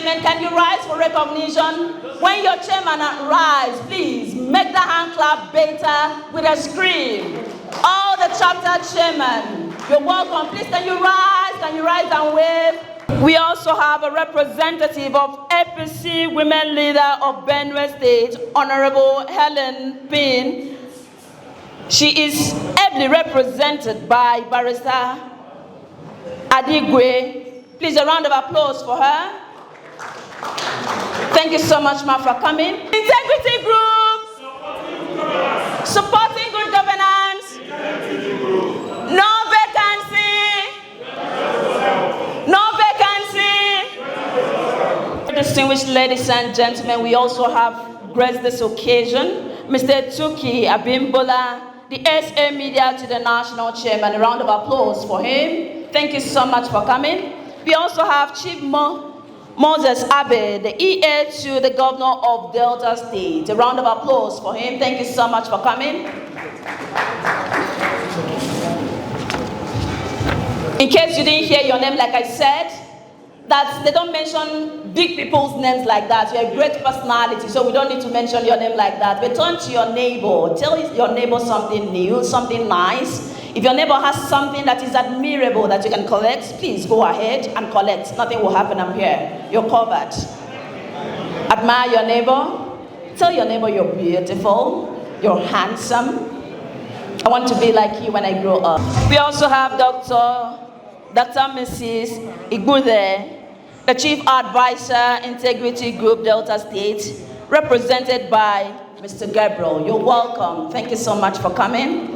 chairman, can you rise for recognition? When your chairman rise, please make the hand clap better with a scream. All the chapter chairman, you're welcome. Please, can you rise and wave? We also have a representative of APC Women Leader of Benue State, Honorable Helen Pin. She is ably represented by Barrister Adigwe. Please, a round of applause for her. Thank you so much, ma, for coming. Integrity Group. Supporting good governance. No vacancy. No vacancy. Distinguished ladies and gentlemen, we also have graced this occasion Mr. Tuki Abimbola, the SA Media to the National Chairman. A round of applause for him. Thank you so much for coming. We also have Chief Moses Abe, the EA to the Governor of Delta State. A round of applause for him. Thank you so much for coming. In case you didn't hear your name, like I said, that they don't mention big people's names like that. You're a great personality, so we don't need to mention your name like that. But turn to your neighbor. Tell your neighbor something new, something nice. If your neighbor has something that is admirable that you can collect, please go ahead and collect. Nothing will happen up here. You're covered. Admire your neighbor. Tell your neighbor you're beautiful, you're handsome. I want to be like you when I grow up. We also have Dr. Mrs. Igude, the Chief Advisor, Integrity Group, Delta State, represented by Mr. Gabriel. You're welcome. Thank you so much for coming.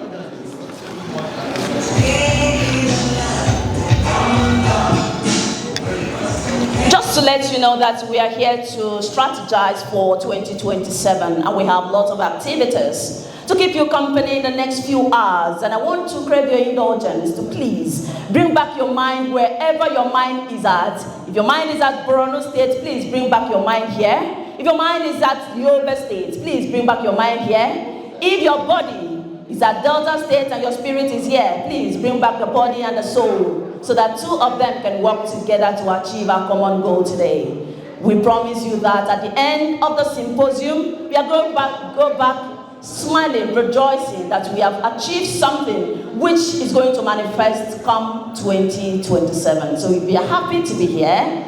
Just to let you know that we are here to strategize for 2027, and we have lots of activities to keep you company in the next few hours. And I want to crave your indulgence to please bring back your mind wherever your mind is at. If your mind is at Borno State, please bring back your mind here. If your mind is at Yobe State, please bring back your mind here. If your body is at Delta State and your spirit is here, please bring back the body and the soul so that two of them can work together to achieve our common goal today. We promise you that at the end of the symposium, we are going go back smiling, rejoicing that we have achieved something which is going to manifest come 2027. So if you are happy to be here,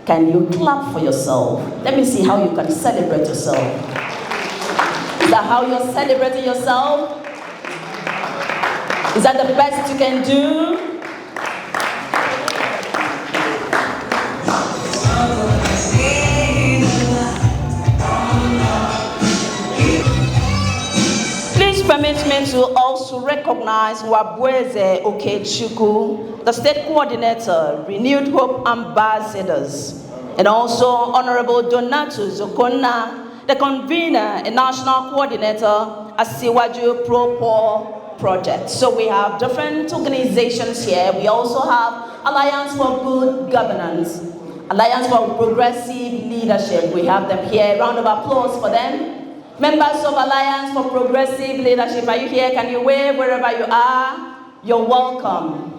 can you clap for yourself? Let me see how you can celebrate yourself. Is that how you're celebrating yourself? Is that the best you can do? Please permit me to also recognize Wabweze Okechukwu, the State Coordinator, Renewed Hope Ambassadors, and also Honorable Donatus Okonna, the Convener and National Coordinator, Asiwaju Pro-Poor Project. So we have different organizations here. We also have Alliance for Good Governance, Alliance for Progressive Leadership. We have them here. Round of applause for them. Members of Alliance for Progressive Leadership, are you here? Can you wave wherever you are? You're welcome.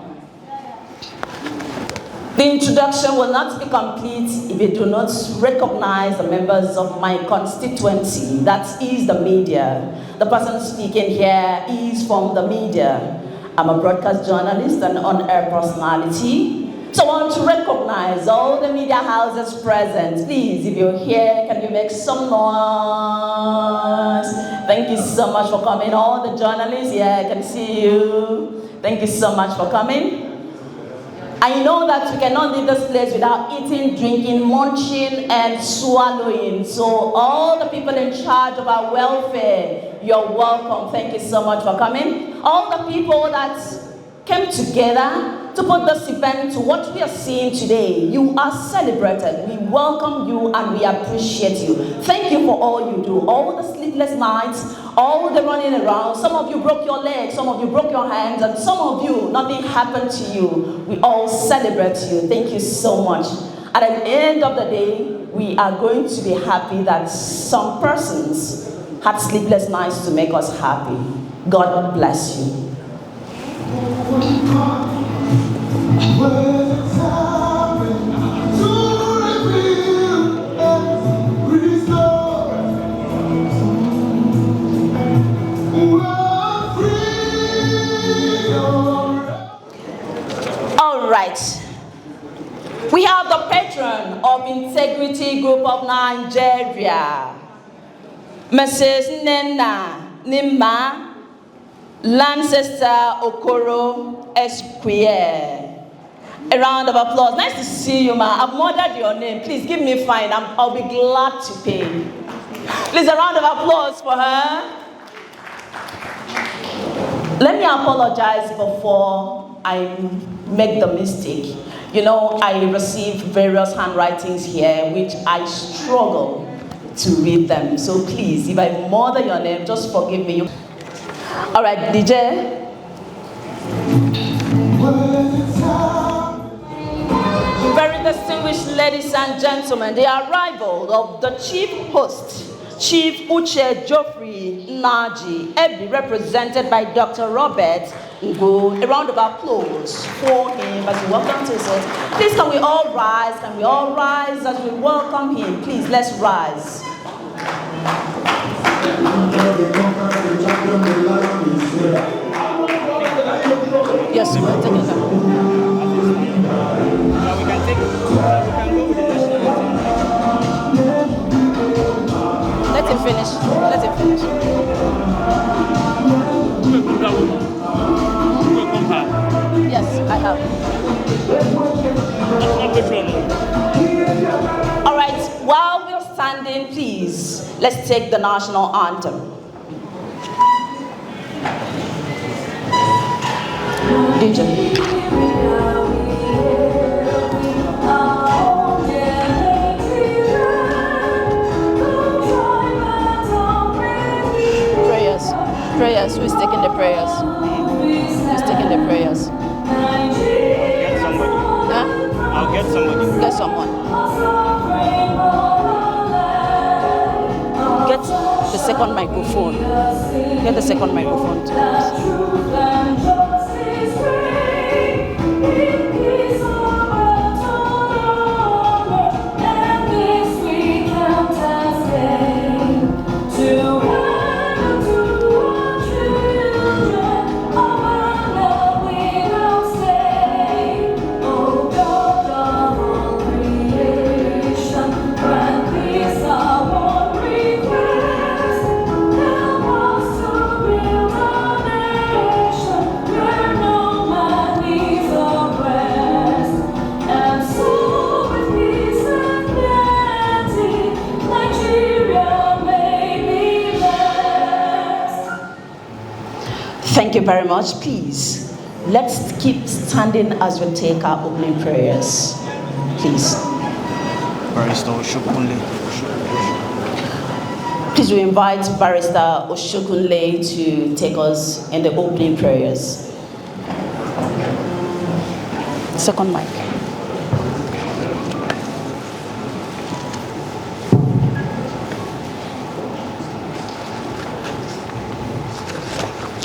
The introduction will not be complete if you do not recognize the members of my constituency. That is the media. The person speaking here is from the media. I'm a broadcast journalist and on-air personality. So I want to recognize all the media houses present. Please, if you're here, can you make some noise? Thank you so much for coming. All the journalists, yeah, I can see you. Thank you so much for coming. I know that we cannot leave this place without eating, drinking, munching, and swallowing. So all the people in charge of our welfare, you're welcome. Thank you so much for coming. All the people that came together to put this event to what we are seeing today, you are celebrated. We welcome you and we appreciate you. Thank you for all you do. All the sleepless nights, all the running around. Some of you broke your legs, some of you broke your hands, and some of you, nothing happened to you. We all celebrate you. Thank you so much. At the end of the day, we are going to be happy that some persons had sleepless nights to make us happy. God bless you. Well, it's happened to reveal We have the patron of Integrity Group of Nigeria, Mrs. Nena Nima Lancester Okoro Esquire. A round of applause. Nice to see you, ma. I've murdered your name. Please give me fine. I'll be glad to pay. Please, a round of applause for her. Let me apologize before I make the mistake. You know, I received various handwritings here, which I struggle to read them. So please, if I murder your name, just forgive me. All right, DJ. Very distinguished ladies and gentlemen, the arrival of the chief host, Chief Uche Geoffrey Naji, Ebi, represented by Dr. Robert Ngo. A round of applause for him as we welcome to his host. Please, can we all rise? Can we all rise as we welcome him? Please, let's rise. Yes, we're taking them. We can take it. We can go with the national anthem. Let him finish. Let him finish. Yes, I have. All right, while we're standing, please, let's take the national anthem. DJ. Prayers, who's taking the prayers? Who's taking the prayers? Get somebody. Huh? I'll get somebody. Get someone. Get the second microphone. Get the second microphone to us. Thank you very much. Please, let's keep standing as we take our opening prayers. Please. Barrister Oshokunle. Please, we invite Barrister Oshokunle to take us in the opening prayers. Second mic.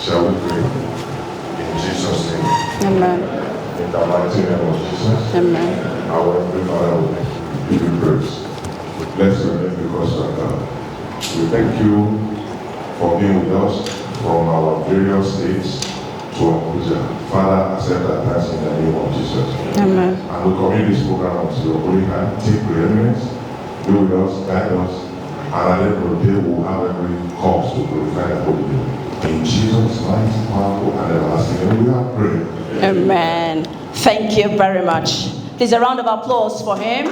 Shall we pray? In Jesus' name. Amen. In the mighty name of Jesus. Amen. Our Heavenly Father, we give you praise. We bless your name because you are God. We thank you for being with us from our various states to Abuja. Father, accept our thanks in the name of Jesus. Amen. And we commit this program to your holy hand. Take preeminence, be with us, guide us, and at the end of the day, we will have every cause to glorify the holy name. In Jesus' mighty, powerful, and everlasting name, we have prayed. Amen. Thank you very much. Please, a round of applause for him.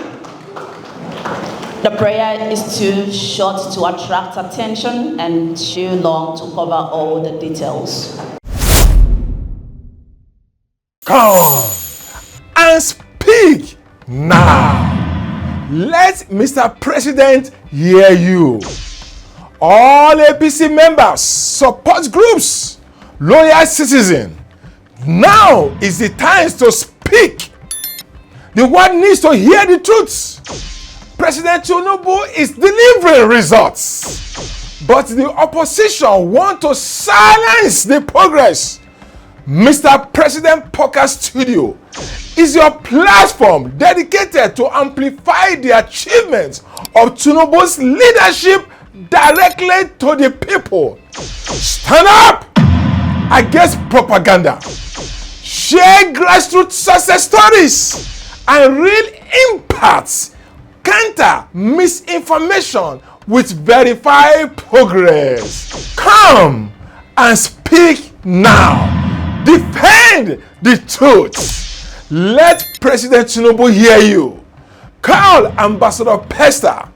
The prayer is too short to attract attention and too long to cover all the details. Come and speak now. Let Mr. President hear you. All APC members, support groups, loyal citizens, now is the time to speak. The world needs to hear the truth. President Tinubu is delivering results, but the opposition want to silence the progress. Mr. President Podcast Studio is your platform dedicated to amplify the achievements of Tinubu's leadership directly to the people. Stand up against propaganda. Share grassroots success stories and real impacts, counter misinformation with verified progress. Come and speak now. Defend the truth. Let President Tinubu hear you. Call Ambassador Pesther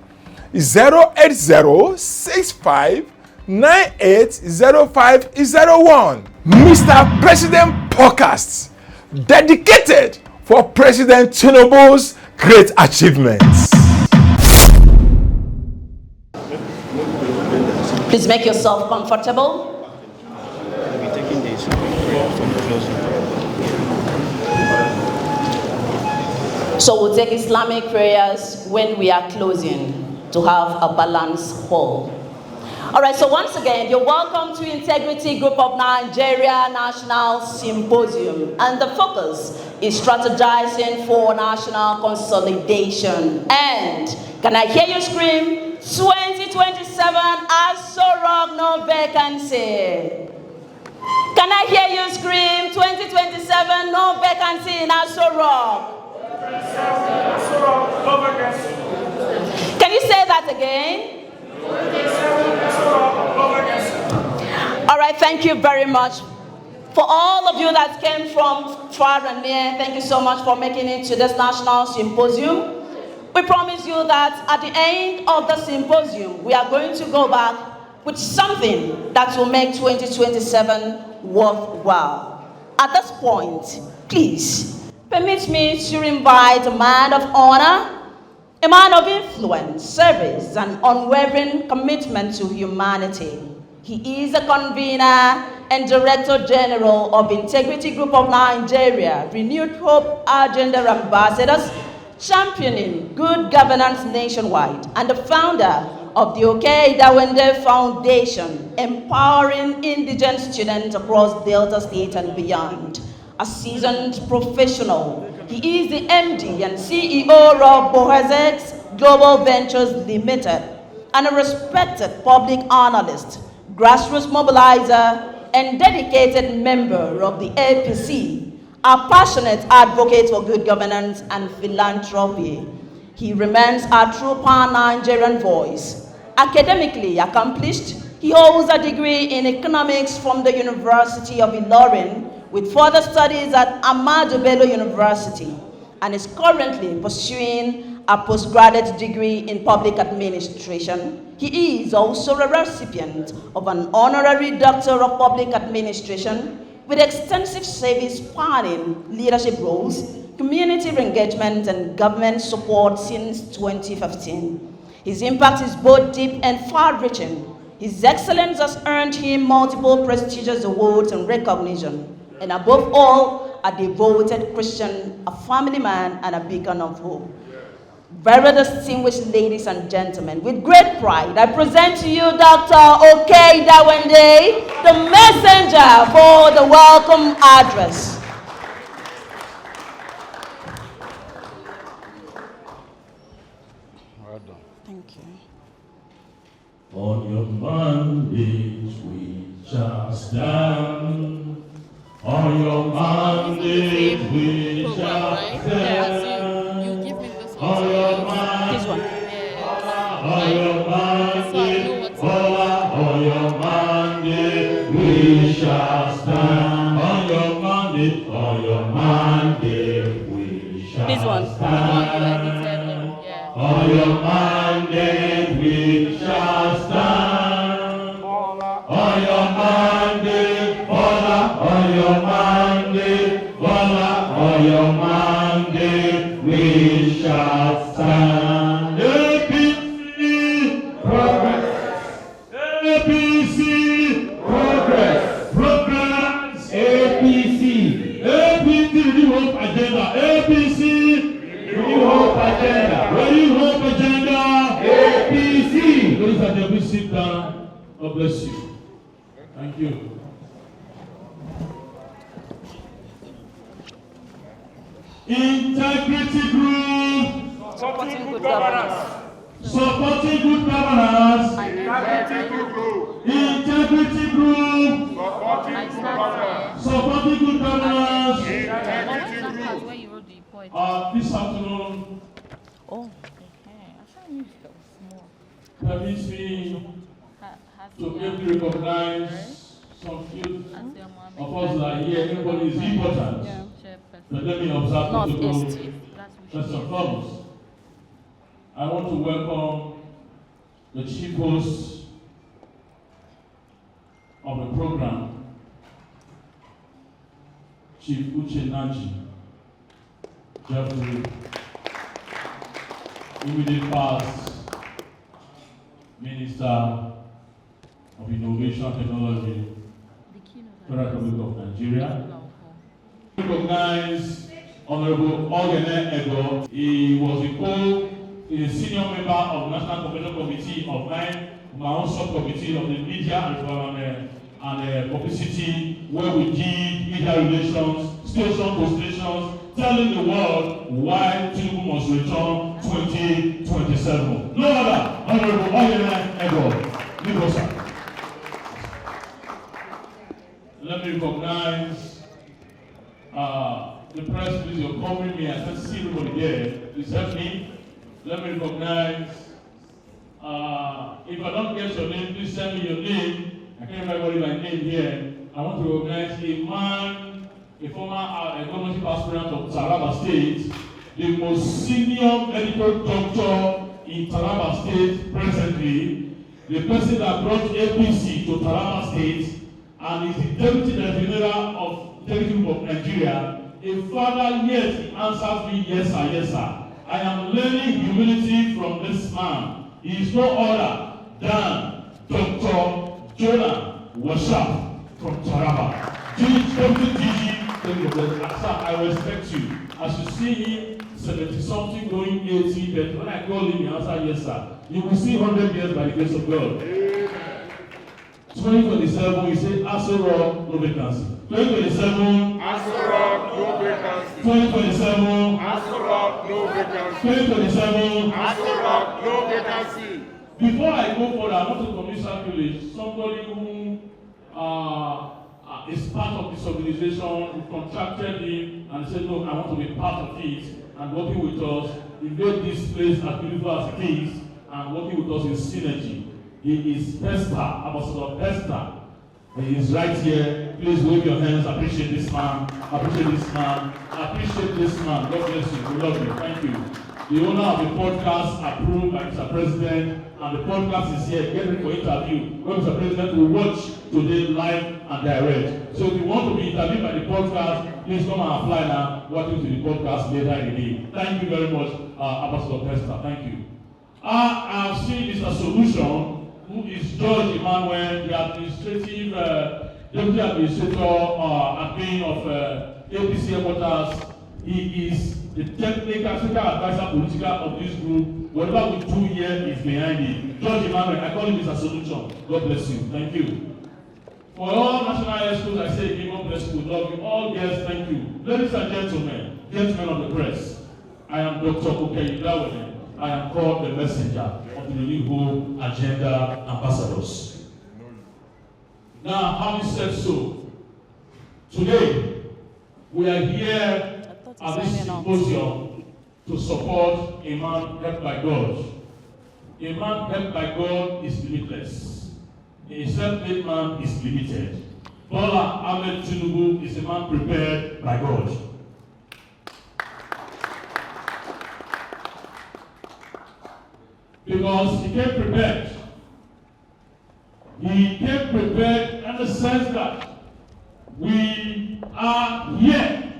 08065980501. Mr. President Podcast, dedicated for President Tinubu's great achievements. Please make yourself comfortable. We'll be taking this from the closing. So we'll take Islamic prayers when we are closing to have a balanced whole. All right, so once again, you're welcome to Integrity Group of Nigeria National Symposium. And the focus is strategizing for national consolidation. And can I hear you scream, 2027 Aso Rock, no vacancy. Can I hear you scream, 2027 no vacancy in Aso Rock? Can you say that again? All right, thank you very much. For all of you that came from far and near, thank you so much for making it to this national symposium. We promise you that at the end of the symposium, we are going to go back with something that will make 2027 worthwhile. At this point, please permit me to invite a man of honor, a man of influence, service, and unwavering commitment to humanity. He is a convener and Director General of Integrity Group of Nigeria, Renewed Hope Agenda Ambassadors, championing good governance nationwide, and the founder of the OK Dawende Foundation, empowering indigent students across Delta State and beyond. A seasoned professional, he is the MD and CEO of Bohazex Global Ventures Limited, and a respected public analyst, grassroots mobilizer, and dedicated member of the APC, a passionate advocate for good governance and philanthropy. He remains a true pan-Nigerian voice. Academically accomplished, he holds a degree in economics from the University of Ilorin, with further studies at Ahmadu Bello University, and is currently pursuing a postgraduate degree in public administration. He is also a recipient of an honorary Doctor of Public Administration with extensive service spanning leadership roles, community engagement, and government support since 2015. His impact is both deep and far-reaching. His excellence has earned him multiple prestigious awards and recognition, and above all, a devoted Christian, a family man, and a beacon of hope. Very distinguished ladies and gentlemen, with great pride, I present to you Dr. OK Dawende, the messenger for the welcome address. Well done. Thank you. On your mandate we shall stand. On your mandate we shall stand. You give me this one. On your mandate. This one. On your mandate. On your mandate we shall stand. On your mandate. On your mandate we shall This one. stand. On your mandate we shall stand. On your mandate, on your mandate, on your mandate we shall stand. APC, progress. APC, progress. Progress. APC. APC, New Hope Agenda. APC, New Hope Agenda. New Hope Agenda. APC. Those are the big sit down. God bless you. Thank you. Integrity Group. Supporting good governance. Supporting good governance. Integrity Group. Supporting good governance. This afternoon, permits me to quickly recognize some few of us that are here. Everybody is important. But let me observe protocol first and foremost. I want to welcome the chief host of the program, Chief Uche Naji, Jeffrey, immediate past Minister of Innovation and Technology, Federal Republic of Nigeria. Recognize Honorable Ogene Ego. He was a senior member of the National Convention Committee of my own subcommittee of the media and publicity, where we did media relations, station to stations, telling the world why Tinubu must return 2027. No other, Honorable Ogene Ego. Let me recognize the press. Please, you're covering me. I can't see everybody there. Please help me. Let me recognize. If I don't get your name, please send me your name. I can't remember my name here. I want to recognize a man, a former governorship aspirant of Taraba State, the most senior medical doctor in Taraba State presently, the person that brought APC to Taraba State, and is the Deputy General of the Executive of Nigeria. A father, yes, he answers me, yes sir, yes sir. I am learning humility from this man. He is no other than Dr. Jonah Washap from Taraba. Deputy DG, sir, I respect you. As you see him, 70-something going 80, but when I call him, he answers yes sir. You will see 100 years by the grace of God. Amen. 2027, we say Aso Rock, no vacancy. 2027, Aso Rock, no vacancy. 2027, Aso Rock, no vacancy. 2027, Aso Rock, no vacancy. Before I go further, I want to commit sacrilege. Somebody who is part of this organization, who contracted him and said, no, I want to be part of it, and working with us. He made this place as beautiful as it is, and working with us in synergy. He is Pesther, Ambassador Pesther. He is right here. Please wave your hands. Appreciate this man. Appreciate this man. Appreciate this man. God bless you. We love you. Thank you. The owner of the podcast approved by Mr. President, and the podcast is here. Get ready for interview. Where Mr. President will watch today live and direct. So if you want to be interviewed by the podcast, please come and apply now. Welcome to the podcast later in the day. Thank you very much, Ambassador Pesther. Thank you. I have seen Mr. Solution, who is George Emmanuel, the administrative deputy administrator admin of APC headquarters. He is the technical advisor political of this group. Whatever we do here is behind it. George Emmanuel, I call him Mr. Solution. God bless you. Thank you. For all national schools, I say again, God bless you. Love you. All guests, thank you. Ladies and gentlemen of the press, I am Dr. Okeyidawale. I am called the messenger of the Renewable Agenda Ambassadors. Now, having said so, today we are here at this symposium to support a man helped by God. A man helped by God is limitless. A self-made man is limited. Bola Ahmed Tinubu is a man prepared by God. Because he came prepared. He came prepared in the sense that we are here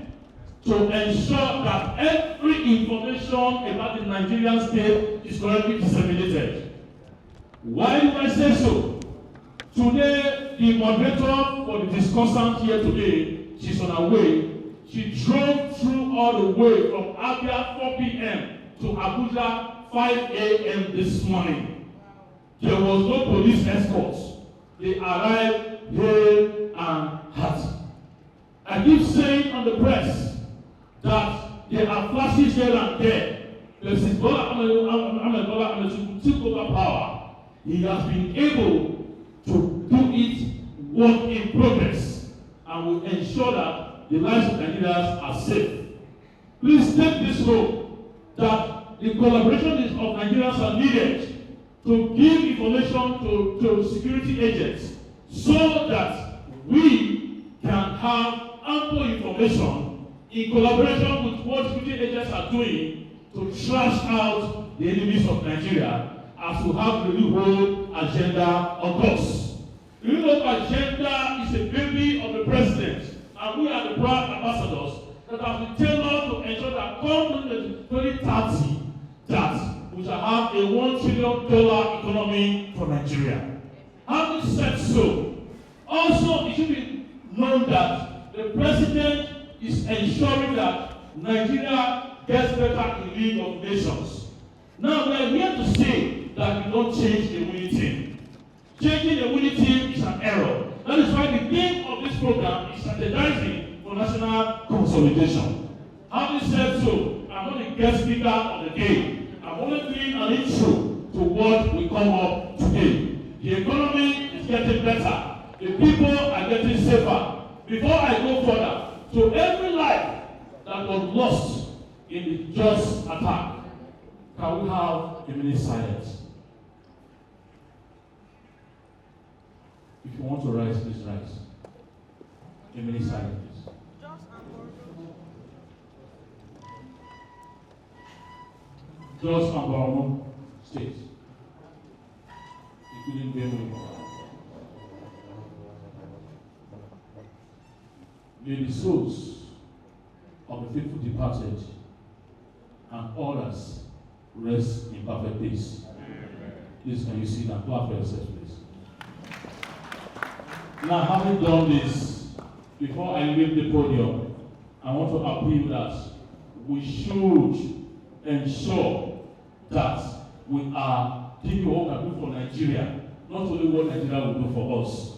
to ensure that every information about the Nigerian state is correctly disseminated. Why do I say so? Today, the moderator for the discussant here today, she's on her way. She drove through all the way from Abia 4 p.m. to Abuja 5 a.m. this morning. There was no police escort. They arrived here and hearty. I keep saying on the press that there are flashes here and there. President Bola Ahmed Tinubu took over power. He has been able to do it work in progress and will ensure that the lives of Nigerians are safe. Please take this road that the collaboration of Nigerians are needed to give information to security agents so that we can have ample information in collaboration with what security agents are doing to trash out the enemies of Nigeria as we have the new whole agenda on course. The new whole agenda is a baby of the president, and we are the proud ambassadors that have been tailored to ensure that come 2030 that we shall have a $1 trillion economy for Nigeria. Having said so, also it should be known that the president is ensuring that Nigeria gets better in League of Nations. Now we are here to say that we don't change the winning team. Changing the winning team is an error. That is why the name of this program is Strategizing for National Consolidation. Having said so, I'm not the guest speaker of the day. I'm only doing an intro to what we come up today. The economy is getting better. The people are getting safer. Before I go further, to every life that was lost in the just attack, can we have a minute silence? If you want to rise, please rise. A minute silence, please. Just Ambassador State, including Benue. May the souls of the faithful departed and others rest in perfect peace. Please, can you sit and clap for yourself, please? Now, having done this, before I leave the podium, I want to appeal that we should ensure that we are taking what we can do for Nigeria, not only what Nigeria will do for us.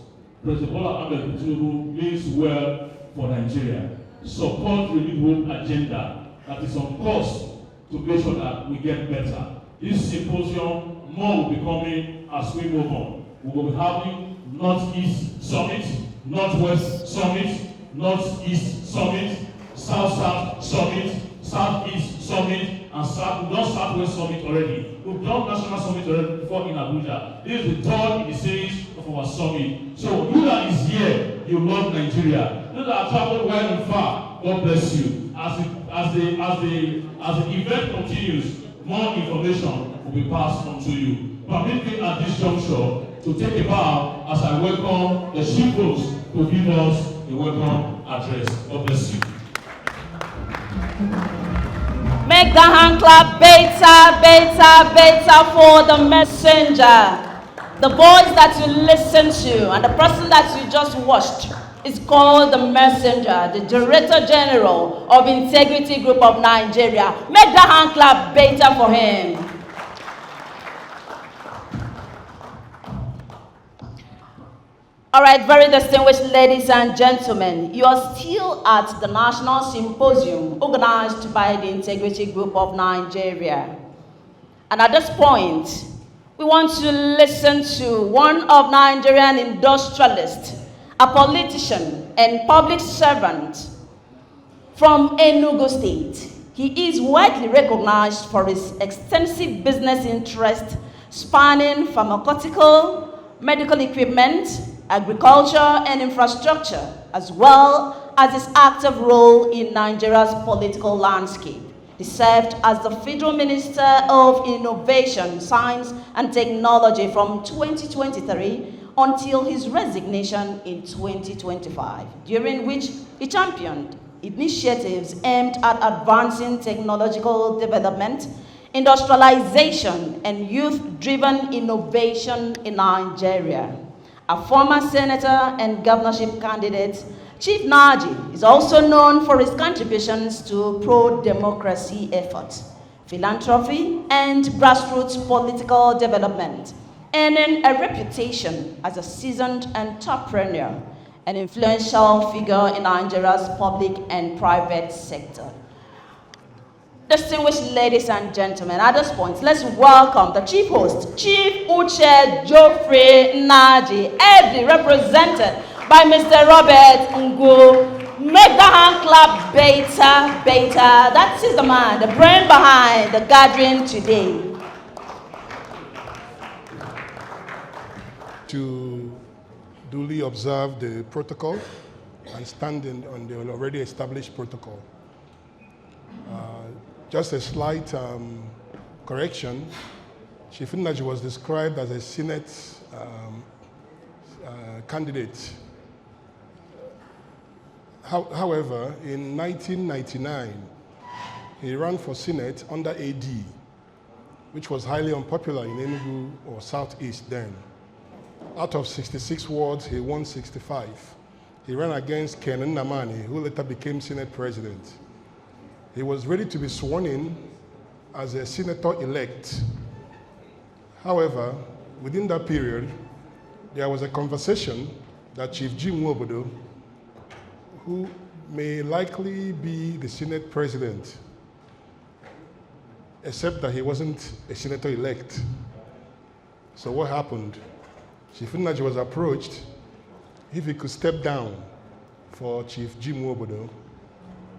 President Bola Ahmed Tinubu means well for Nigeria. Support the new agenda that is on course to make sure that we get better. This symposium, more will be coming as we move on. We will be having Northeast Summit, Northwest Summit, Northeast Summit, South-South Summit, Southeast Summit, and we've done Southwest Summit already. We've done National Summit already before in Abuja. This is the third in the series of our summit. So you that is here, you love Nigeria. You that have traveled wide and far, God bless you. As the event continues, more information will be passed on to you. Permit me at this juncture to take a bow as I welcome the chief host to give us a welcome address. God bless you. Make the hand clap, beta, beta, beta for the messenger. The voice that you listen to and the person that you just watched is called the messenger, the Director General of Integrity Group of Nigeria. Make the hand clap, beta for him. All right, very distinguished ladies and gentlemen, you are still at the National Symposium organized by the Integrity Group of Nigeria. And at this point, we want to listen to one of Nigerian industrialists, a politician and public servant from Enugu State. He is widely recognized for his extensive business interest spanning pharmaceutical, medical equipment, agriculture and infrastructure, as well as his active role in Nigeria's political landscape. He served as the Federal Minister of Innovation, Science and Technology from 2023 until his resignation in 2025, during which he championed initiatives aimed at advancing technological development, industrialization, and youth-driven innovation in Nigeria. A former senator and governorship candidate, Chief Naji is also known for his contributions to pro-democracy efforts, philanthropy, and grassroots political development, earning a reputation as a seasoned entrepreneur, an influential figure in Nigeria's public and private sector. Distinguished ladies and gentlemen, at this point, let's welcome the chief host, Chief Uche Geoffrey Naji, ably represented by Mr. Robert Ngo. Make the hand clap Beta, that is the man, the brain behind the gathering today. To duly observe the protocol and stand on the already established protocol. Just a slight correction. Chief Nnaji was described as a Senate candidate. However, in 1999, he ran for Senate under AD, which was highly unpopular in Enugu or Southeast then. Out of 66 wards, he won 65. He ran against Ken Nnamani, who later became Senate President. He was ready to be sworn in as a senator-elect. However, within that period, there was a conversation that Chief Jim Nwobodo, who may likely be the Senate President, except that he wasn't a senator-elect. So what happened? Chief Nnaji was approached if he could step down for Chief Jim Nwobodo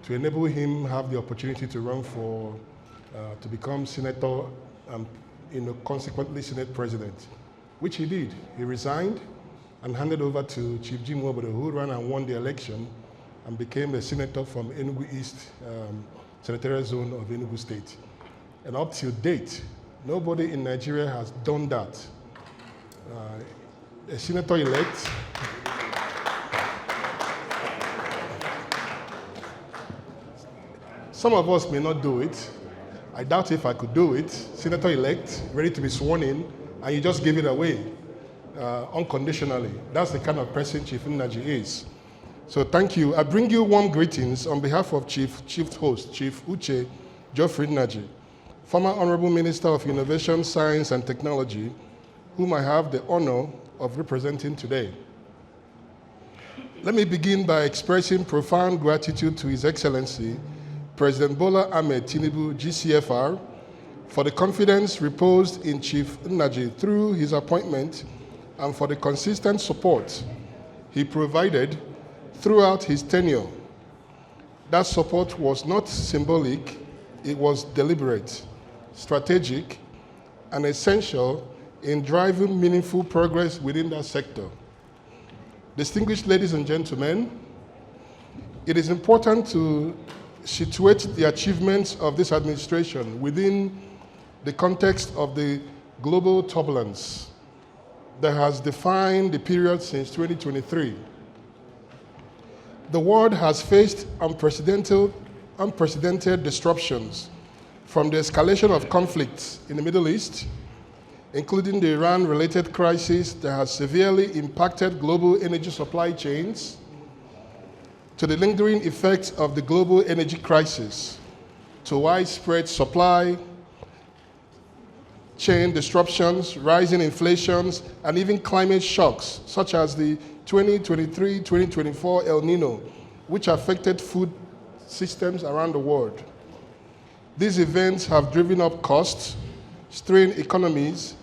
to enable him have the opportunity to run for, to become senator and consequently Senate President, which he did. He resigned and handed over to Chief Jim Nwobodo, who ran and won the election and became a senator from Enugu East Senatorial Zone of Enugu State. And up till date, nobody in Nigeria has done that. A senator-elect some of us may not do it. I doubt if I could do it. Senator-elect, ready to be sworn in, and you just give it away unconditionally. That's the kind of person Chief Nnaji is. So thank you. I bring you warm greetings on behalf of Chief Host, Chief Uche Geoffrey Nnaji, former Honorable Minister of Innovation, Science and Technology, whom I have the honor of representing today. Let me begin by expressing profound gratitude to His Excellency, President Bola Ahmed Tinubu, GCFR, for the confidence reposed in Chief Nnaji through his appointment and for the consistent support he provided throughout his tenure. That support was not symbolic, it was deliberate, strategic, and essential in driving meaningful progress within that sector. Distinguished ladies and gentlemen, it is important to situate the achievements of this administration within the context of the global turbulence that has defined the period since 2023. The world has faced unprecedented disruptions, from the escalation of conflicts in the Middle East, including the Iran-related crisis that has severely impacted global energy supply chains, to the lingering effects of the global energy crisis, to widespread supply chain disruptions, rising inflations, and even climate shocks, such as the 2023-2024 El Nino, which affected food systems around the world. These events have driven up costs, strained economies,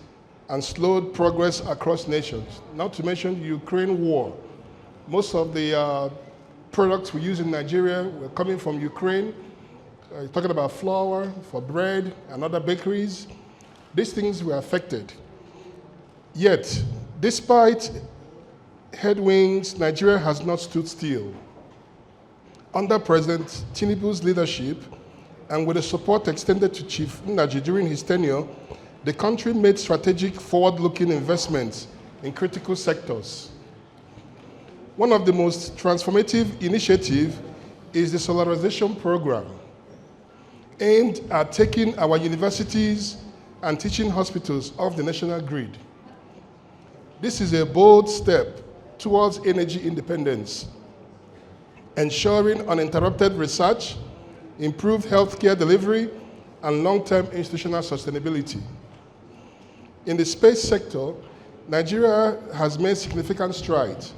and slowed progress across nations, not to mention the Ukraine war. Most of the products we use in Nigeria were coming from Ukraine. Talking about flour for bread and other bakeries. These things were affected. Yet, despite headwinds, Nigeria has not stood still. Under President Tinubu's leadership, and with the support extended to Chief Nnaji during his tenure, the country made strategic forward-looking investments in critical sectors. One of the most transformative initiatives is the solarization program, aimed at taking our universities and teaching hospitals off the national grid. This is a bold step towards energy independence, ensuring uninterrupted research, improved healthcare delivery, and long-term institutional sustainability. In the space sector, Nigeria has made significant strides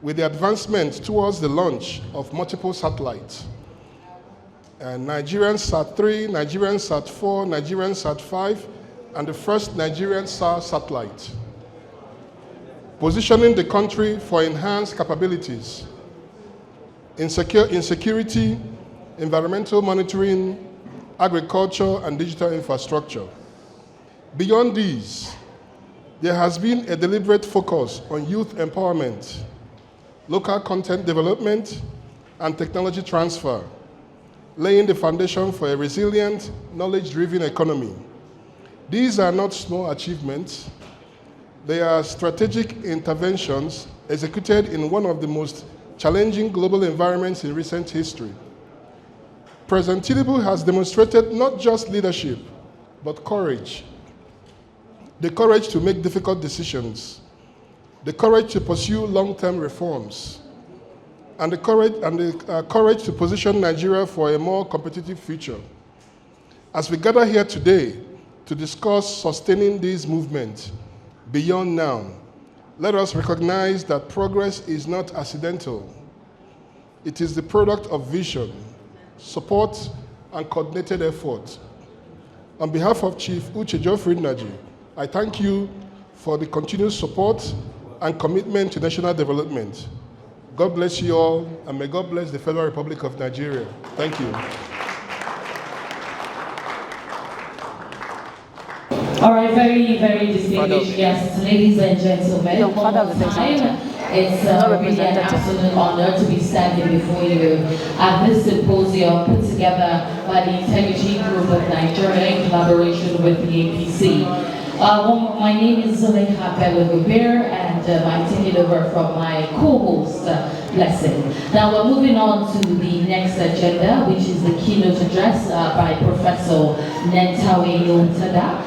with the advancement towards the launch of multiple satellites. Nigerian Sat-3, Nigerian Sat-4, Nigerian Sat-5, and the first Nigerian SAR satellite, positioning the country for enhanced capabilities in security, environmental monitoring, agriculture, and digital infrastructure. Beyond these, there has been a deliberate focus on youth empowerment, local content development, and technology transfer, laying the foundation for a resilient, knowledge-driven economy. These are not small achievements. They are strategic interventions executed in one of the most challenging global environments in recent history. President Tinubu has demonstrated not just leadership, but courage. The courage to make difficult decisions, the courage to pursue long-term reforms, and the courage to position Nigeria for a more competitive future. As we gather here today to discuss sustaining these movements beyond now, let us recognize that progress is not accidental. It is the product of vision, support, and coordinated effort. On behalf of Chief Uche Geoffrey Naji, I thank you for the continued support and commitment to national development. God bless you all, and may God bless the Federal Republic of Nigeria. Thank you. All right, very, very distinguished guests, ladies and gentlemen. It's really an absolute honor to be standing before you at this symposium put together by the Integrity Group of Nigeria in collaboration with the APC. My name is Zulekha Bello-Gobir, and I'm taking over from my co-host, Blessing. Now we're moving on to the next agenda, which is the keynote address by Professor Nentawe Yontada,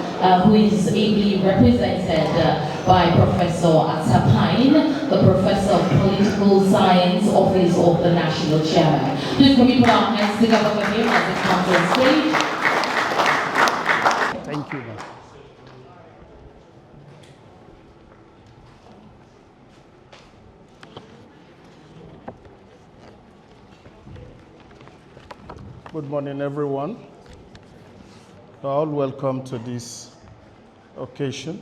who is ably represented by Professor Atapine, the Professor of Political Science, Office of the National Chairman. Please can we put our hands together for him as he comes on stage. Thank you. Good morning, everyone. You're all welcome to this occasion.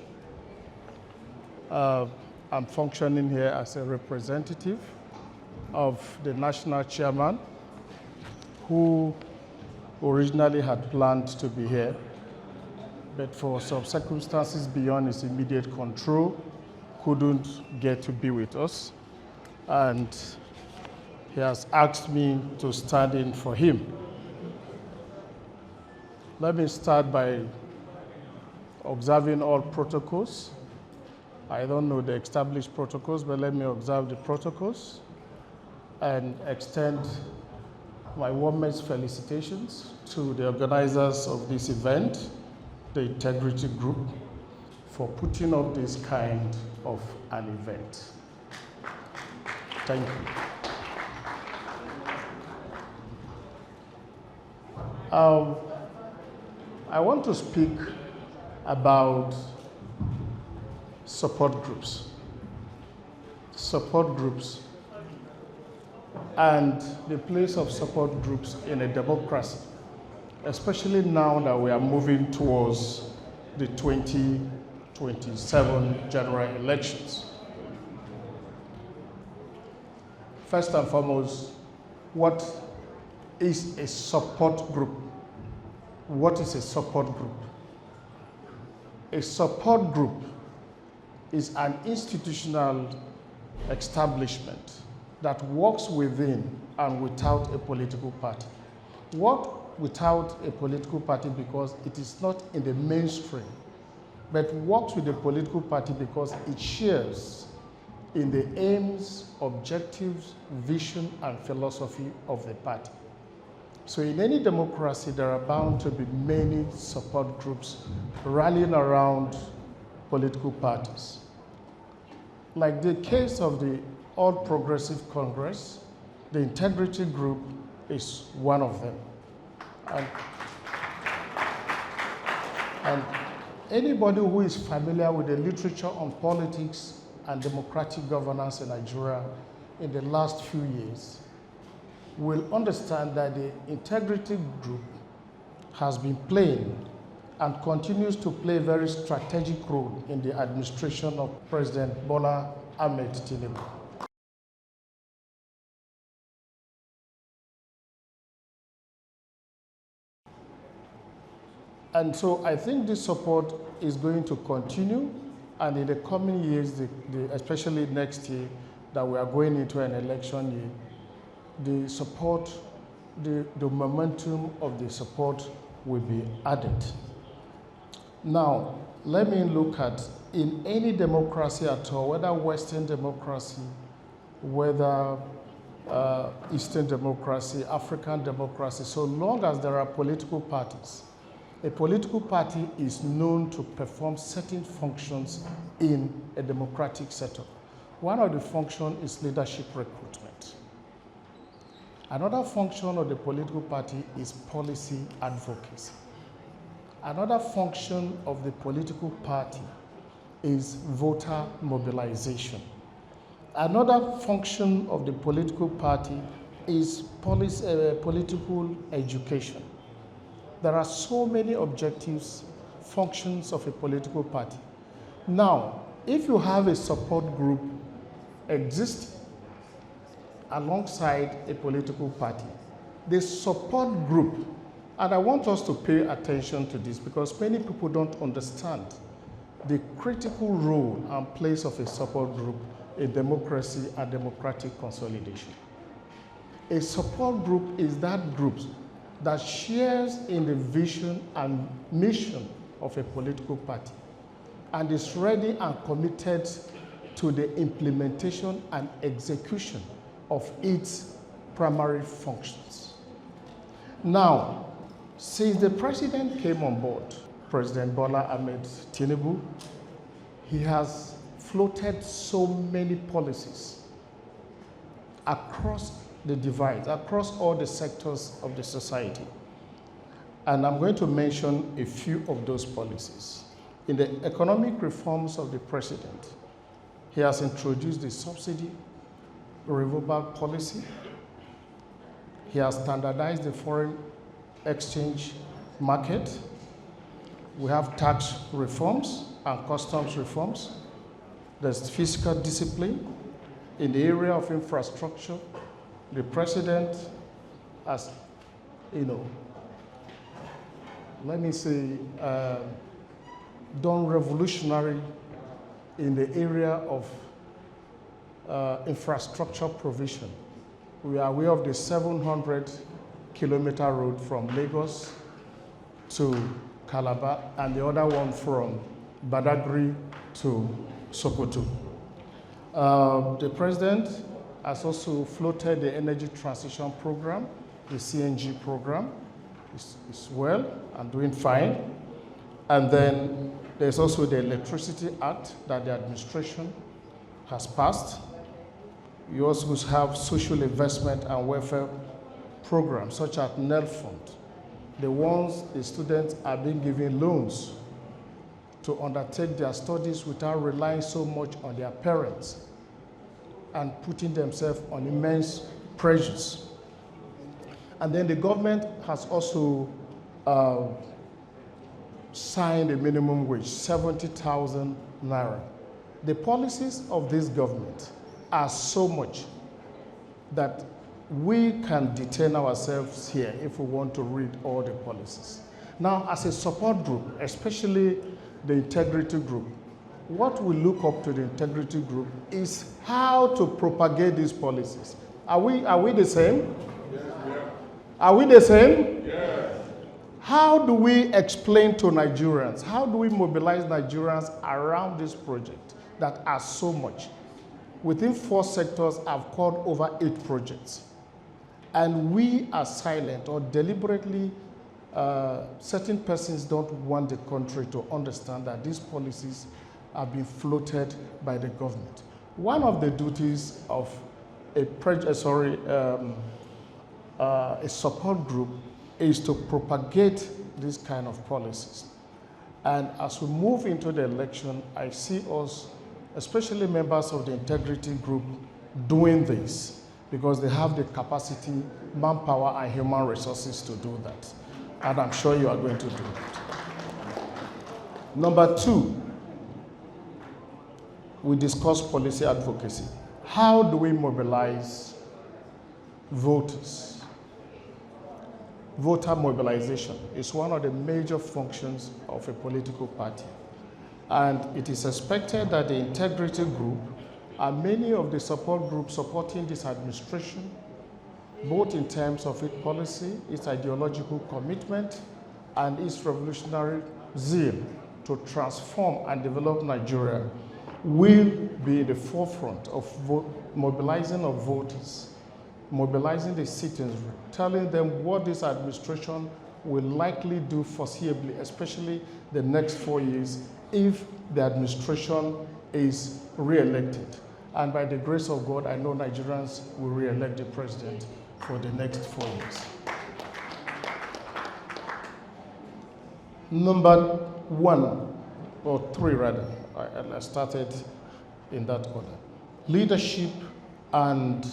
I'm functioning here as a representative of the national chairman, who originally had planned to be here, but for some circumstances beyond his immediate control, couldn't get to be with us. And he has asked me to stand in for him. Let me start by observing all protocols. I don't know the established protocols, but let me observe the protocols and extend my warmest felicitations to the organizers of this event, the Integrity Group, for putting up this kind of an event. Thank you. I want to speak about support groups. Support groups and the place of support groups in a democracy, especially now that we are moving towards the 2027 general elections. First and foremost, what is a support group? What is a support group? A support group is an institutional establishment that works within and without a political party. Work without a political party because it is not in the mainstream, but works with a political party because it shares in the aims, objectives, vision, and philosophy of the party. So in any democracy, there are bound to be many support groups rallying around political parties. Like the case of the All Progressive Congress, the Integrity Group is one of them. And anybody who is familiar with the literature on politics and democratic governance in Nigeria in the last few years will understand that the Integrity Group has been playing and continues to play a very strategic role in the administration of President Bola Ahmed Tinubu. And so I think this support is going to continue, and in the coming years, especially next year, that we are going into an election year, the support, the momentum of the support will be added. Now, let me look at, in any democracy at all, whether Western democracy, whether Eastern democracy, African democracy, so long as there are political parties, a political party is known to perform certain functions in a democratic setup. One of the functions is leadership recruitment. Another function of the political party is policy advocacy. Another function of the political party is voter mobilization. Another function of the political party is political education. There are so many objectives, functions of a political party. Now, if you have a support group existing alongside a political party, the support group, and I want us to pay attention to this because many people don't understand the critical role and place of a support group in democracy and democratic consolidation. A support group is that group that shares in the vision and mission of a political party and is ready and committed to the implementation and execution of its primary functions. Now, since the president came on board, President Bola Ahmed Tinubu, he has floated so many policies across the divide, across all the sectors of the society. And I'm going to mention a few of those policies. In the economic reforms of the president, he has introduced the subsidy removal policy. He has standardized the foreign exchange market. We have tax reforms and customs reforms. There's fiscal discipline. In the area of infrastructure, the president has, let me say, done revolutionary in the area of infrastructure provision. We are aware of the 700-kilometer road from Lagos to Calabar and the other one from Badagry to Sokoto. The president has also floated the energy transition program, the CNG program. It's well and doing fine. And then there's also the Electricity Act that the administration has passed. You also have social investment and welfare programs such as NEL Fund, the ones the students are being given loans to undertake their studies without relying so much on their parents and putting themselves on immense pressures. And then the government has also signed a minimum wage, 70,000 naira. The policies of this government are so much that we can detain ourselves here if we want to read all the policies. Now, as a support group, especially the integrity group, what we look up to the integrity group is how to propagate these policies. Are we the same? Yes, Are we the same? yes. How do we explain to Nigerians? How do we mobilize Nigerians around this project that are so much? Within 4 sectors, I've called over 8 projects. And we are silent or deliberately, certain persons don't want the country to understand that these policies are being floated by the government. One of the duties of a support group is to propagate these kind of policies. And as we move into the election, I see us, especially members of the integrity group, doing this because they have the capacity, manpower, and human resources to do that. And I'm sure you are going to do that. Number 2, we discuss policy advocacy. How do we mobilize voters? voter mobilization is one of the major functions of a political party. And it is expected that the integrity group and many of the support groups supporting this administration, both in terms of its policy, its ideological commitment, and its revolutionary zeal to transform and develop Nigeria, will be in the forefront of mobilizing of voters, mobilizing the citizens, telling them what this administration will likely do foreseeably, especially the next 4 years, if the administration is re-elected. And by the grace of God, I know Nigerians will re-elect the president for the next 4 years. Number 1, or 3 rather, I started in that order. Leadership and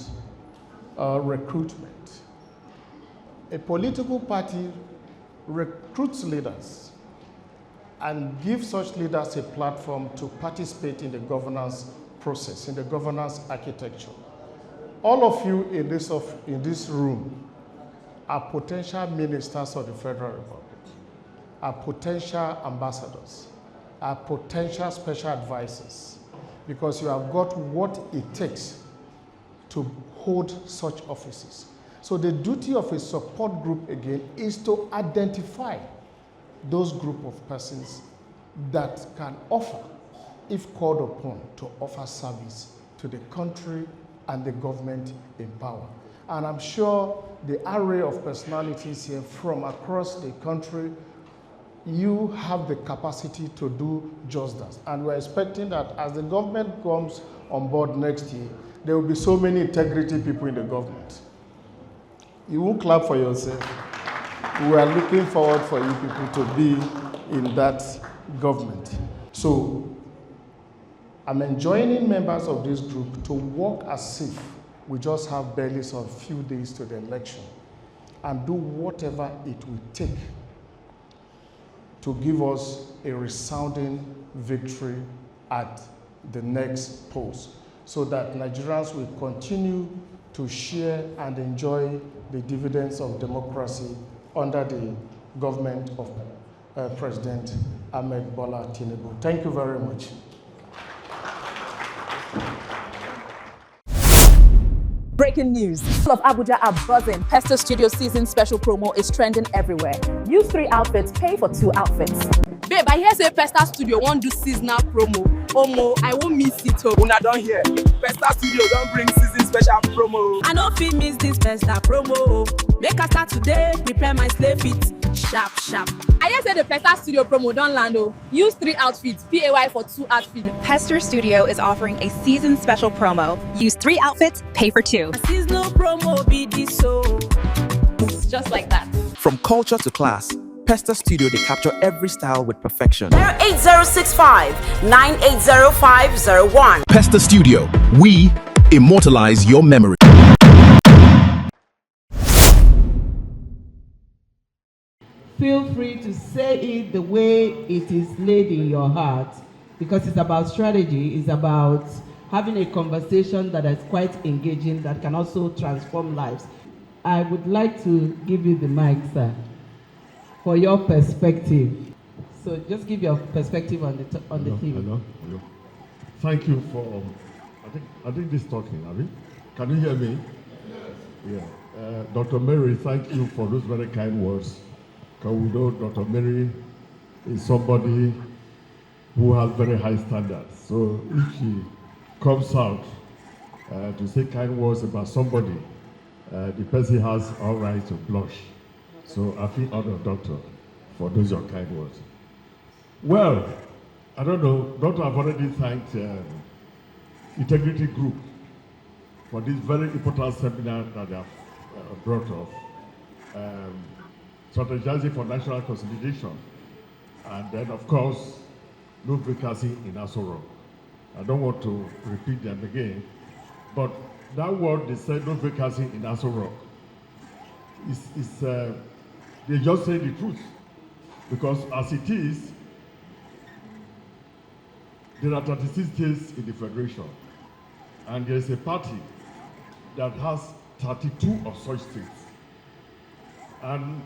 recruitment. A political party recruits leaders and gives such leaders a platform to participate in the governance process, in the governance architecture. All of you in this room are potential ministers of the Federal Republic, are potential ambassadors, are potential special advisors, because you have got what it takes to hold such offices. So the duty of a support group, again, is to identify those group of persons that can offer, if called upon, to offer service to the country and the government in power. And I'm sure the array of personalities here from across the country, you have the capacity to do just that. And we're expecting that as the government comes on board next year, there will be so many integrity people in the government. You won't clap for yourself. We are looking forward for you people to be in that government. So I'm enjoining members of this group to work as if we just have barely some few days to the election and do whatever it will take to give us a resounding victory at the next polls, so that Nigerians will continue to share and enjoy the dividends of democracy under the government of President Ahmed Bola Tinubu. Thank you very much. Breaking news. All of Abuja are buzzing. Pesther Studio season special promo is trending everywhere. Use 3 outfits, pay for 2 outfits. Babe, I hear say Pesther Studio won't do seasonal promo. Omo, I won't miss it. Una don hear. Pesther Studio don't bring season special promo. I no fit miss this Pesther promo. Make I start today, prepare my slave fit. Sharp, sharp. I hear say the Pesther Studio promo don't land. Use 3 outfits, PAY for 2 outfits. Pesther Studio is offering a season special promo. Use 3 outfits, pay for 2. A seasonal promo be this so. It's just like that. From culture to class, Pesther Studio, they capture every style with perfection. 08065 980501. Pesther Studio, we immortalize your memory. Feel free to say it the way it is laid in your heart, because it's about strategy, it's about having a conversation that is quite engaging, that can also transform lives. I would like to give you the mic, sir, for your perspective. So just give your perspective on the theme. Hello. Thank you for, I think this talking, Abby. Can you hear me? Yes. Yeah. Dr. Mary, thank you for those very kind words. Because we know Dr. Mary is somebody who has very high standards. So if she comes out to say kind words about somebody, the person has all right to blush. So I feel honored, Doctor, for those your kind words. Well, I don't know, Doctor, I've already thanked Integrity Group for this very important seminar that they have brought up. Strategizing for national consolidation. And then, of course, no vacancy in Aso Rock. I don't want to repeat them again, but that word they said, no vacancy in Aso Rock, they just say the truth. Because as it is, there are 36 states in the Federation, and there is a party that has 32 of such states. And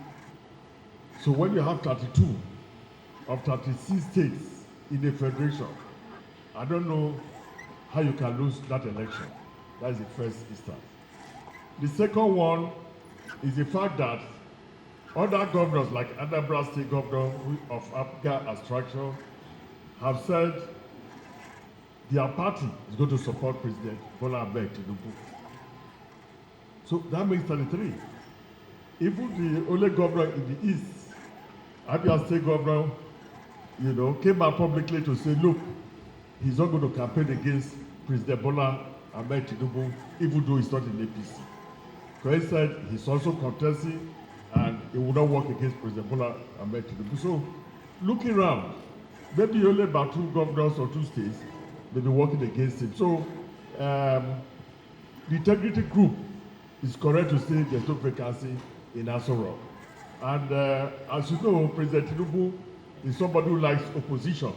so when you have 32 of 36 states in a federation, I don't know how you can lose that election. That is the first instance. The second one is the fact that other governors, like Anambra State Governor of Africa Abstraction, have said their party is going to support President Bola Ahmed Tinubu. So that makes 33. Even the only governor in the East, Abia State Governor, came out publicly to say, look, he's not going to campaign against President Bola Ahmed Tinubu, even though he's not in APC. Because he said he's also contesting and he will not work against President Bola Ahmed Tinubu. So, looking around, maybe only about 2 governors or 2 states may be working against him. So, the integrity group is correct to say there's no vacancy in Aso Rock. And as you know, President Tinubu is somebody who likes opposition.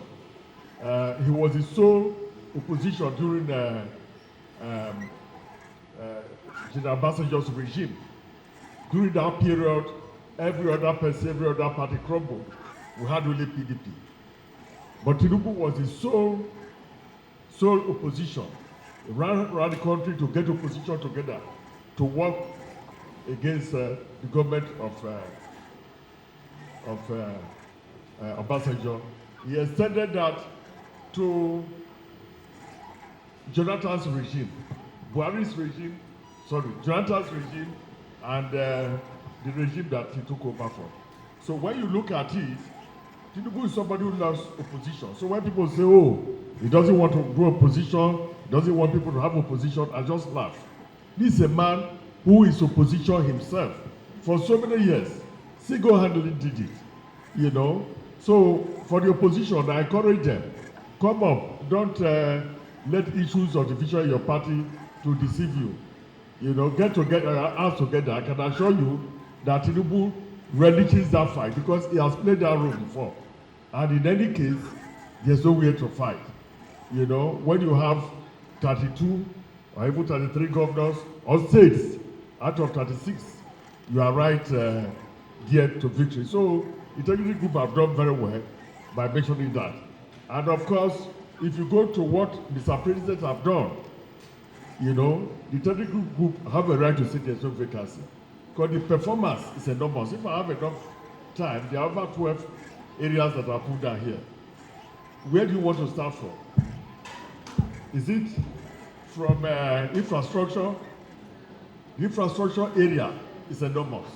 He was the sole opposition during General Ambassador's regime. During that period, every other person, every other party crumbled. We had only PDP. But Tinubu was the sole opposition. He ran around the country to get opposition together to work against the government of Ambassador. He extended that to Jonathan's regime, Buhari's regime, Jonathan's regime, and the regime that he took over from. So when you look at it, Tinubu is somebody who loves opposition. So when people say, oh, he doesn't want to do opposition, he doesn't want people to have opposition, I just laugh. This is a man who is opposition himself for so many years. Single-handedly did it, So for the opposition, I encourage them, come up, don't let issues of division in your party to deceive you. Get together, ask together. I can assure you that Tinubu relishes that fight because he has played that role before. And in any case, there's no way to fight. When you have 32 or even 33 governors or states out of 36, you are right there to victory. So the integrity group have done very well by mentioning that. And of course, if you go to what Mr. President have done, the integrity group have a right to say there's no vacancy. Because the performance is enormous. If I have enough time, there are over 12 areas that are put down here. Where do you want to start from? Is it from infrastructure? The infrastructure area is enormous.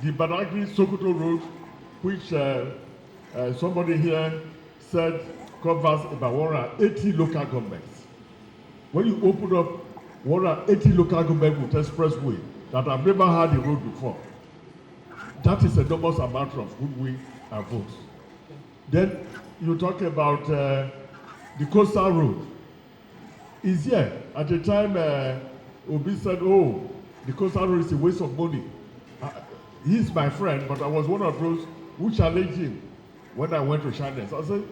The Badagry-Sokoto Road, which somebody here said covers about 180 local governments. When you open up 180 local government with expressway that have never had a road before, that is an enormous amount of goodwill and votes. Then you talk about the coastal road. Is here at the time Obi said, oh, the coastal road is a waste of money. He's my friend, but I was one of those who challenged him when I went to China. So I said,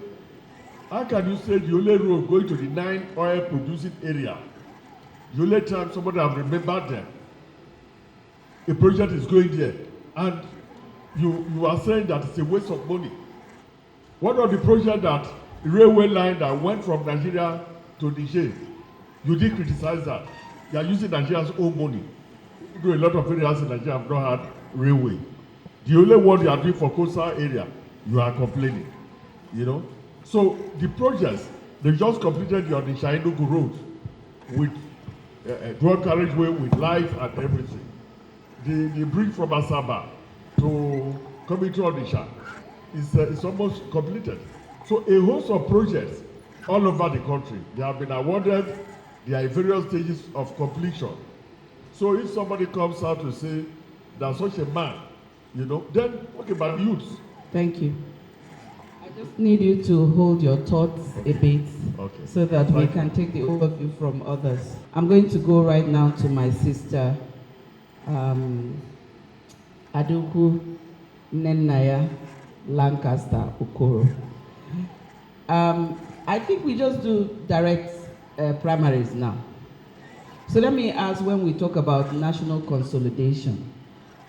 how can you say the only road going to the 9 oil producing area, the only time somebody have remembered them, a project is going there, and you are saying that it's a waste of money? What of the project that the railway line that went from Nigeria to Niger? You did criticize that. You are using Nigeria's own money. A lot of areas in Nigeria have not had railway. The only one you are doing for coastal area, you are complaining. So the projects, they just completed the Onitsha Enugu road with dual carriageway with light and everything. The bridge from Asaba to coming to Onitsha is almost completed. So a host of projects all over the country, they have been awarded. They are in various stages of completion. So if somebody comes out to say that such a man, then okay, but youths. Thank you. I just need you to hold your thoughts a bit so that we can take the overview from others. I'm going to go right now to my sister, Aduku Nenaya Lancaster Okoro. I think we just do direct primaries now. So let me ask, when we talk about national consolidation,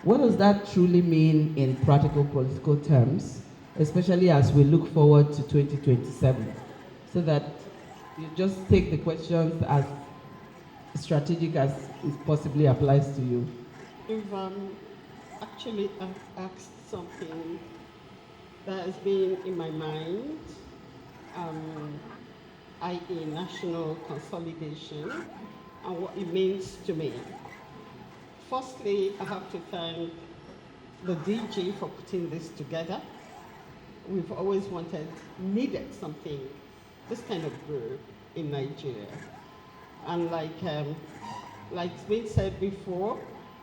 What does that truly mean in practical political terms, especially as we look forward to 2027? So that you just take the questions as strategic as it possibly applies to you. You've actually asked something that has been in my mind, i.e. national consolidation and what it means to me. Firstly, I have to thank the DG for putting this together. We've always needed something, this kind of group in Nigeria. And like's been said before,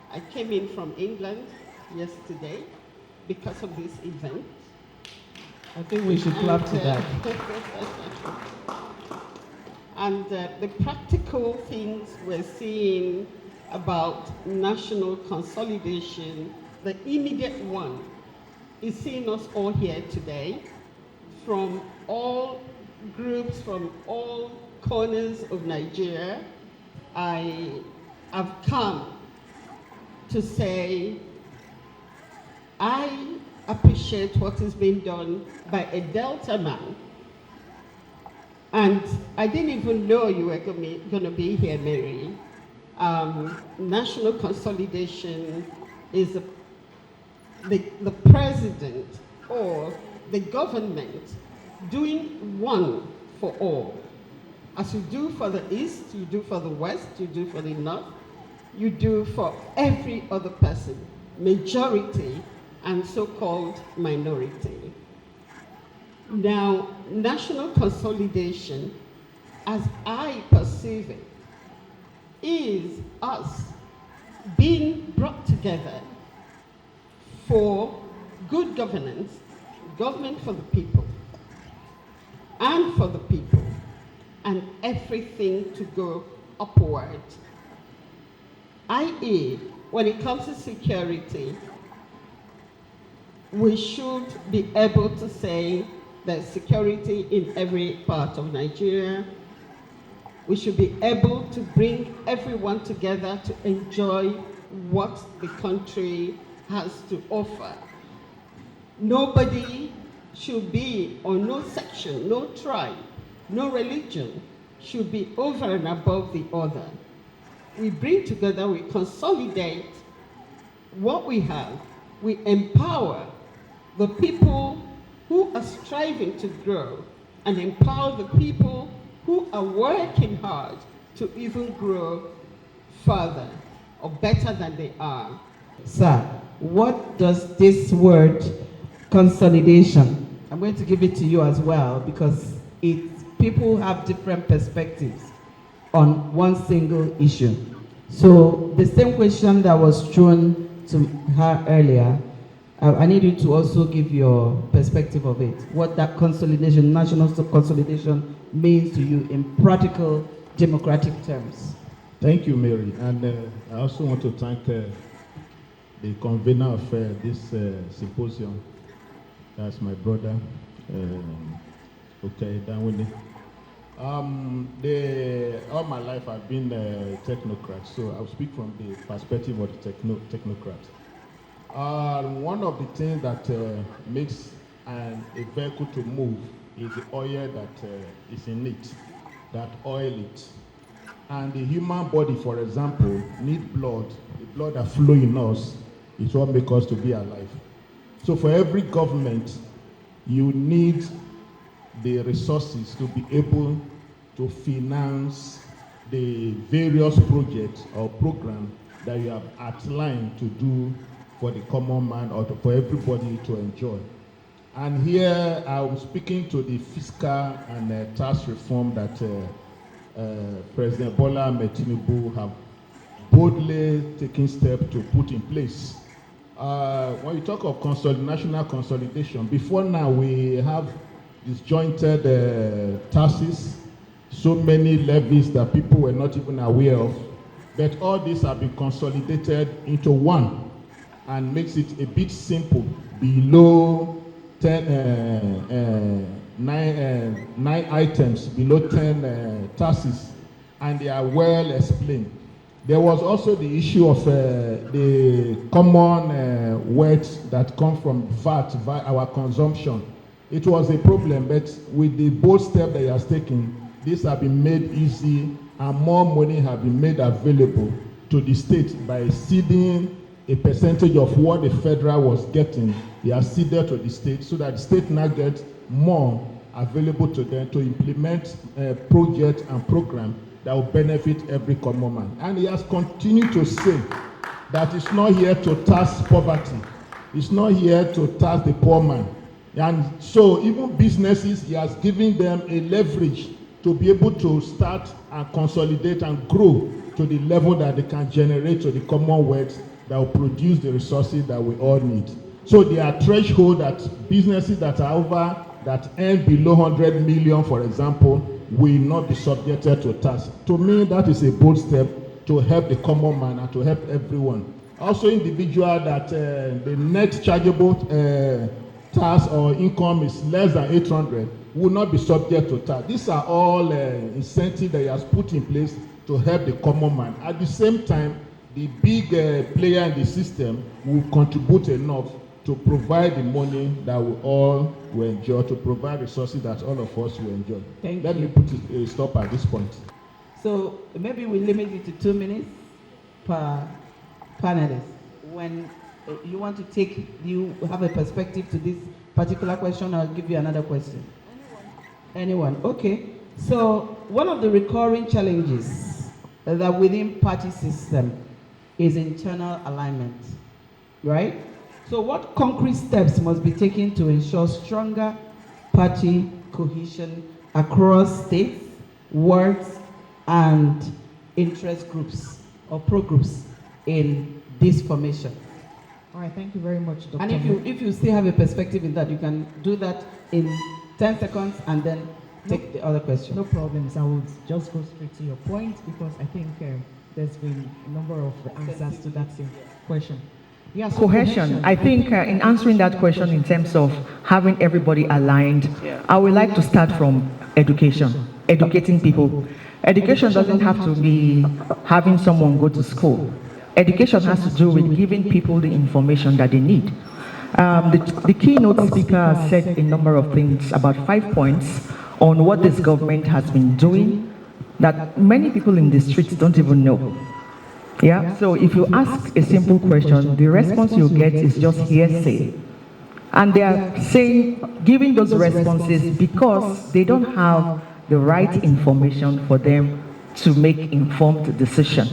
I came in from England yesterday because of this event. I think we should clap to that. And the practical things we're seeing about national consolidation, the immediate one is seeing us all here today from all groups, from all corners of Nigeria. I have come to say I appreciate what is being done by a Delta man. And I didn't even know you were going to be here, Mary. National consolidation is the president or the government doing one for all. As you do for the East, you do for the West, you do for the North, you do for every other person, majority and so-called minority. Now, national consolidation, as I perceive it, is us being brought together for good governance, government for the people, and for the people, and everything to go upward. i.e., when it comes to security, we should be able to say there's security in every part of Nigeria. We should be able to bring everyone together to enjoy what the country has to offer. Nobody should be, or no section, no tribe, no religion should be over and above the other. We bring together, we consolidate what we have, we empower the people who are striving to grow and empower the people who are working hard to even grow further or better than they are. Sir, what does this word consolidation, I'm going to give it to you as well because people have different perspectives on one single issue. So the same question that was thrown to her earlier, I need you to also give your perspective of it. What that consolidation, national consolidation means to you in practical democratic terms. Thank you, Mary. And I also want to thank the convener of this symposium. That's my brother, okay, Danwini. All my life I've been a technocrat, so I'll speak from the perspective of the technocrat. One of the things that makes a vehicle to move is the oil that is in it, that oil it. And the human body, for example, needs blood. The blood that flows in us is what makes us to be alive. So for every government, you need the resources to be able to finance the various projects or programs that you have outlined to do for the common man or for everybody to enjoy. And here I'm speaking to the fiscal and tax reform that President Bola Ahmed Tinubu have boldly taken steps to put in place. When you talk of national consolidation, before now we have disjointed taxes, so many levies that people were not even aware of, but all these have been consolidated into one and makes it a bit simple, below 9 items, below 10 taxes, and they are well explained. There was also the issue of the common wealth that come from VAT, our consumption. It was a problem, but with the bold step that he has taken, this has been made easy and more money have been made available to the state by ceding a percentage of what the federal was getting. They are ceded to the state so that the state now gets more available to them to implement projects and programs that will benefit every common man. And he has continued to say that it's not here to tax poverty. It's not here to tax the poor man. And so even businesses, he has given them a leverage to be able to start and consolidate and grow to the level that they can generate to the commonwealth that will produce the resources that we all need. So there are thresholds that businesses that are over, that earn below 100 million, for example, will not be subjected to tax. To me, that is a bold step to help the common man and to help everyone. Also individual that the net chargeable tax or income is less than 800 will not be subject to tax. These are all incentives that he has put in place to help the common man. At the same time, the big player in the system will contribute enough to provide the money that we all will enjoy, to provide resources that all of us will enjoy. Let me put a stop at this point. So maybe we limit it to 2 minutes per panelist. When you want to take, you have a perspective to this particular question, I'll give you another question. Anyone? Okay. So one of the recurring challenges that within party system is internal alignment, right? So what concrete steps must be taken to ensure stronger party cohesion across states, wards, and interest groups or pro-groups in this formation? All right, thank you very much, Dr. And if you still have a perspective in that, you can do that in 10 seconds and then take the other question. No problems. I would just go straight to your point because I think there's been a number of answers to that same question. Yes, cohesion. I think in answering that question in terms of having everybody aligned, I would like to start from education, educating people. Education doesn't have to be having someone go to school. Education has to do with giving people the information that they need. The keynote speaker said a number of things, about 5 points on what this government has been doing that many people in the streets don't even know. Yeah, so if you ask a simple question, the response you get is just hearsay. And they are saying, giving those responses because they don't have the right information for them to make informed decision.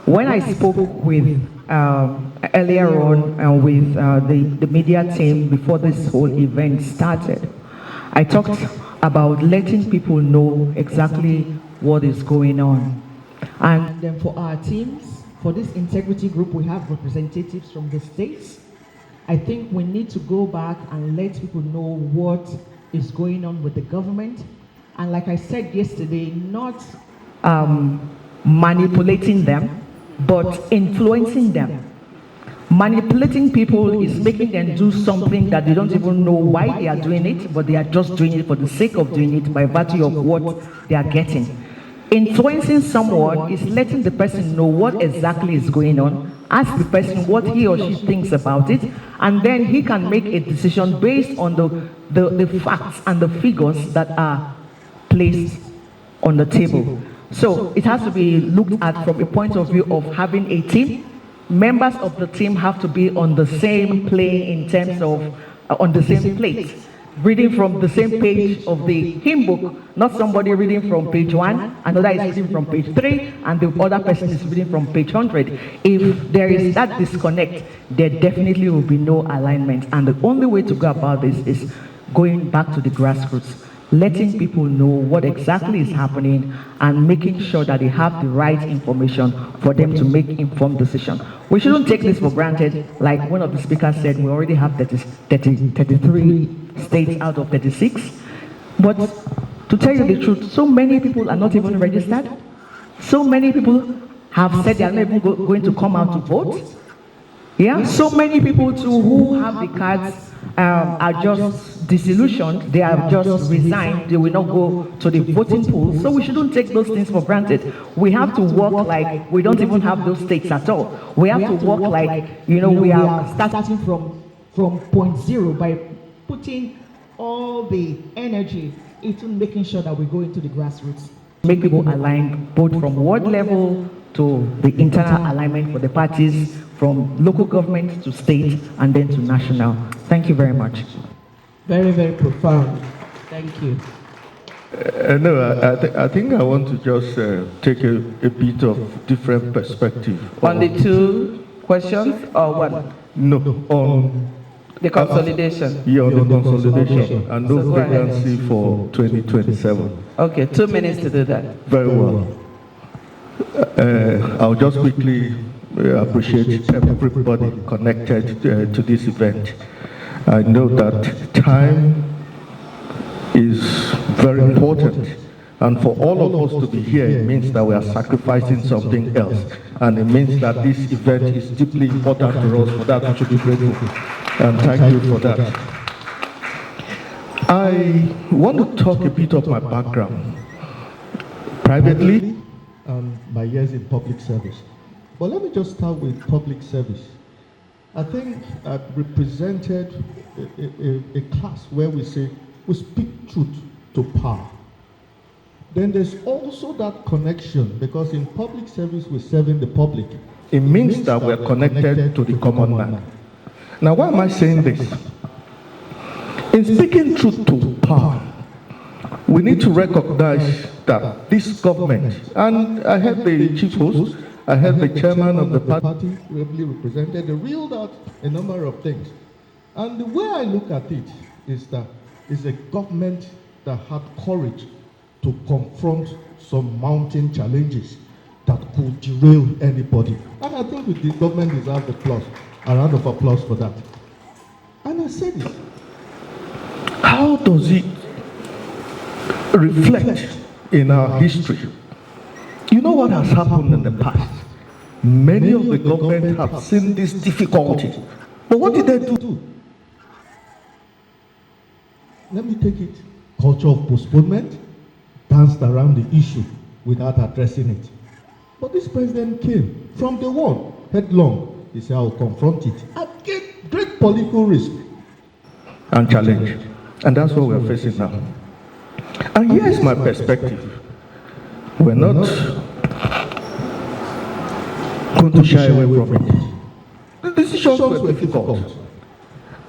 When I spoke with earlier on with the media team before this whole event started, I talked about letting people know exactly what is going on. And then for our teams, for this integrity group, we have representatives from the states. I think we need to go back and let people know what is going on with the government. And like I said yesterday, not manipulating them, but influencing them. Manipulating people is making them do something that they don't even know why they are doing it, but they are just doing it for the sake of doing it by virtue of what they are getting. Influencing someone is letting the person know what exactly is going on, ask the person what he or she thinks about it, and then he can make a decision based on the facts and the figures that are placed on the table. So it has to be looked at from a point of view of having a team. Members of the team have to be on the same plane in terms of on the same plate, reading from the same page of the hymn book, not somebody reading from page 1, another is reading from page 3, and the other person is reading from page 100. If there is that disconnect, there definitely will be no alignment. And the only way to go about this is going back to the grassroots, letting people know what exactly is happening and making sure that they have the right information for them to make informed decisions. We shouldn't take this for granted. Like one of the speakers said, we already have 33 states out of 36. But to tell you the truth, so many people are not even registered. So many people have said they are not even going to come out to vote. Yeah, so many people too who have the cards are just disillusioned, they have just resigned, they will not go to the voting polls. So we shouldn't take those things for granted. We have to work like we don't even have those states at all. We have to work like, we are starting from point zero by putting all the energy into making sure that we go into the grassroots. Make people aligned both from ward level to the internal alignment for the parties, from local government to state and then to national. Thank you very much. Very, very profound. Thank you. I think I want to just take a bit of different perspective. On the two questions or one? No, on the consolidation. Yeah, on the consolidation and no vacancy for 2027. Okay, 2 minutes to do that. Very well. I'll just quickly appreciate everybody connected to this event. I know that time is very important, and for all of us to be here, it means that we are sacrificing something else, and it means that this event is deeply important to us. For that, we should be grateful, and thank you for that. I want to talk a bit of my background. Privately, my years in public service. But let me just start with public service. I think I've represented a class where we say we speak truth to power. Then there's also that connection, because in public service we're serving the public. It means that we're connected to the common man. Now, why am I saying this? In speaking truth to power, we need to recognize that this government, and I heard the chief host, I heard the chairman of the party really represented, they reeled out a number of things. And the way I look at it is that it's a government that had courage to confront some mounting challenges that could derail anybody. And I think the government deserves a round of applause for that. And I said it. How does it reflect in our history? You know what has happened in the past? Many of the government have seen this difficulty. But what did they do? Let me take it. Culture of postponement, danced around the issue without addressing it. But this president came from the one, headlong. He said, I will confront it at great political risk. And challenge. And that's what we're facing now. And here's my perspective. We're not going to shy away from it. The decisions were difficult.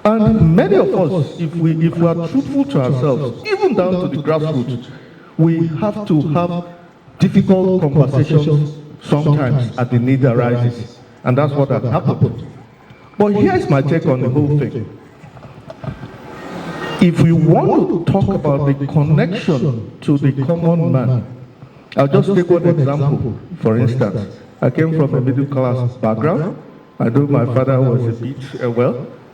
And many of us, if we are truthful to ourselves, even down to the grassroots, we have to have difficult conversations sometimes as the need arises. And that's what has happened. But here's my take on the whole thing. If we want to talk about the connection to the common man, I'll just take one example. For instance, I came from a middle class background. I know my father was a bit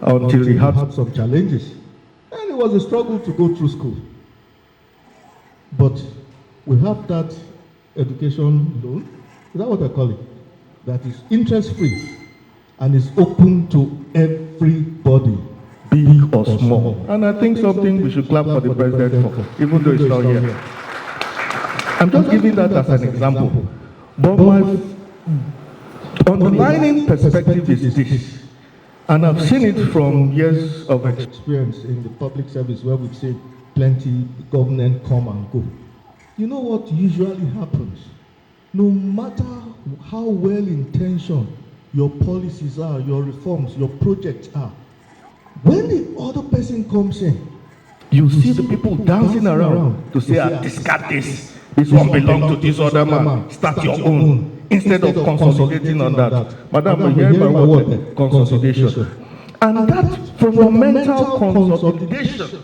until he had some challenges. And it was a struggle to go through school. But we have that education loan, is that what I call it? That is interest-free and is open to everybody, big or small. And I think something we should clap for the president for, even though he's not here. I'm just giving that as an example. But my underlying perspective is this, and I've seen it from years of experience in the public service where we've seen plenty government come and go. You know what usually happens? No matter how well-intentioned your policies are, your reforms, your projects are, when the other person comes in, you see the people dancing around to say, discard this. This one belongs to this other man. Start your own. Instead of consolidating on that. Madam, you hear my word, consolidation. And that fundamental consolidation.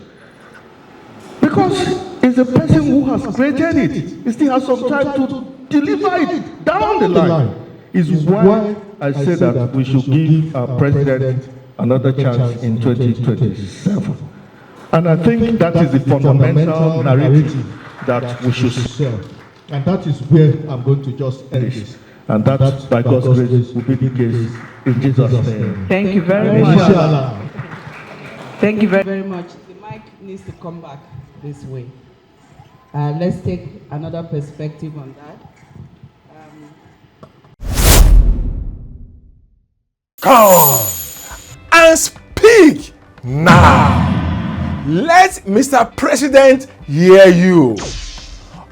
Because it's a person who has created it. He still has some time to deliver it down the line. Is why I say that we should give our president another chance in 2027. And I think that is the fundamental narrative that we should sell. And that is where I'm going to just end this. And that, by God's grace, will be the case in Jesus' name. Thank you very much. Thank you very much. The mic needs to come back this way. Let's take another perspective on that. Come and speak now. Let Mr. President hear you.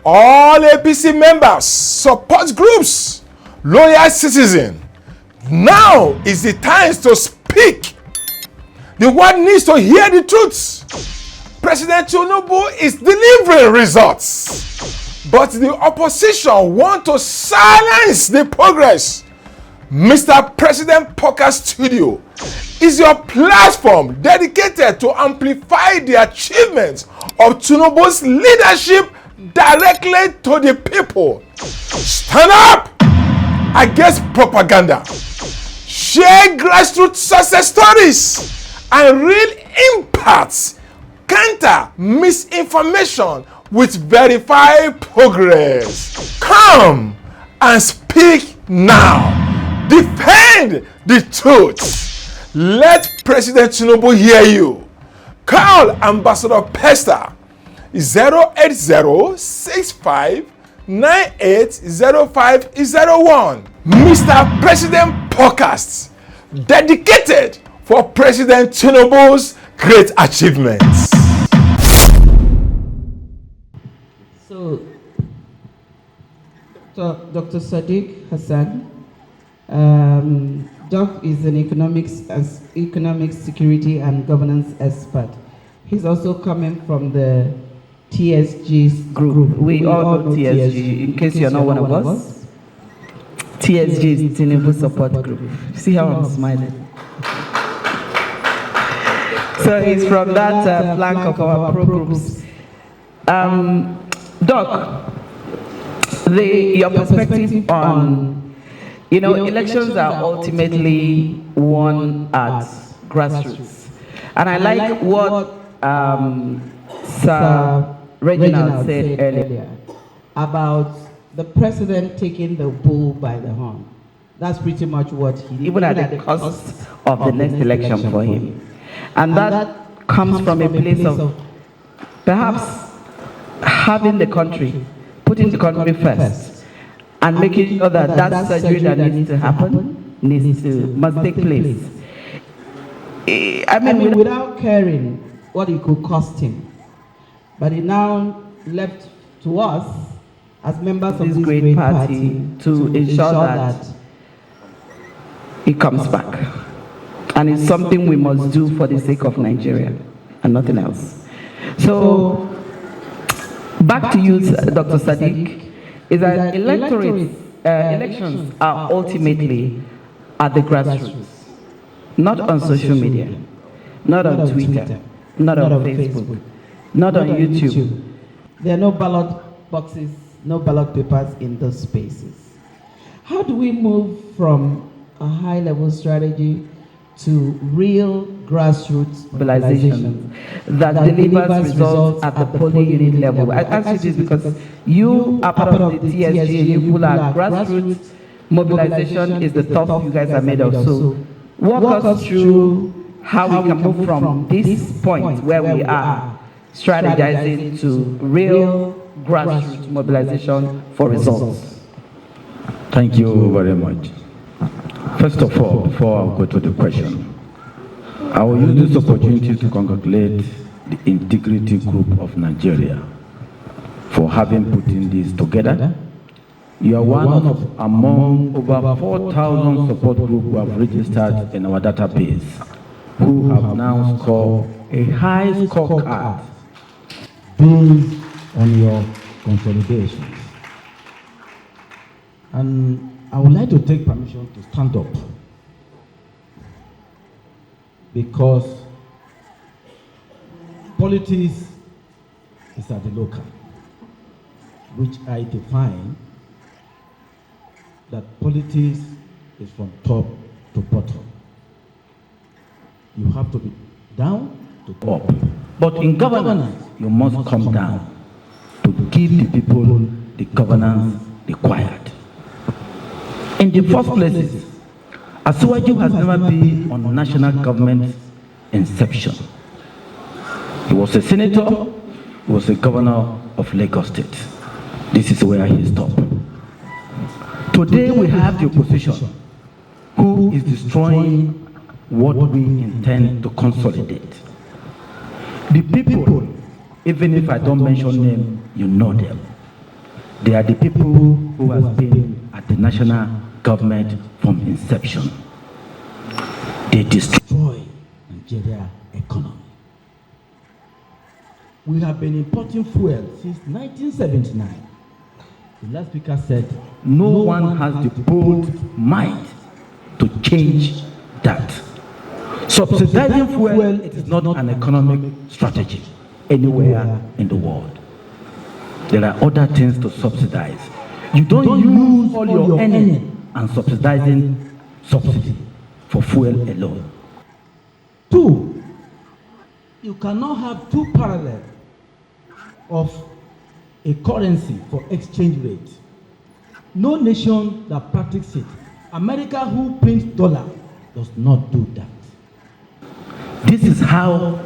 All APC members, support groups, loyal citizens, now is the time to speak. The world needs to hear the truth. President Tinubu is delivering results, but the opposition want to silence the progress. Mr. President Podcast Studio is your platform dedicated to amplify the achievements of Tinubu's leadership directly to the people. Stand up against propaganda. Share grassroots success stories and real impacts. Counter misinformation with verified progress. Come and speak now. Defend the truth. Let President Tinubu hear you. Call Ambassador Pesther 08065980501. Mr. President Podcast, dedicated for President Tinubu's great achievements. So, Dr. Sadiq Hassan, Doc is an economics, security, and governance expert. He's also coming from the TSG group. We all know TSG. In case you're not one of us, TSG is Tinubu Support Group. See how I'm smiling? So he's from that flank of our pro groups. Doc, your perspective on, elections are ultimately won at grassroots. And I like what Sir Reginald said earlier about the president taking the bull by the horn. That's pretty much what he did. Even at the cost of the next election for him. And that comes from a place of perhaps having the country, putting the country first, and making sure that that surgery that needs to happen must take place. I mean, without caring what it could cost him. But it now left to us, as members of this great party, to ensure that it comes back. And it's something we must do for the sake of Nigeria and nothing else. So, back to you, Dr. Sadiq, is that elections are ultimately at the grassroots, not on social media, not on Twitter, not on Facebook, not on YouTube. There are no ballot boxes, no ballot papers in those spaces. How do we move from a high-level strategy to real grassroots mobilization that delivers results at the polling unit level? I ask you this because you are part of the TSG and you pull out grassroots mobilization is the stuff you guys are made of. So walk us through how we can move from this point where we are strategizing to real grassroots mobilization for results. Thank you very much. First of all, before I go to the question, I will use this opportunity to congratulate the Integrity Group of Nigeria for having put in this together. You are one of among over 4,000 support groups who have registered in our database, who have now scored a high scorecard based on your consolidations. And I would like to take permission to stand up because politics is at the local, which I define that politics is from top to bottom. You have to be down to up. But in governance, you must come down to give the people the governance required. In the first place, Asiwaju has never been on national government inception. He was a senator, he was a governor of Lagos State. This is where he stopped. Today we have the opposition who is destroying what we intend to consolidate. The people, even if I don't mention them, you know them. They are the people who have been at the national government from inception. They destroy Nigeria economy. We have been importing fuel since 1979. The last speaker said, no one has the bold mind to change that. Subsidizing fuel is not an economic strategy anywhere in the world. There are other things to subsidize. You don't use all your earning and subsidizing subsidy for fuel alone. Two, you cannot have two parallel of a currency for exchange rate. No nation that practices it. America, who prints dollar, does not do that. This is how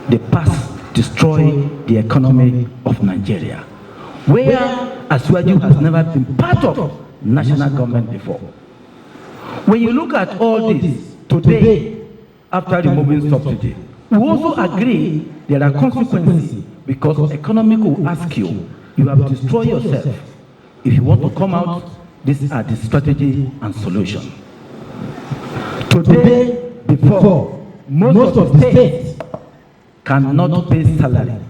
the past destroyed the economy of Nigeria, where Asiwaju has never been part of national government before. When you look at all this today, after removing subsidy, we also agree there are consequences, because economic will ask you, you have destroyed yourself. If you want to come out, these are the strategy and solution. Today, before, most of the states cannot pay salary.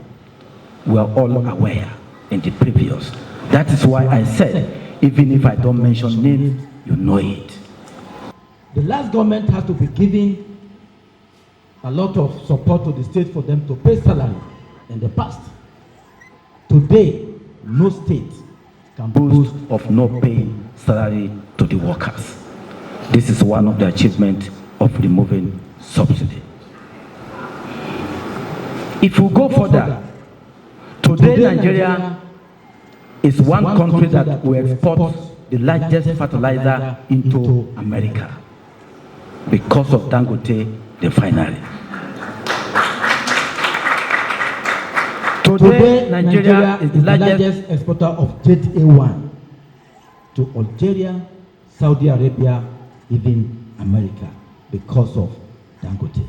We are all aware in the previous. That is why I said, even if I don't mention names, you know it. The last government has to be giving a lot of support to the state for them to pay salary in the past. Today, no state can boast of not paying salary to the workers. This is one of the achievements of removing subsidy. If we go further, today Nigeria is one country that will export the largest fertilizer into America because of Dangote refinery. Today, Nigeria is the largest exporter of Jet A1 to Algeria, Saudi Arabia, even America, because of Dangote.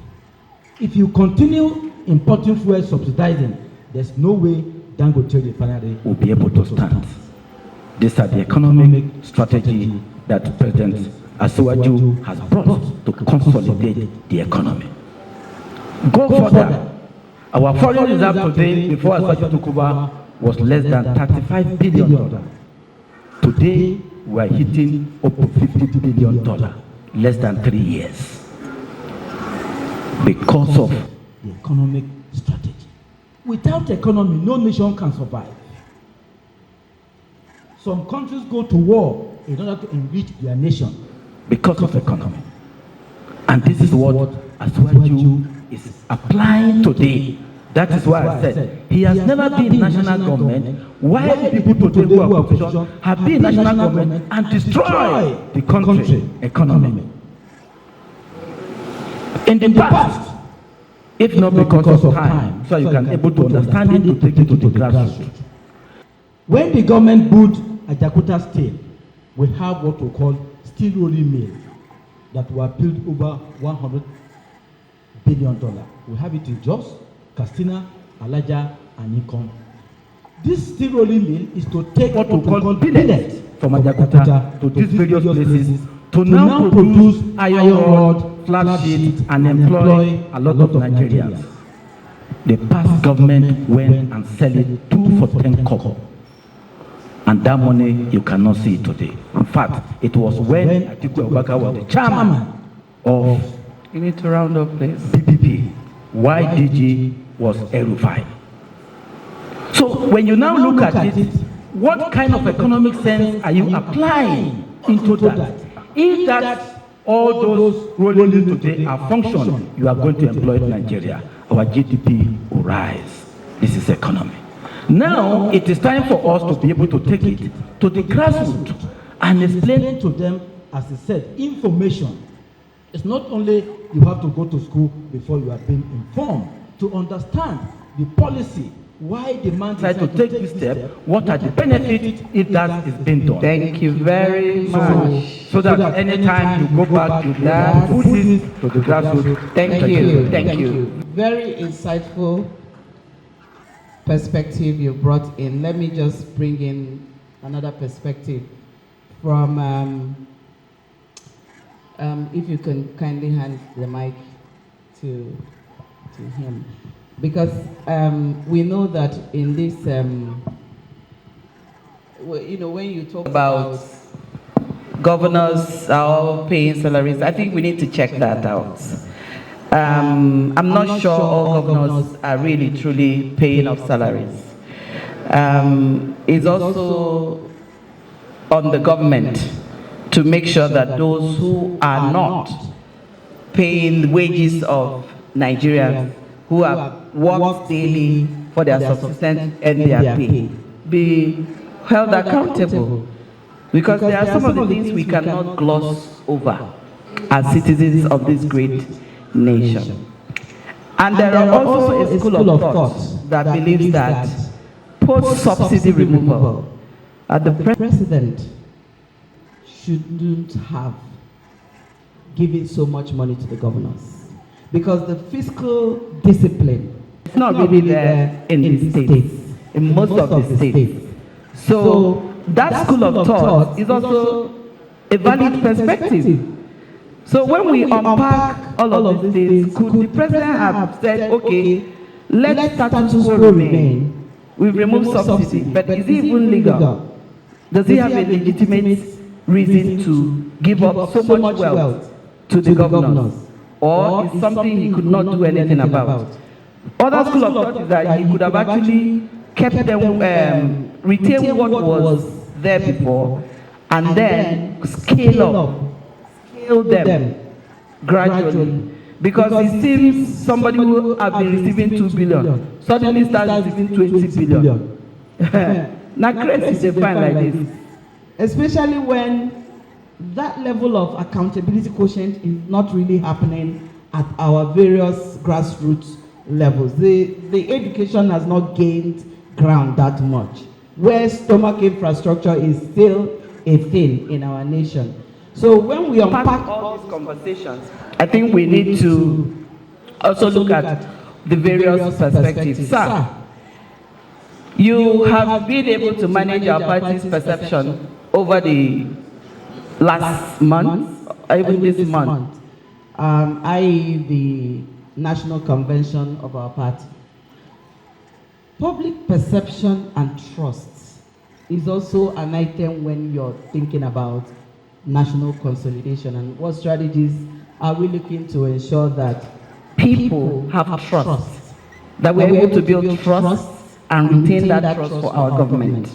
If you continue importing fuel subsidizing, there's no way Dangote refinery will be able to stand. These are the economic strategy that President Asiwaju has brought to consolidate the economy. Go further. Our foreign reserve today, before Asiwaju took over, was less than $35 billion. Today, we are hitting up to $50 billion, less than 3 years. Because of the economic strategy. Without economy, no nation can survive. Some countries go to war in order to enrich their nation. Because of economy. And this is what Asiwaju is applying today. That is why I said he has never been in national government, while people today who are opposition have been in national government and destroy the country economy. In the past, if not because of time, so you can able to understand it, to take it to the grassroots. When the government built Ajakuta Steel, we have what we call steel rolling mill that were built over $100 billion. We have it in Jos, Castina, Alaja, and Ikom. This steel rolling mill is to take what we call pellets from Ajakuta to these various places to now produce iron rod, flat sheet, and employ a lot of Nigerians. The past government went and sell it 2 for 10 kobo. And that money, you cannot see it today. In fact, it was when Atiku Abubakar was the chairman of You need to round up, please. PPP, YDG was El-Rufai. So when you now look at it, what kind of economic sense are you applying into that? If that all those rolling today are function, you are going to employ Nigeria. Our GDP will rise. This is economy. Now it is time for us to be able to take it to the grassroots and explain to them, as I said, information. It's not only you have to go to school before you are being informed to understand the policy, why the man decides to take this step, what are the benefits if that is being done. Thank you very much. So that anytime you go back to that, put it to the grassroots. Thank you. Very insightful perspective you brought in. Let me just bring in another perspective from, if you can kindly hand the mic to him. Because we know that in this, when you talk about governors are paying salaries, I think we need to check that out. I'm not sure all governors are really truly paying off salaries. It's also on the government to make sure that those who are not paying wages of Nigerians who have worked daily for their subsistence and their pay be held accountable. Because there are some of the things we cannot gloss over as citizens of this great nation. And there are also a school of thought that believes that post-subsidy removal, the president shouldn't have given so much money to the governors. Because the fiscal discipline is not really there in the states, in most of the states. So that school of thought is also a valid perspective. So when we unpack all of these things, could the president have said, okay, let status quo remain, we remove subsidy, but is it even legal? Does he have a legitimate reason to give up so much wealth to the governors? Or is something he could not do anything about? Other school of thought is that he could have actually kept them, retain what was there before, and then scale them gradually. Because it seems somebody who has been receiving 2 billion suddenly starts receiving 20 billion. Now, crazy is a fine like this. Especially when that level of accountability quotient is not really happening at our various grassroots levels. The education has not gained ground that much, where stomach infrastructure is still a thing in our nation. So when we unpack all these conversations, I think we need to also look at the various perspectives. Sir, you have been able to manage our party's perception over the last month, even this month. I.e. the national convention of our party. Public perception and trust is also an item when you're thinking about national consolidation, and what strategies are we looking to ensure that people have trust, that we're able to build trust and retain that trust for our government.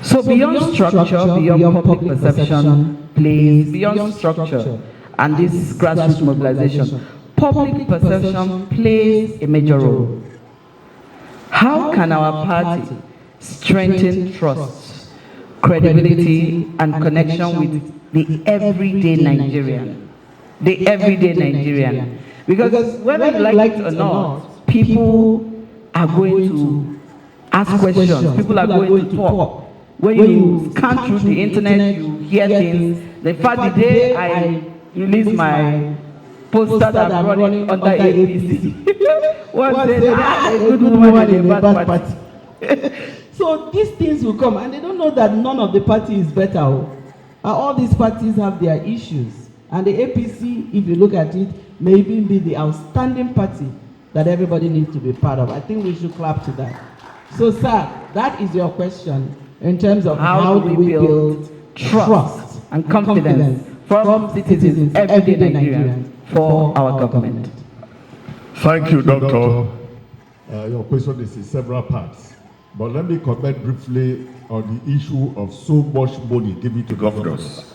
So beyond structure, beyond public perception, plays, beyond structure and this grassroots mobilization, public perception plays a major role. How can our party strengthen trust, credibility, and connection with the everyday Nigerian? The everyday Nigerian. Because whether you like it or not, people are going to ask questions, people are going to talk. When you scan through the internet, you hear things. In fact, the day I released my poster that I'm running under APC, one said, a good woman in a bad party. So these things will come, and they don't know that none of the party is better. All these parties have their issues. And the APC, if you look at it, may even be the outstanding party that everybody needs to be part of. I think we should clap to that. So, sir, that is your question in terms of how do we build trust and confidence from citizens, everyday Nigerians, for our government. Thank you, Doctor. Your question is in several parts. But let me comment briefly on the issue of so much money given to governors.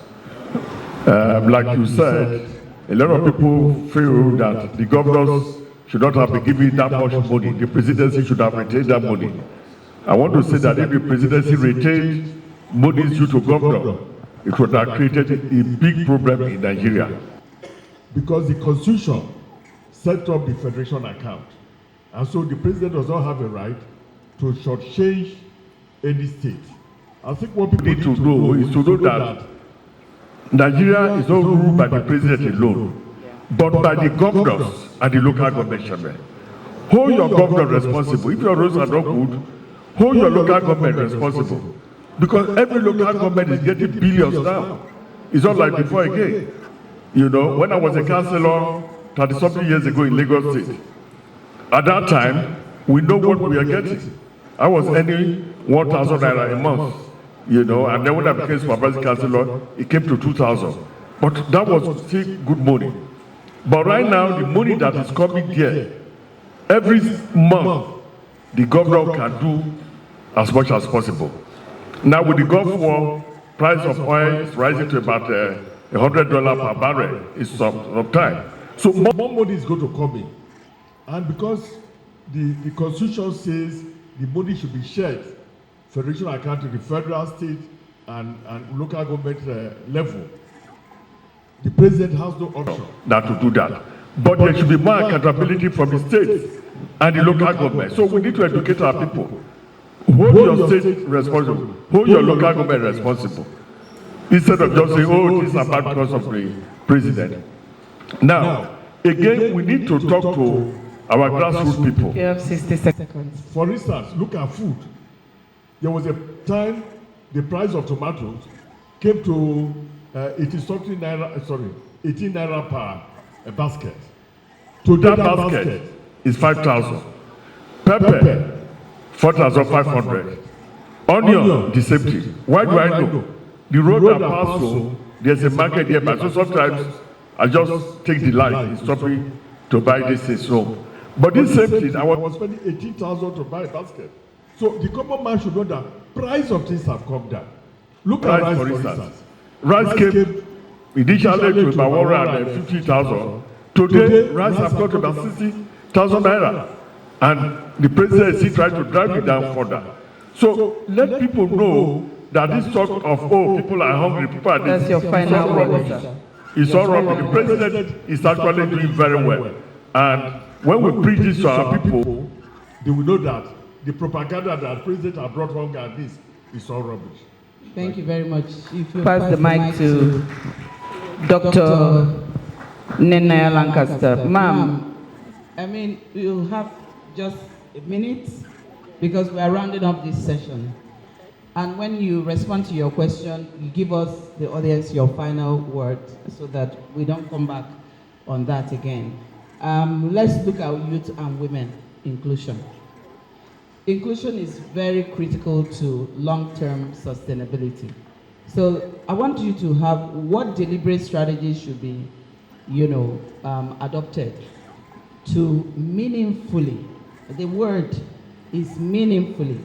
Like you said, a lot of people feel that the governors should not have been given that much money. The presidency should have retained that money. I want to say that if the presidency retained money due to governor, it would have created a big problem in Nigeria. Because the Constitution set up the federation account. And so the president does not have a right to shortchange any state. I think what people need to know is to know that Nigeria is not ruled by the president alone, but by the governors and the local government chairman. Hold your governor responsible. If your roads are not good, hold your local government responsible. Because every local government is getting billions now. It's not like before again. You know, when I was a councillor 30-something years ago in Lagos State, at that time, we know what we are getting. I was earning 1,000 naira a month, you know, and then when I became supervising councillor, it came to 2,000. But that was still good money. But right now, the money that is coming there, every month, the governor can do as much as possible. Now with the Gulf War, price of oil is rising to about $100 per barrel in some time. So more money is going to come in. And because the Constitution says the money should be shared, federation account to the federal, state, and local government level, the president has no option that to do that. But there should be more accountability from the states and the local government. So we need to educate our people. Hold your state responsible. Hold your local government responsible. Instead of just saying, oh, this is bad because of the president. Now, again, we need to talk to our grassroots people. You have 60 seconds. For instance, look at food. There was a time the price of tomatoes came to 18 naira per basket. That basket is 5,000. Pepper, 4,500. Onion, the same thing. Why do I know? The road that pass through, there's a market here, but so sometimes I just take the light in stopping to buy this thing home. But this same thing, I was spending 18,000 to buy a basket. So the common man should know that price of things have come down. Look at rice, for instance. Rice came initially to about 150,000. Today, rice has got to about 60,000 naira. And the president is still trying to drive it down further. So let people know that this talk of, oh, people are hungry, people are this. That's your final word, sir. It's all wrong. The president is actually doing very well. And when we preach this to our people, they will know that the propaganda that the president has brought hunger and this is all rubbish. Thank you very much. Pass the mic to Dr. Nenaya Lancaster. Ma'am. I mean, we'll have just a minute because we are rounding up this session. And when you respond to your question, you give us, the audience, your final word so that we don't come back on that again. Let's look at youth and women inclusion. Inclusion is very critical to long-term sustainability. So I want you to have what deliberate strategies should be, adopted to meaningfully, the word is meaningfully,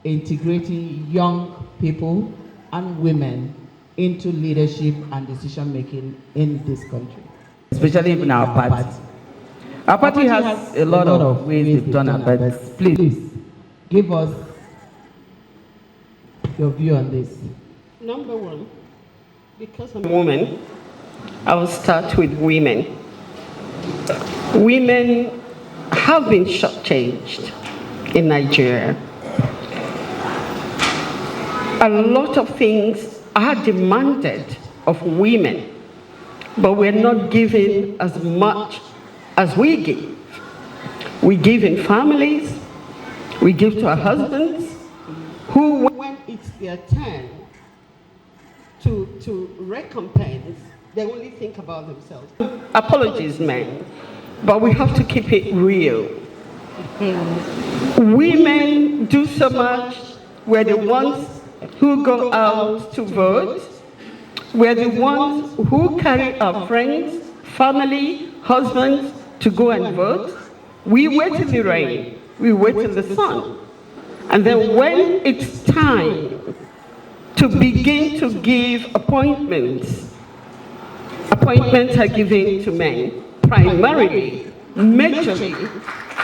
integrating young people and women into leadership and decision making in this country. Especially in our party. Our party has a lot of ways they've done it, but please give us your view on this. Number one, because I'm a woman, I will start with women. Women have been shortchanged in Nigeria. A lot of things are demanded of women, but we're not giving as much as we give. We give in families, we give to our husbands, who when it's their turn to recompense, they only think about themselves. Apologies, men, but we have to keep it real. Women do so much. We're the ones who go out to vote. We're the ones who carry our friends, family, husbands to go and vote. We wait in the rain, we wait in the sun. And then when it's time to begin to give appointments are given to men, primarily, majorly,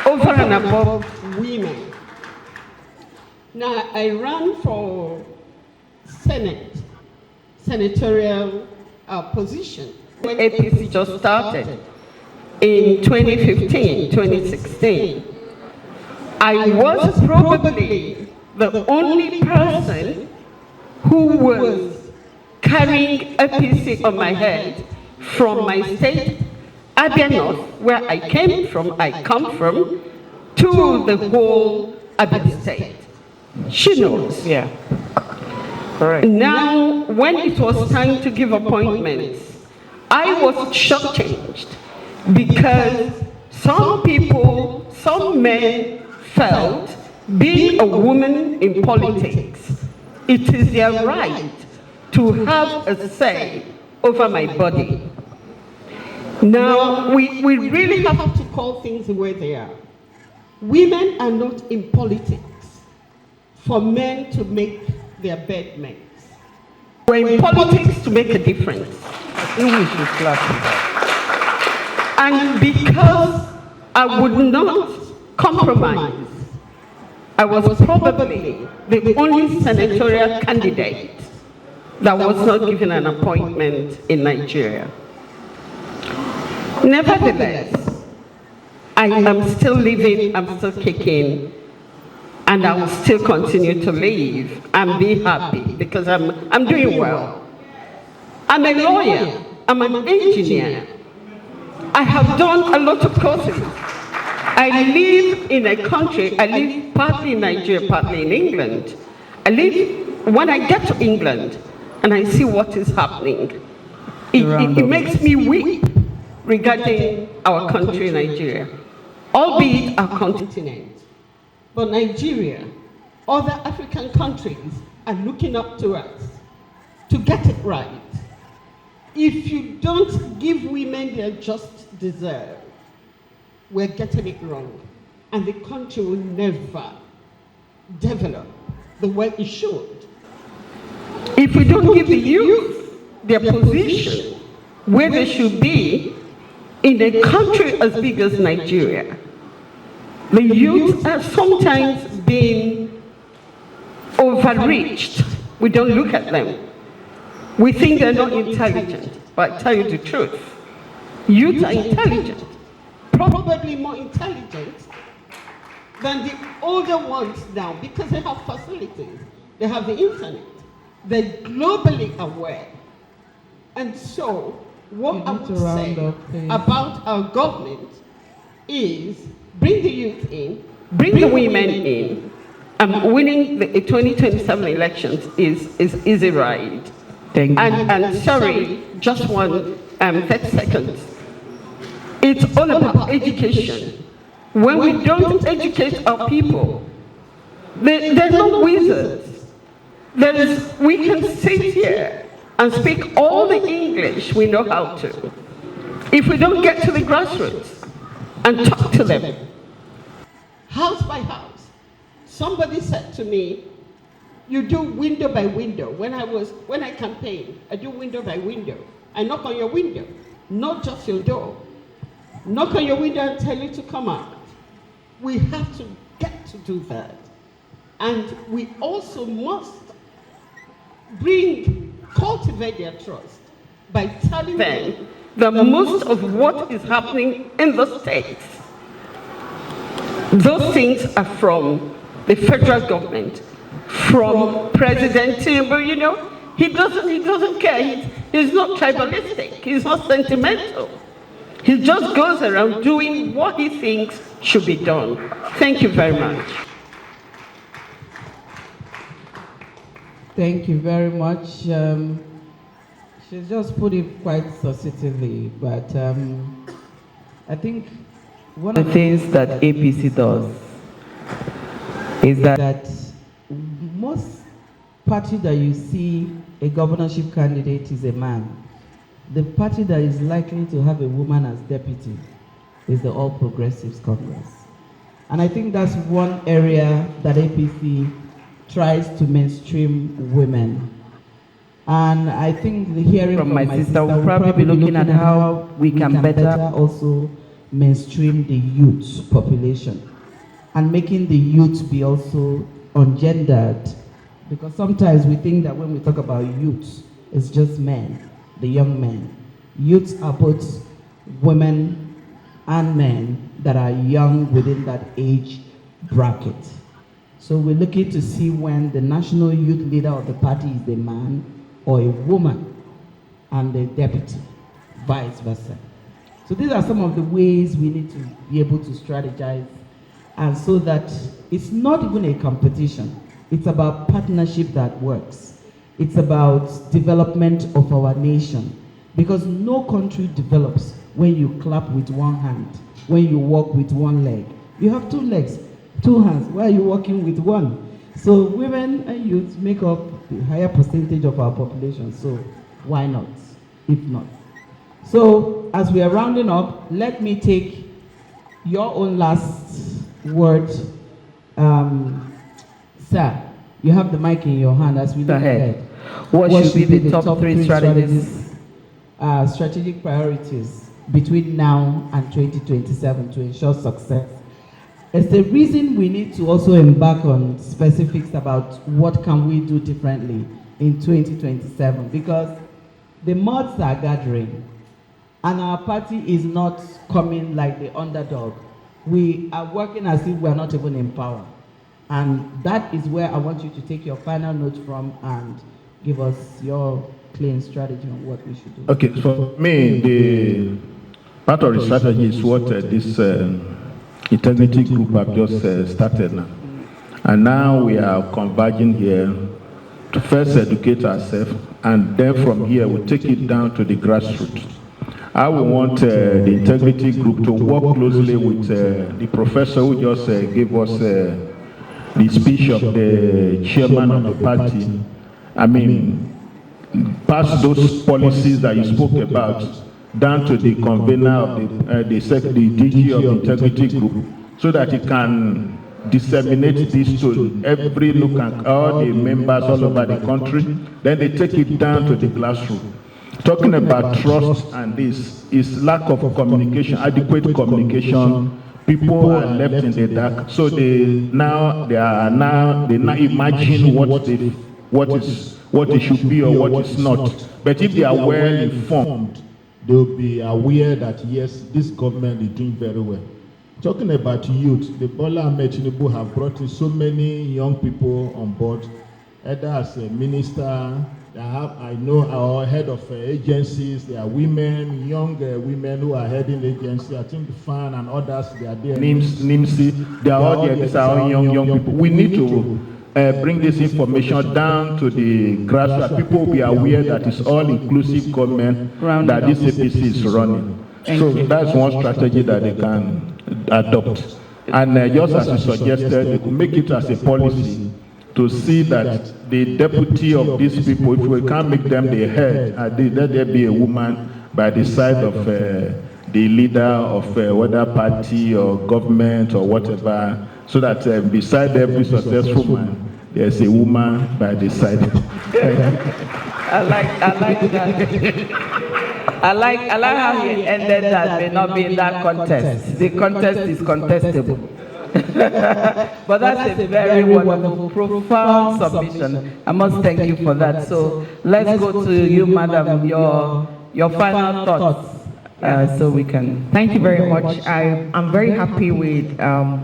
over and above women. Now, I ran for Senate senatorial position. When APC just started in 2015, 2016, I was probably the only person who was carrying APC on my head from my state, Abia North, where I come from, to the whole Abia state. She knows. Yeah. Correct. Now, when it was time to give appointments, I was shortchanged because some people, some men felt being a woman in politics, it is their right to have a say over my body. Now, we really have to call things the way they are. Women are not in politics for men to make their bed mates. We're in politics to make a difference. English is classic. And because I would not compromise, I was probably the only senatorial candidate that was not given an appointment in Nigeria. Nevertheless, I am still living, I'm still kicking, and I will still continue to live and be happy because I'm doing well. I'm a lawyer, I'm an engineer. I have done a lot of courses. I live in a country, I live partly in Nigeria, partly in England. When I get to England and I see what is happening, it makes me weep regarding our country, Nigeria, albeit our continent. But Nigeria, other African countries are looking up to us to get it right. If you don't give women their just desert, we're getting it wrong. And the country will never develop the way it should. If we don't give the youth their position where they should be in a country as big as Nigeria, the youth are sometimes being overreached. We don't look at them. We think they're not intelligent, but I tell you the truth. Youth are intelligent. Probably more intelligent than the older ones now because they have facilities. They have the internet. They're globally aware. And so, what I would say about our government is bring the youth in, bring the women in. Winning the 2027 elections is easy ride. Thank you. And sorry, just 30 seconds. It's all about education. When we don't educate our people, there's no wizards. We can sit here and speak all the English we know how to. If we don't get to the grassroots and talk to them. House by house. Somebody said to me, you do window by window. When I campaign, I do window by window. I knock on your window, not just your door. Knock on your window and tell you to come out. We have to get to do that. And we also must cultivate their trust by telling them that most of what is happening in the states, those things are from the federal government, from President Tinubu. You know, he doesn't care. He's not tribalistic. He's not sentimental. He just goes around doing what he thinks should be done. Thank you very much. Thank you very much. She just put it quite succinctly, but I think one of the things that APC does is that most party that you see a governorship candidate is a man. The party that is likely to have a woman as deputy is the All Progressives Congress. And I think that's one area that APC tries to mainstream women. And I think the hearing from my sister will probably be looking at how we can better also mainstream the youth population and making the youth be also ungendered. Because sometimes we think that when we talk about youth, is just men, the young men. Youths are both women and men that are young within that age bracket. So we're looking to see when the national youth leader of the party is a man or a woman and the deputy, vice versa. So these are some of the ways we need to be able to strategize, and so that it's not even a competition. It's about partnership that works. It's about development of our nation, because no country develops when you clap with one hand, when you walk with one leg. You have two legs, two hands. Why are you walking with one? So women and youth make up the higher percentage of our population. So why not, if not? So as we are rounding up, let me take your own last word. Sir, you have the mic in your hand as we look ahead. What should be the top three strategies? Strategic priorities between now and 2027 to ensure success. It's the reason we need to also embark on specifics about what can we do differently in 2027, because the mods are gathering and our party is not coming like the underdog. We are working as if we are not even in power. And that is where I want you to take your final note from and give us your clean strategy on what we should do. Okay, for me, the part of the strategy is what this integrity group have just started now. And now we are converging here to first educate ourselves, and then from here we take it down to the grassroots. I will want the integrity group to work closely with the professor who just gave us the speech of the chairman of the party. I mean, pass those policies that you spoke about down to the convener of the DG of the integrity group, so that it can disseminate this to every look and all the members all over the country. Then they take it down to the grassroots. Talking about trust and this is lack of communication, adequate communication. People are left in the dark, so they now imagine what it should be or what is not. But if they are well informed, they'll be aware that yes, this government is doing very well. Talking about youth, the Bola Ahmed Tinubu have brought in so many young people on board, either as a minister. I know our head of agencies, there are women, young women who are heading agency. I think FAN and others, they are there. NIMSI, they are all there. These are all young people. We need to bring this information down to the grassroots. People will be aware that it's all inclusive government that this APC is running. So that's one strategy that they can adopt. And just as you suggested, they could make it as a policy to see that the deputy of these people, if we can't make them the head, let there be a woman by the side of the leader of whether party or government or whatever, so that beside every successful man, there's a woman by the side. I like that. I like how he ended that may not be in that contest. The contest is contestable. But that's a very wonderful, profound submission. I must thank you for that. So let's go to you, madam, your final thoughts, so we can. Thank you very much. I'm very happy with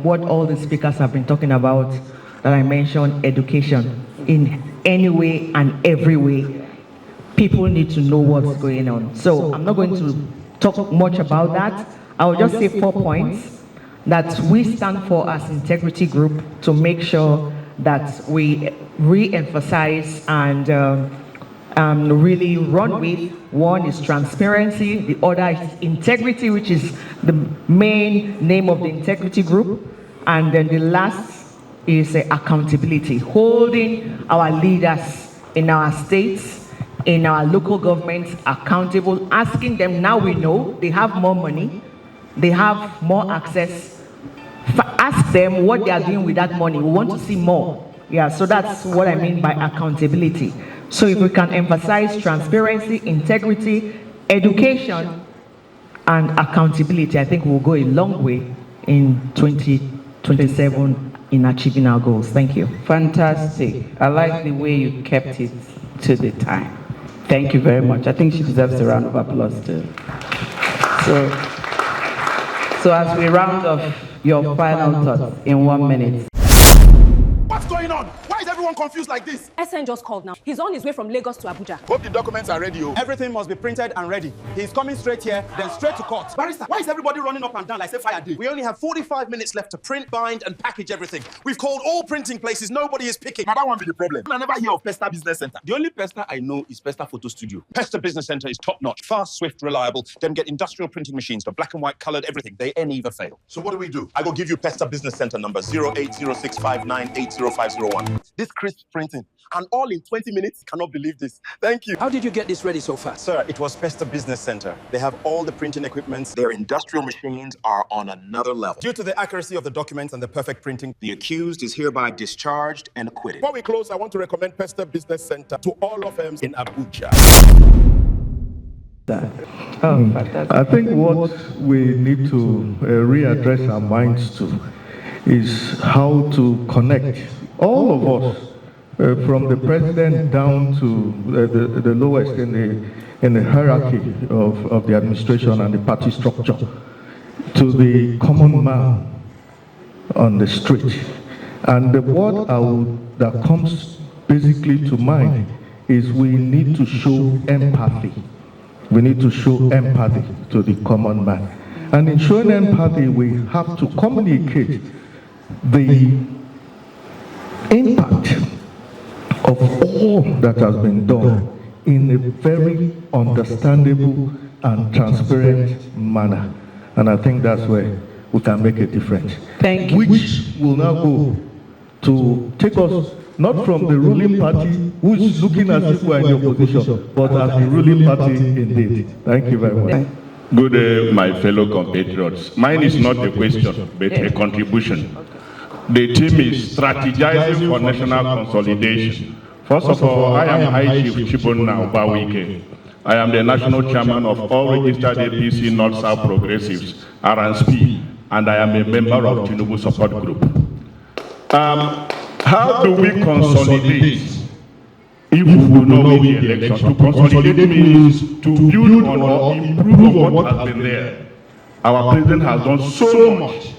what all the speakers have been talking about, that I mentioned education in any way and every way. People need to know what's going on. So I'm not going to talk much about that. I will just say 4 points that we stand for as Integrity Group to make sure that we re-emphasize and really run with. One is transparency, the other is integrity, which is the main name of the Integrity Group, and then the last is accountability, holding our leaders in our states, in our local governments accountable, asking them, now we know they have more money, they have more access. Ask them what they are doing with that money. We want to see more. Yeah, so that's what I mean by accountability. So if we can emphasize transparency, integrity, education, and accountability, I think we'll go a long way in 2027 in achieving our goals. Thank you. Fantastic. I like the way you kept it to the time. Thank you very much. I think she deserves a round of applause too. So as we round off, your final thoughts in 1 minute. What's going on? Why is everyone confused like this? SN just called now. He's on his way from Lagos to Abuja. Hope the documents are ready. Everything must be printed and ready. He's coming straight here, then straight to court. Barrister, why is everybody running up and down like say fire day? We only have 45 minutes left to print, bind, and package everything. We've called all printing places. Nobody is picking. Now that won't be the problem. I never hear of Pesther Business Center. The only Pesther I know is Pesther Photo Studio. Pesther Business Center is top-notch, fast, swift, reliable. Them get industrial printing machines for black and white, colored, everything. They never fail. So what do? I go give you Pesther Business Center number 08065980501. This crisp printing, and all in 20 minutes. Cannot believe this. Thank you. How did you get this ready so fast? Sir, it was Pesther Business Center. They have all the printing equipment. Their industrial machines are on another level. Due to the accuracy of the documents and the perfect printing, the accused is hereby discharged and acquitted. Before we close, I want to recommend Pesther Business Center to all law firms in Abuja. I think what we need to readdress our minds to is how to connect all of us, from the president down to the lowest in the hierarchy of the administration and the party structure, to the common man on the street. And the word that comes basically to mind is we need to show empathy. We need to show empathy to the common man. And in showing empathy, we have to communicate the impact of all that has been done in a very understandable and transparent manner. And I think that's where we can make a difference. Thank you. Which will now go to take us not from the ruling party, who is looking as if we are in the opposition, but as the ruling party indeed. Thank you very much. Good day, my fellow compatriots. Mine is not a question, but a contribution. The team is strategizing for national consolidation. First of all, I am High Chief Chibona Ubawike. I am the national chairman of all registered APC North-South Progressives, RNSP, and I am a member of Tinubu Support Group. How do we consolidate if we do not win the election? To consolidate means to build on or improve on what has been there. Our president has done so much.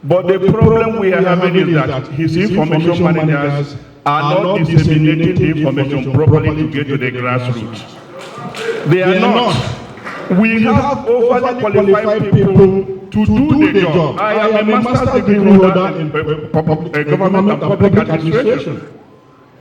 But the problem we are having is that his information managers are not disseminating the information properly to get to the grassroots. They are not. We have overly qualified people to do the job. I am a master's degree holder in government and public administration.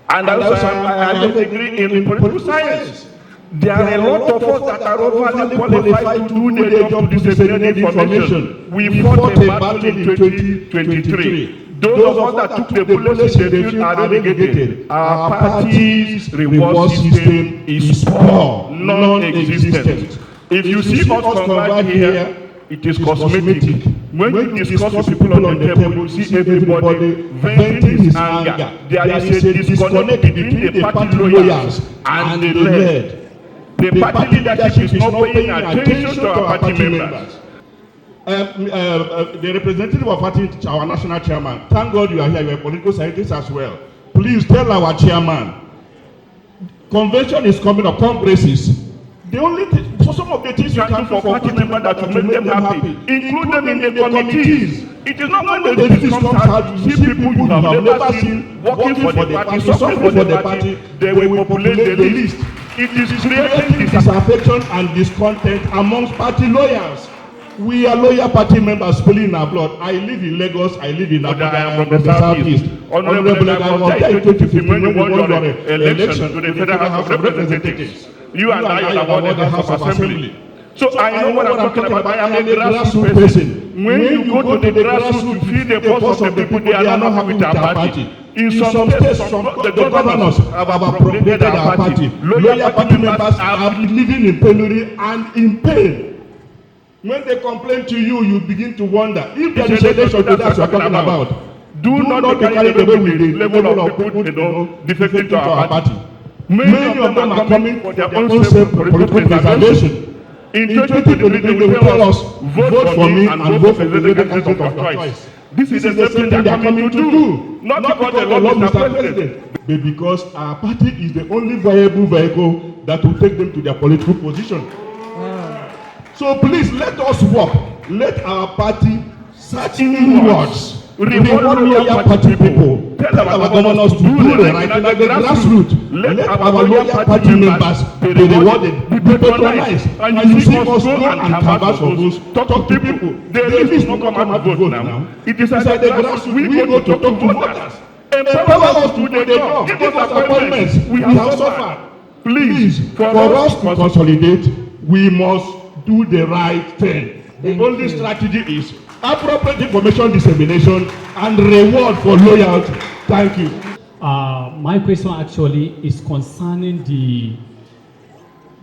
And also I have a degree in political science. There are a lot of us that are overly qualified to do the job to disseminate information. We fought a battle in 2023. Those of us that took the bullets in the field are relegated. Our party's reward system is poor, non-existent. If you see us convert here, it is cosmetic. When you discuss with people on the table, you see everybody venting his anger. There is a disconnect between the party lawyers and the led. The party leadership is not paying attention to our party members. The representative of party, our national chairman, thank God you are here, you are a political scientist as well. Please tell our chairman, convention is coming up, congresses. The only thing, for some of the things you can do for party members that will make them happy, include them in the committees. It is not when the ladies come out, you see people you have never seen working for the party, suffering for the party, they will populate the list. It is creating disaffection and discontent amongst party lawyers. We are loyal party members fully in our blood. I live in Lagos, I live in Abuja, I am from the southeast. Honorable, I was there in 2015 when you won your election to the Federal House of Representatives. You and I are awarded the House of Assembly. So I know what I'm talking about. I am a grassroots person. When you go to the grassroots, you feel the pulse of the people, they are not happy with our party. In some states, the governors have appropriated our party. Loyal party members are living in penury and in pain. When they complain to you, you begin to wonder if there is election to that you are talking about. Do not be carried away with the level of people defecting to our party. Many of them are coming for their own self-political preservation. In 2023, they will tell us, vote for me and vote for the candidate of choice. This is the same thing they are coming to do. Not because they love Mr. President, but because our party is the only viable vehicle that will take them to their political position. So please let us work. Let our party search inwards. Reward loyal party people. Tell our governors to do the right thing at the grassroots. Let our loyal party members be rewarded, be patronized. And you see us go and canvass for those, talk to people. The ladies not come out to vote now. It is at the grassroots we go to talk to voters. Empower us to do the job. Give us appointments. We have suffered. Please, for us to consolidate, we must do the right thing. The only strategy is appropriate information dissemination and reward for loyalty. Thank you. My question actually is concerning the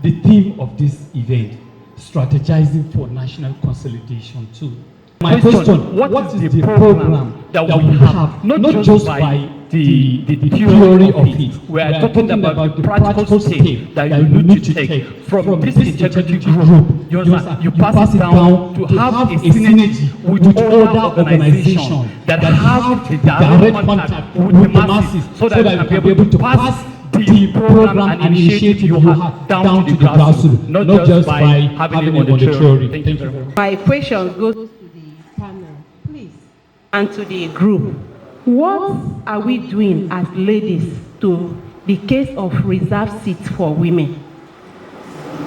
theme of this event, strategizing for national consolidation too. My question, what is the program that we have, not just by the theory of it? We are talking about the practical step that you need to take from this integrity group. You pass it down to have a synergy with other organizations that have the direct contact with the masses so that you can be able to pass the program and initiative you have down to the grassroots, not just by having it on the theory. Thank you very much. My question goes to the panel, please, and to the group. What are we doing as ladies to the case of reserved seats for women?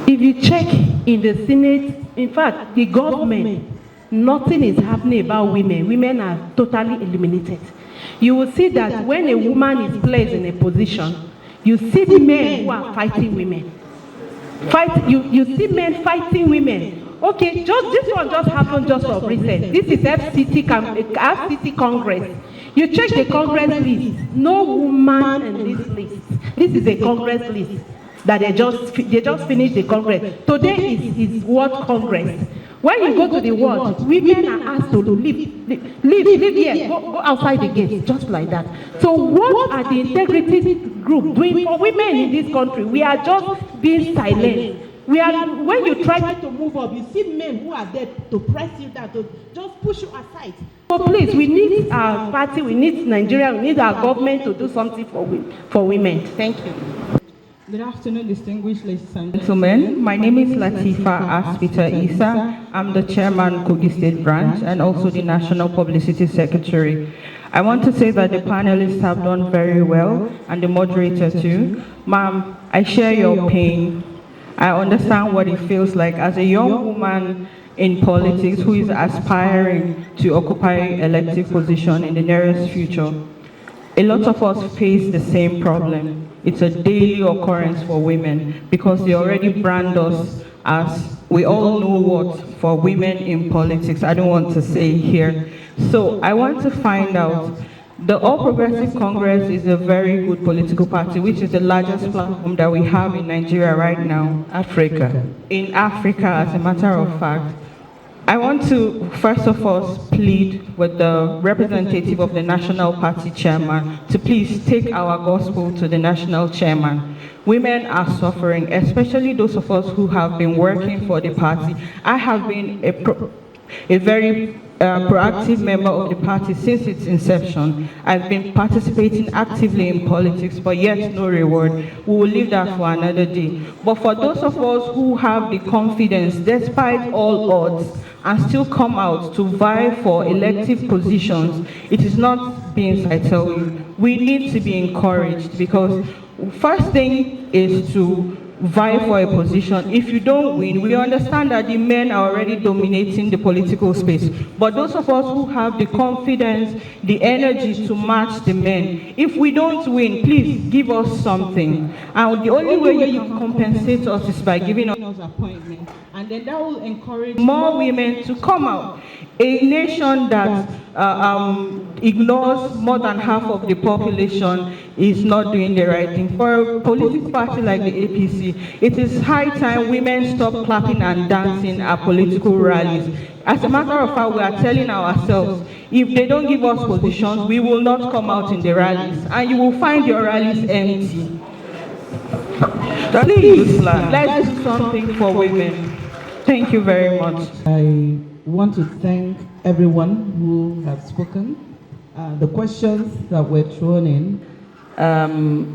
If you check in the Senate, in fact, the government, nothing is happening about women. Women are totally eliminated. You will see that when a woman is placed in a position, you see the men who are fighting women. You see men fighting women. Okay, just this one just happened just of recent. This is FCT Congress. You check the Congress list. No woman in this list. This is a Congress list that they just finished the Congress. Today is World Congress. When you go to the world, women are asked to leave here, go outside the gate, just like that. So what are the integrity group doing for women in this country? We are just being silent. When you try to move up, you see men who are there to press you down, to just push you aside. So please, we need our party, we need Nigeria, we need our government to do something for women. Thank you. Good afternoon, distinguished ladies and gentlemen. My name is Latifa Aspita Isa. I'm the chairman, Kogi State Branch, and also the National Publicity Secretary. I want to say that the panelists have done very well, and the moderator too. Ma'am, I share your pain. I understand what it feels like as a young woman in politics who is aspiring to occupy elective position in the nearest future. A lot of us face the same problem. It's a daily occurrence for women because they already brand us as we all know what for women in politics. I don't want to say here. So I want to find out, the All Progressive Congress is a very good political party, which is the largest platform that we have in Nigeria right now, Africa. In Africa, as a matter of fact. I want to, first of all, plead with the representative of the National Party Chairman to please take our gospel to the National Chairman. Women are suffering, especially those of us who have been working for the party. I have been a very proactive member of the party since its inception. I've been participating actively in politics, but yet no reward. We will leave that for another day. But for those of us who have the confidence, despite all odds, and still come out to vie for elective positions, it is not beans, I tell you. We need to be encouraged because first thing is to vie for a position. If you don't win, we understand that the men are already dominating the political space. But those of us who have the confidence, the energy to match the men, if we don't win, please give us something. And the only way you can compensate us is by giving us appointments. And then that will encourage more women to come out. A nation that ignores more than half of the population is not doing the right thing. For a political party like the APC, it is high time women stop clapping and dancing at political rallies. As a matter of fact, we are telling ourselves, if they don't give us positions, we will not come out in the rallies, and you will find your rallies empty. Please, let's do something for women. Thank you very much. I want to thank everyone who have spoken. The questions that were thrown in.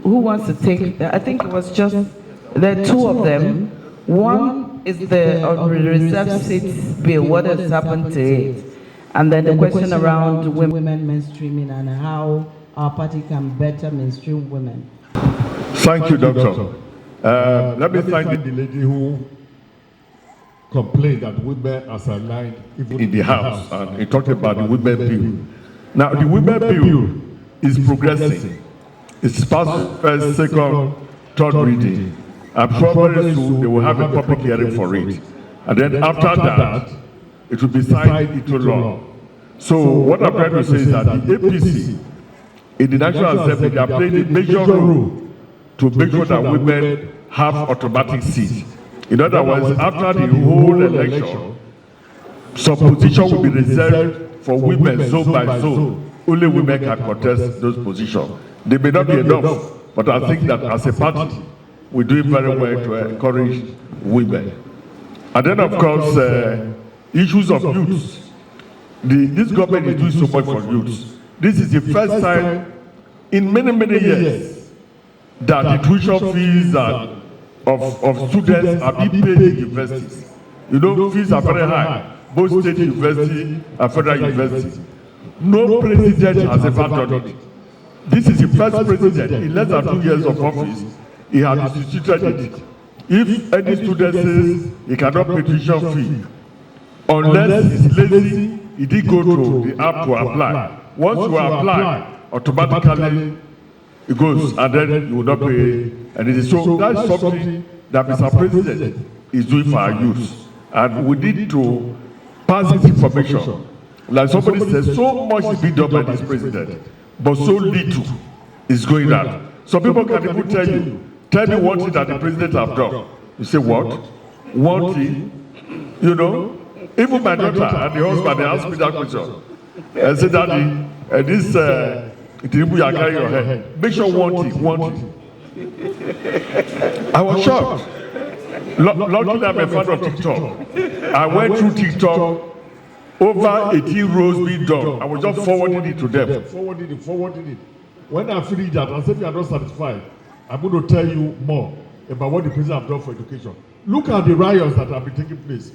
Who wants to take? I think it was just There are two of them. One is the reserved seats bill, what has happened to it? And then the question around women mainstreaming and how our party can better mainstream women. Thank you, Doctor. Let me thank the lady who complained that women are aligned even in the House, and he talked about the women bill. Now, the women bill is progressing. It's past first, second, third reading. I'm sure very soon they will have a public hearing for it. And then after that, it will be signed into law. So what I'm trying to say is that the APC in the National Assembly, they are playing a major role to make sure that women have automatic seats. In other words, after the whole election, some position will be reserved for women zone by zone. Only women can contest those positions. They may not be enough, but I think that as a party, we're doing very well to encourage women. And then, of course, issues of youth. This government is doing so much for youth. This is the first time in many, many years that the tuition fees of students are being paid in universities. You know, fees are very high, both state university and federal university. No president has ever done it. This is the first president in less than 2 years of office. He has instituted it. If any student says he cannot pay tuition fee, unless he's lazy, he did go to the app to apply. Once you apply, automatically it goes, and then you will not pay anything. So that's something that Mr. President is doing for our youth, and we need to pass this information. Like somebody says, so much is being done by this president, but so little is going on. Some people can even tell me one thing that the president have done. You say, what? One thing? You know? Even my daughter and the husband, they asked me that question. I said, Daddy, this Tinubu, you are carrying your head. Make sure one thing. I was shocked. Luckily, I'm a fan of TikTok. I went through TikTok, over 18 rows being done. I was just forwarding it to them. Forwarding it. When I finish that, I said, you are not satisfied. I'm going to tell you more about what the president has done for education. Look at the riots that have been taking place.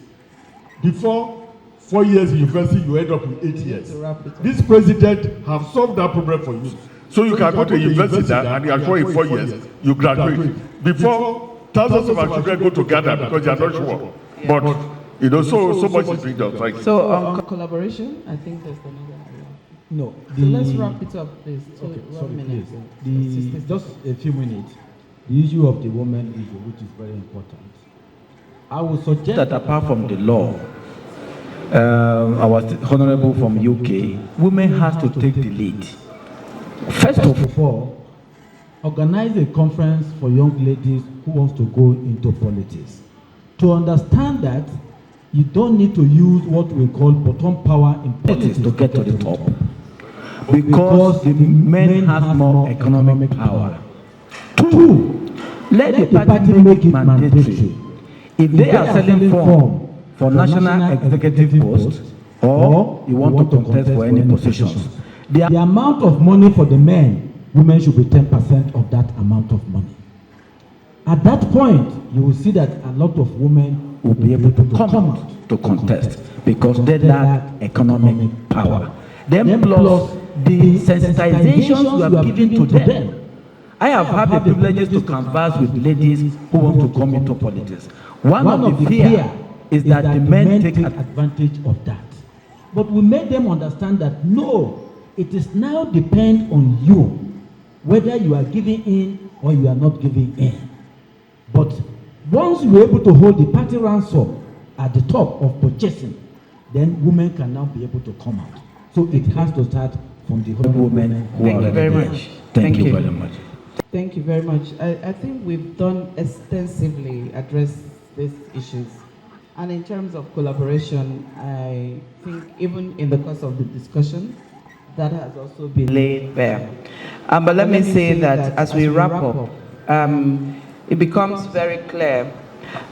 Before 4 years in university, you end up with 8 years. This president have solved that problem for you. So you can go to university and you are sure in 4 years, you graduate. Before, thousands of our children go to Ghana because they are not sure. But, you know, so much is being done. Thank you. So on collaboration, I think there's another area. No. So let's wrap it up, please. Okay, sorry, please. Just a few minutes. The issue of the woman issue, which is very important. I would suggest that apart from the law, our honorable from UK, women have to take the lead. First of all, organize a conference for young ladies who want to go into politics. To understand that you don't need to use what we call bottom power in politics to get to the top. Because the men have more economic power. Two, let the party make it mandatory. If they are selling form for national executive posts, or you want to contest for any positions, the amount of money for the men, women should be 10% of that amount of money. At that point, you will see that a lot of women will be able to come out to contest because they lack economic power. Then plus the sensitizations you have given to them. I have had the privileges to converse with ladies who want to come into politics. One of the fear is that the men take advantage of that. But we made them understand that no, it is now depend on you whether you are giving in or you are not giving in. But once you are able to hold the party ransom at the top of purchasing, then women can now be able to come out. So it has to start from the women who Thank you very much. Thank you very much. Thank you very much. I think we've done extensively address these issues. And in terms of collaboration, I think even in the course of the discussion, that has also been laid bare. But let me say that as we wrap up, it becomes very clear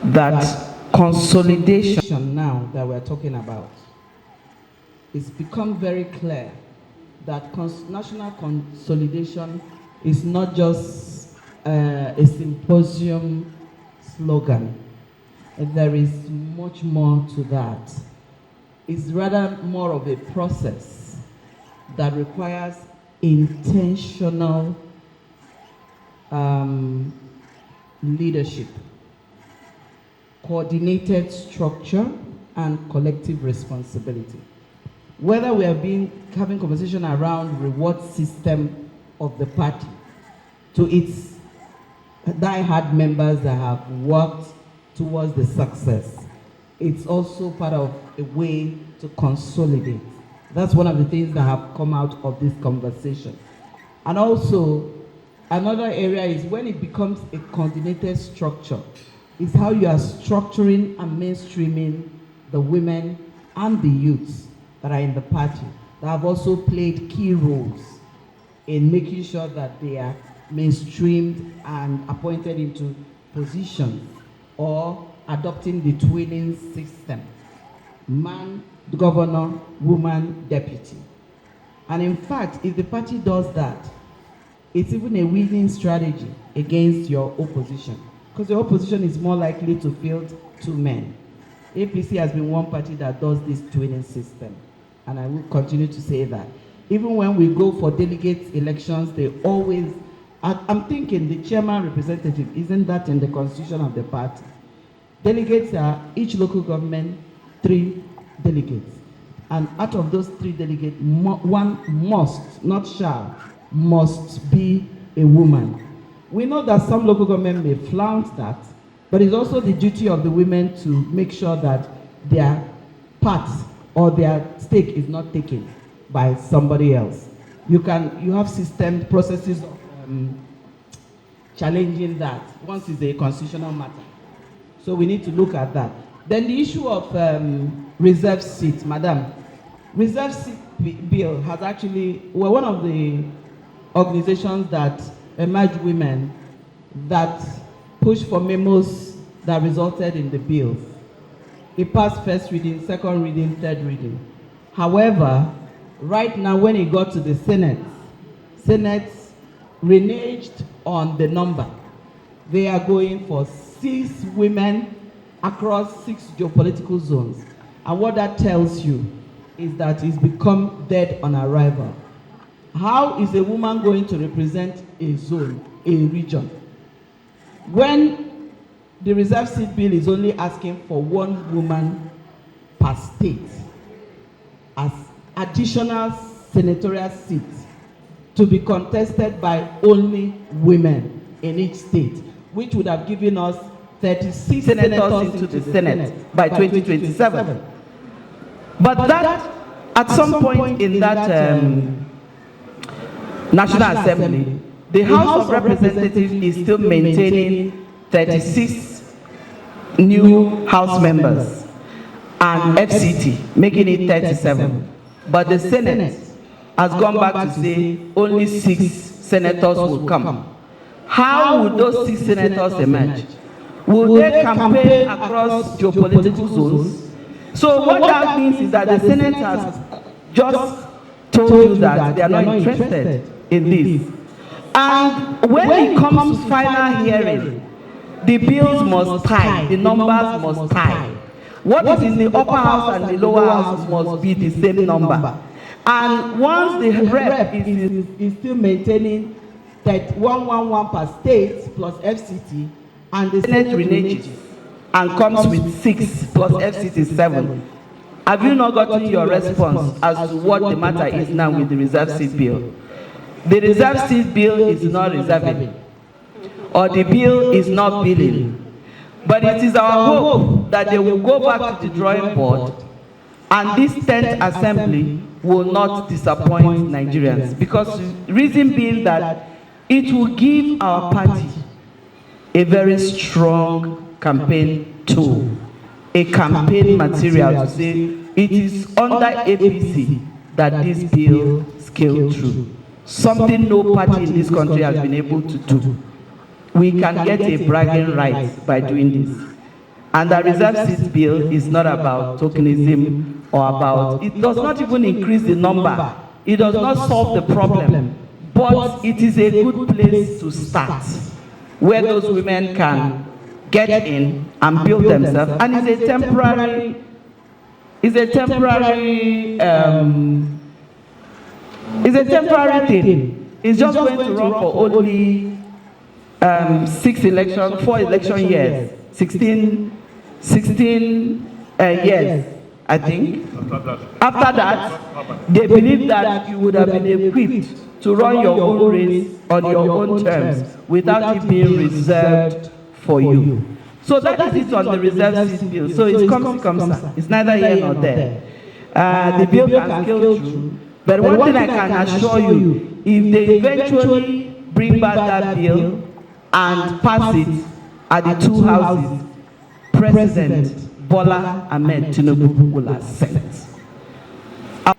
that consolidation now that we're talking about, it's become very clear that national consolidation is not just a symposium slogan. There is much more to that. It's rather more of a process that requires intentional leadership, coordinated structure, and collective responsibility. Whether we have been having conversation around reward system of the party, to its die-hard members that have worked towards the success, it's also part of a way to consolidate. That's one of the things that have come out of this conversation. And also, another area is when it becomes a coordinated structure, is how you are structuring and mainstreaming the women and the youths that are in the party, that have also played key roles in making sure that they are mainstreamed and appointed into positions, or adopting the twinning system. Man, governor, woman, deputy. And in fact, if the party does that, it's even a winning strategy against your opposition, because your opposition is more likely to field two men. APC has been one party that does this twinning system, and I will continue to say that. Even when we go for delegate elections, they always, I'm thinking the chairman representative, isn't that in the constitution of the party? Delegates are each local government 3 delegates. And out of those 3 delegates, one must, not shall, must be a woman. We know that some local government may flout that, but it's also the duty of the women to make sure that their part or their stake is not taken by somebody else. You have system processes of challenging that once it's a constitutional matter. So we need to look at that. Then the issue of reserve seats, madam. Reserve seat bill has actually, we're one of the organizations that emerged women that pushed for memos that resulted in the bills. It passed first reading, second reading, third reading. However, right now when it got to the Senate reneged on the number. They are going for 6 women across 6 geopolitical zones. And what that tells you is that it's become dead on arrival. How is a woman going to represent a zone, a region, when the reserve seat bill is only asking for 1 woman per state as additional senatorial seats to be contested by only women in each state, which would have given us 36 senators into the Senate by 2027. But that, at some point in that National Assembly, the House of Representatives is still maintaining 36 new House members and FCT, making it 37. But the Senate has gone back to say only 6 senators will come. How would those 6 senators emerge? Will they campaign across geopolitical zones? So what that means is that the Senate has just told you that they are not interested in this. And when it comes to final hearing, the bills must tie, the numbers must tie. What is in the upper house and the lower house must be the same number. And once the rep is still maintaining that 111 per state plus FCT, and the Senate reneges and comes with 6 plus FCT 7, have you not gotten your response as to what the matter is now with the reserve seat bill? The reserve seat bill is not reserving, or the bill is not billing. But it is our hope that they will go back to the drawing board, and this 10th assembly will not disappoint Nigerians, because the reason being that it will give our party a very strong campaign tool, a campaign material to say it is under APC that this bill scaled through. Something no party in this country has been able to do. We can get a bragging right by doing this. And the reserve seat bill is not about tokenism or about, it does not even increase the number. It does not solve the problem. But it is a good place to start, where those women can get in and build themselves, and it's a temporary thing. It's just going to run for only 4 election years, 16 years, I think. After that, they believe that you would have been equipped to run your own race on your own terms without it being reserved for you. So that is it on the reserve seat bill. So it's comes. It's neither here nor there. The bill can scale through. But one thing I can assure you, if they eventually bring back that bill and pass it at the two houses, President Bola Ahmed Tinubu will assent.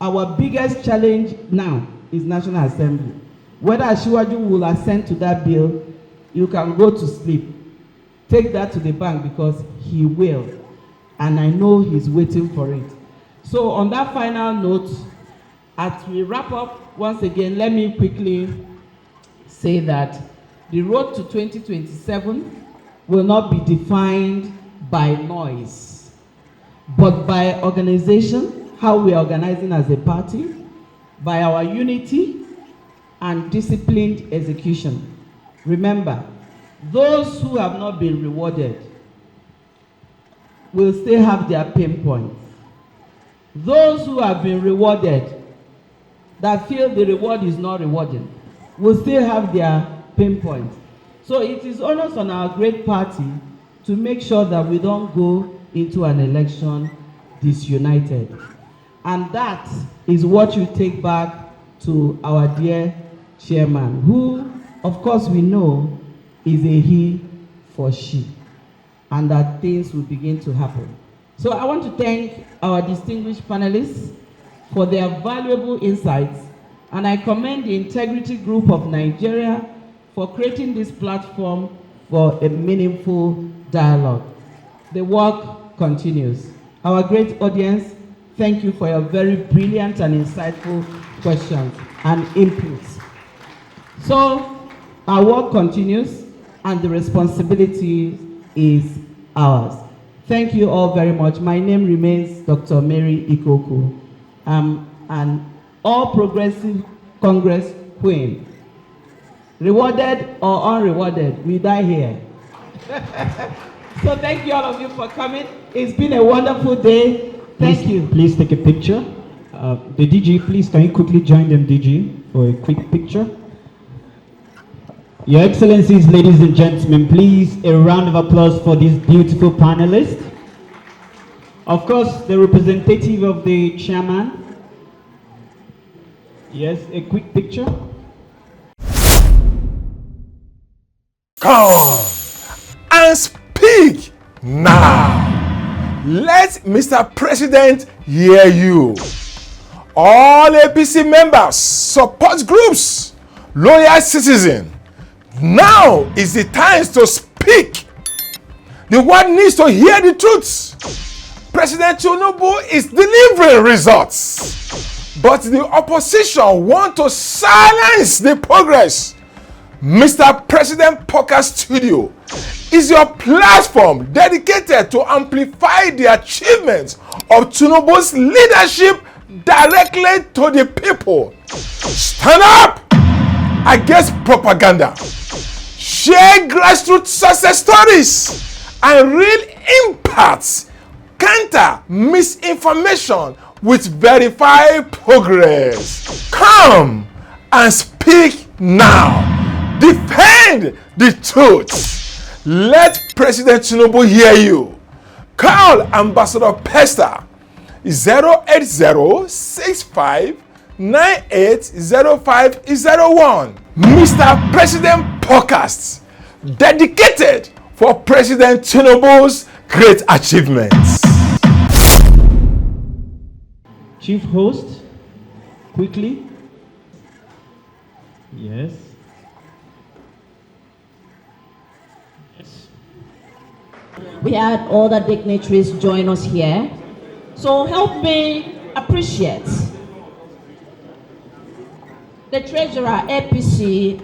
Our biggest challenge now is National Assembly. Whether Asiwaju will assent to that bill, you can go to sleep. Take that to the bank because he will. And I know he's waiting for it. So on that final note, as we wrap up, once again, let me quickly say that the road to 2027 will not be defined by noise, but by organization, how we are organizing as a party, by our unity and disciplined execution. Remember, those who have not been rewarded will still have their pain points. Those who have been rewarded that feel the reward is not rewarding will still have their pain points. So it is onus on our great party to make sure that we don't go into an election disunited. And that is what you take back to our dear chairman, who, of course, we know is a he for she, and that things will begin to happen. So I want to thank our distinguished panelists for their valuable insights, and I commend the Integrity Group of Nigeria for creating this platform for a meaningful dialogue. The work continues. Our great audience, thank you for your very brilliant and insightful questions and inputs. So our work continues, and the responsibility is ours. Thank you all very much. My name remains Dr. Mary Ikoku. An All Progressive Congress Queen. Rewarded or unrewarded, we die here. So thank you all of you for coming. It's been a wonderful day. Thank you. Please take a picture. The DG, please, can you quickly join them, DG, for a quick picture? Your Excellencies, ladies and gentlemen, please, a round of applause for these beautiful panelists. Of course, the representative of the chairman. Yes, a quick picture. Come and speak now. Let Mr. President hear you. All APC members, support groups, loyal citizens, now is the time to speak. The world needs to hear the truth. President Tinubu is delivering results, but the opposition want to silence the progress. Mr. President Podcast Studio is your platform dedicated to amplify the achievements of Tinubu's leadership directly to the people. Stand up against propaganda. Share grassroots success stories and real impacts. Counter misinformation with verified progress. Come and speak now. Defend the truth. Let President Tinubu hear you. Call Ambassador Pesther 08065980501. Mr. President Podcasts, dedicated for President Tinubu's great achievements. Chief host, quickly. Yes. We had all the dignitaries join us here. So help me appreciate the Treasurer APC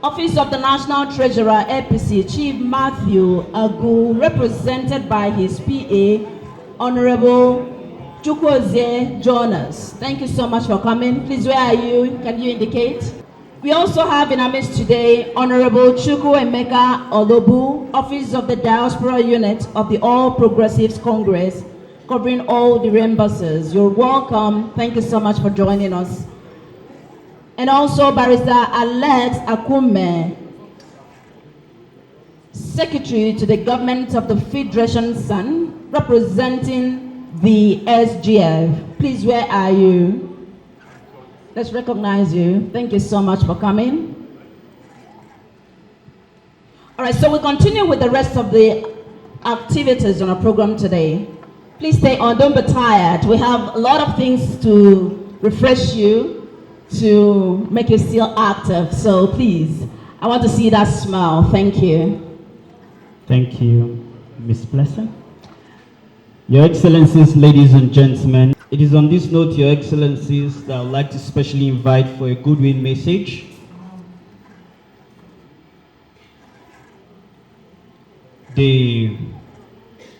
Office of the National Treasurer, APC, Chief Matthew Agu, represented by his PA, Honorable Chukwueze Jonas. Thank you so much for coming. Please, where are you? Can you indicate? We also have in our midst today Honorable Chukwuemeka Olobu, Office of the Diaspora Unit of the All Progressives Congress, covering all the embassies. You're welcome. Thank you so much for joining us. And also Barrister Alex Akume, Secretary to the Government of the Federation Sun, representing the SGF. Please, where are you? Let's recognize you. Thank you so much for coming. All right, so we'll continue with the rest of the activities on our program today. Please stay on, don't be tired. We have a lot of things to refresh you, to make you still active. So please, I want to see that smile. Thank you. Thank you, Ms. Pesther. Your Excellencies, ladies and gentlemen, it is on this note, Your Excellencies, that I would like to specially invite for a goodwill message the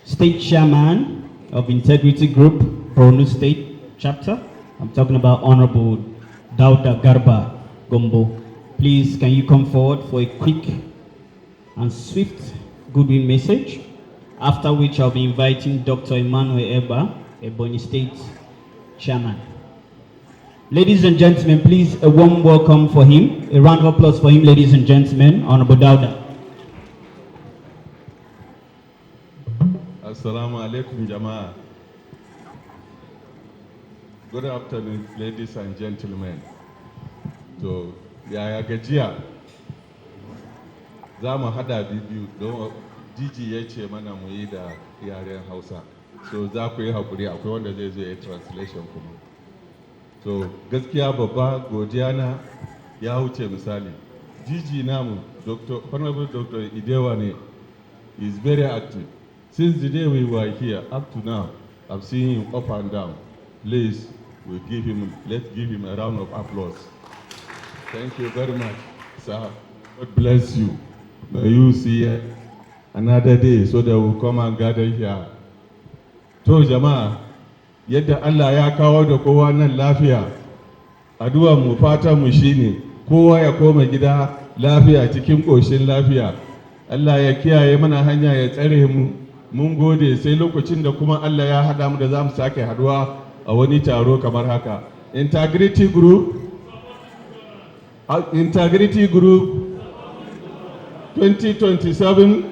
State Chairman of Integrity Group, Borno State Chapter. I'm talking about Honorable Dauda Garba Gombo. Please, can you come forward for a quick and swift goodwill message? After which I'll be inviting Dr. Emmanuel Eba, Ebonyi State Chairman. Ladies and gentlemen, please a warm welcome for him. A round of applause for him, ladies and gentlemen. Honorable Dauda. Assalamu alaikum, Jama'a. Good afternoon, ladies and gentlemen. So, yaya gajiya? Za mu hada biyu don DG ya ce mana mu yi da yaren Hausa. So, za ku yi haƙuri, akwai wanda zai zo ya translation kuma. So, gaskiya babba godiya na ya wuce misali. DG namu, Honorable Dr. Idewani is very active. Since the day we were here up to now, I've seen him up and down. Please, let's give him a round of applause. Thank you very much, sir. God bless you. May you see another day so that we'll come and gather here. To jama'a, yadda Allah ya kawo da kowa nan lafiya, addu'a mu fata mu shine kowa ya koma gida lafiya cikin koshin lafiya. Allah ya kiyaye mana hanya ya tsare mu. Mun gode sai lokacin da kuma Allah ya hada mu da zamu sake haduwa a wani taro kamar haka. Integrity Group 2027.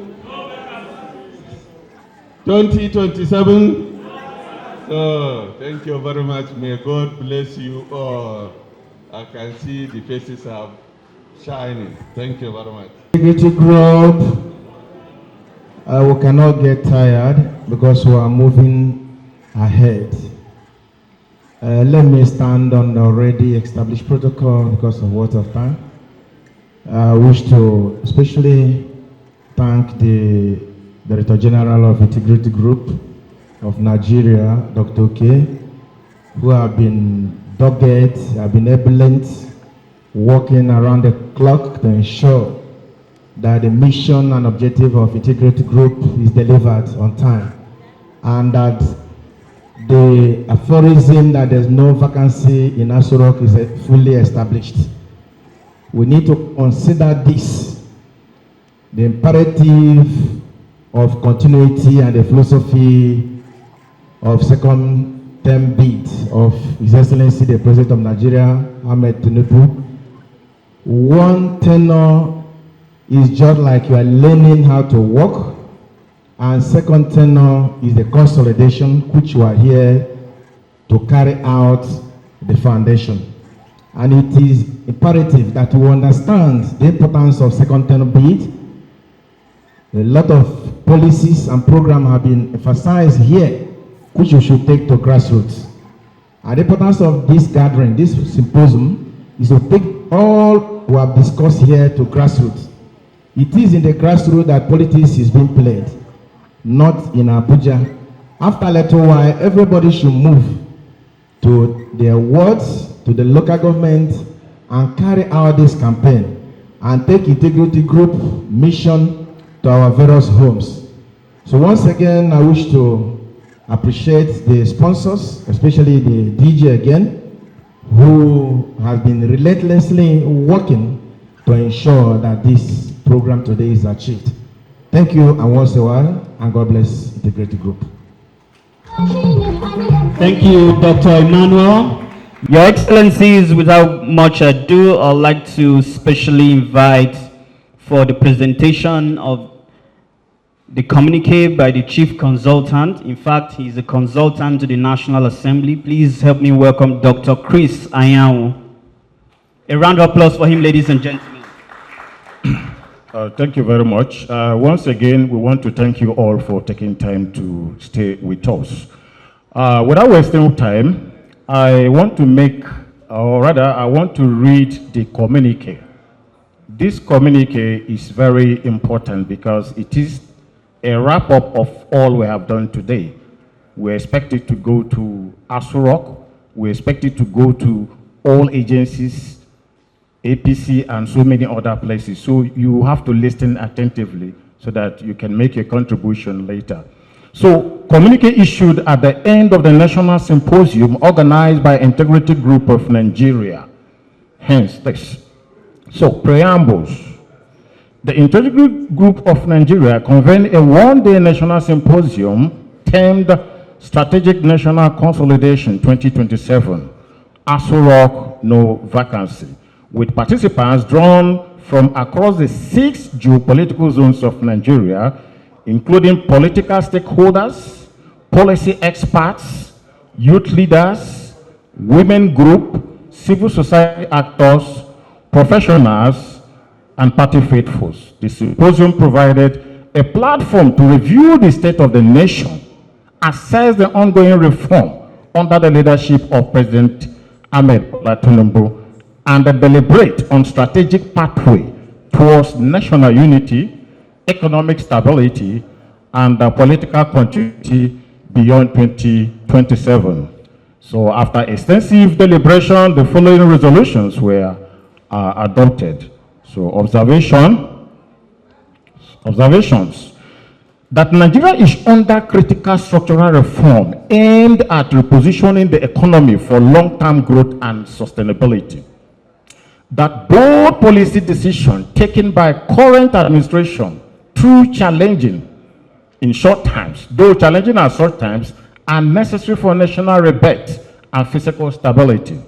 So, thank you very much. May God bless you all. I can see the faces are shining. Thank you very much. Integrity Group, we cannot get tired because we are moving ahead. Let me stand on the already established protocol because of waste of time. I wish to especially thank the Director General of Integrity Group of Nigeria, Dr. K, who have been dogged, have been ebullient, working around the clock to ensure that the mission and objective of Integrity Group is delivered on time, and that the aphorism that there's no vacancy in Aso Rock is fully established. We need to consider this, the imperative of continuity and the philosophy of second term bid of His Excellency the President of Nigeria, Ahmed Tinubu. One tenure is just like you are learning how to walk, and second tenure is the consolidation which you are here to carry out the foundation. And it is imperative that we understand the importance of second tenure bid. A lot of policies and programs have been emphasized here, which we should take to grassroots. And the importance of this gathering, this symposium, is to take all we have discussed here to grassroots. It is in the grassroots that politics is being played, not in Abuja. After a little while, everybody should move to their wards, to the local government, and carry out this campaign. and take Integrity Group mission to our various homes. So once again, I wish to appreciate the sponsors, especially the DJ again, who have been relentlessly working to ensure that this program today is achieved. Thank you, and once a while, and God bless Integrity Group. Thank you, Dr. Emmanuel. Your Excellencies, without much ado, I'd like to specially invite for the presentation of the communique by the Chief Consultant. In fact, he's a consultant to the National Assembly. Please help me welcome Dr. Chris Ayawu. A round of applause for him, ladies and gentlemen. Thank you very much. Once again, we want to thank you all for taking time to stay with us. Without wasting time, I want to I want to read the communique. This communique is very important because it is a wrap-up of all we have done today. We expect it to go to Aso Rock. We expect it to go to all agencies, APC, and so many other places. So you have to listen attentively so that you can make a contribution later. So, communique issued at the end of the National Symposium organized by Integrity Group of Nigeria. Hence this. So, preambles. The Integrity Group of Nigeria convened a one-day National Symposium termed Strategic National Consolidation 2027, Aso Rock, No Vacancy, with participants drawn from across the 6 geopolitical zones of Nigeria, including political stakeholders, policy experts, youth leaders, women group, civil society actors, professionals, and party faithfuls. The symposium provided a platform to review the state of the nation, assess the ongoing reform under the leadership of President Ahmed Bola Tinubu, and deliberate on strategic pathway towards national unity, economic stability, and political continuity beyond 2027. So after extensive deliberation, the following resolutions were adopted. So observations, that Nigeria is under critical structural reform aimed at repositioning the economy for long-term growth and sustainability. That bold policy decisions taken by current administration through challenging in short times, though challenging at short times, are necessary for national rebirth and physical stability.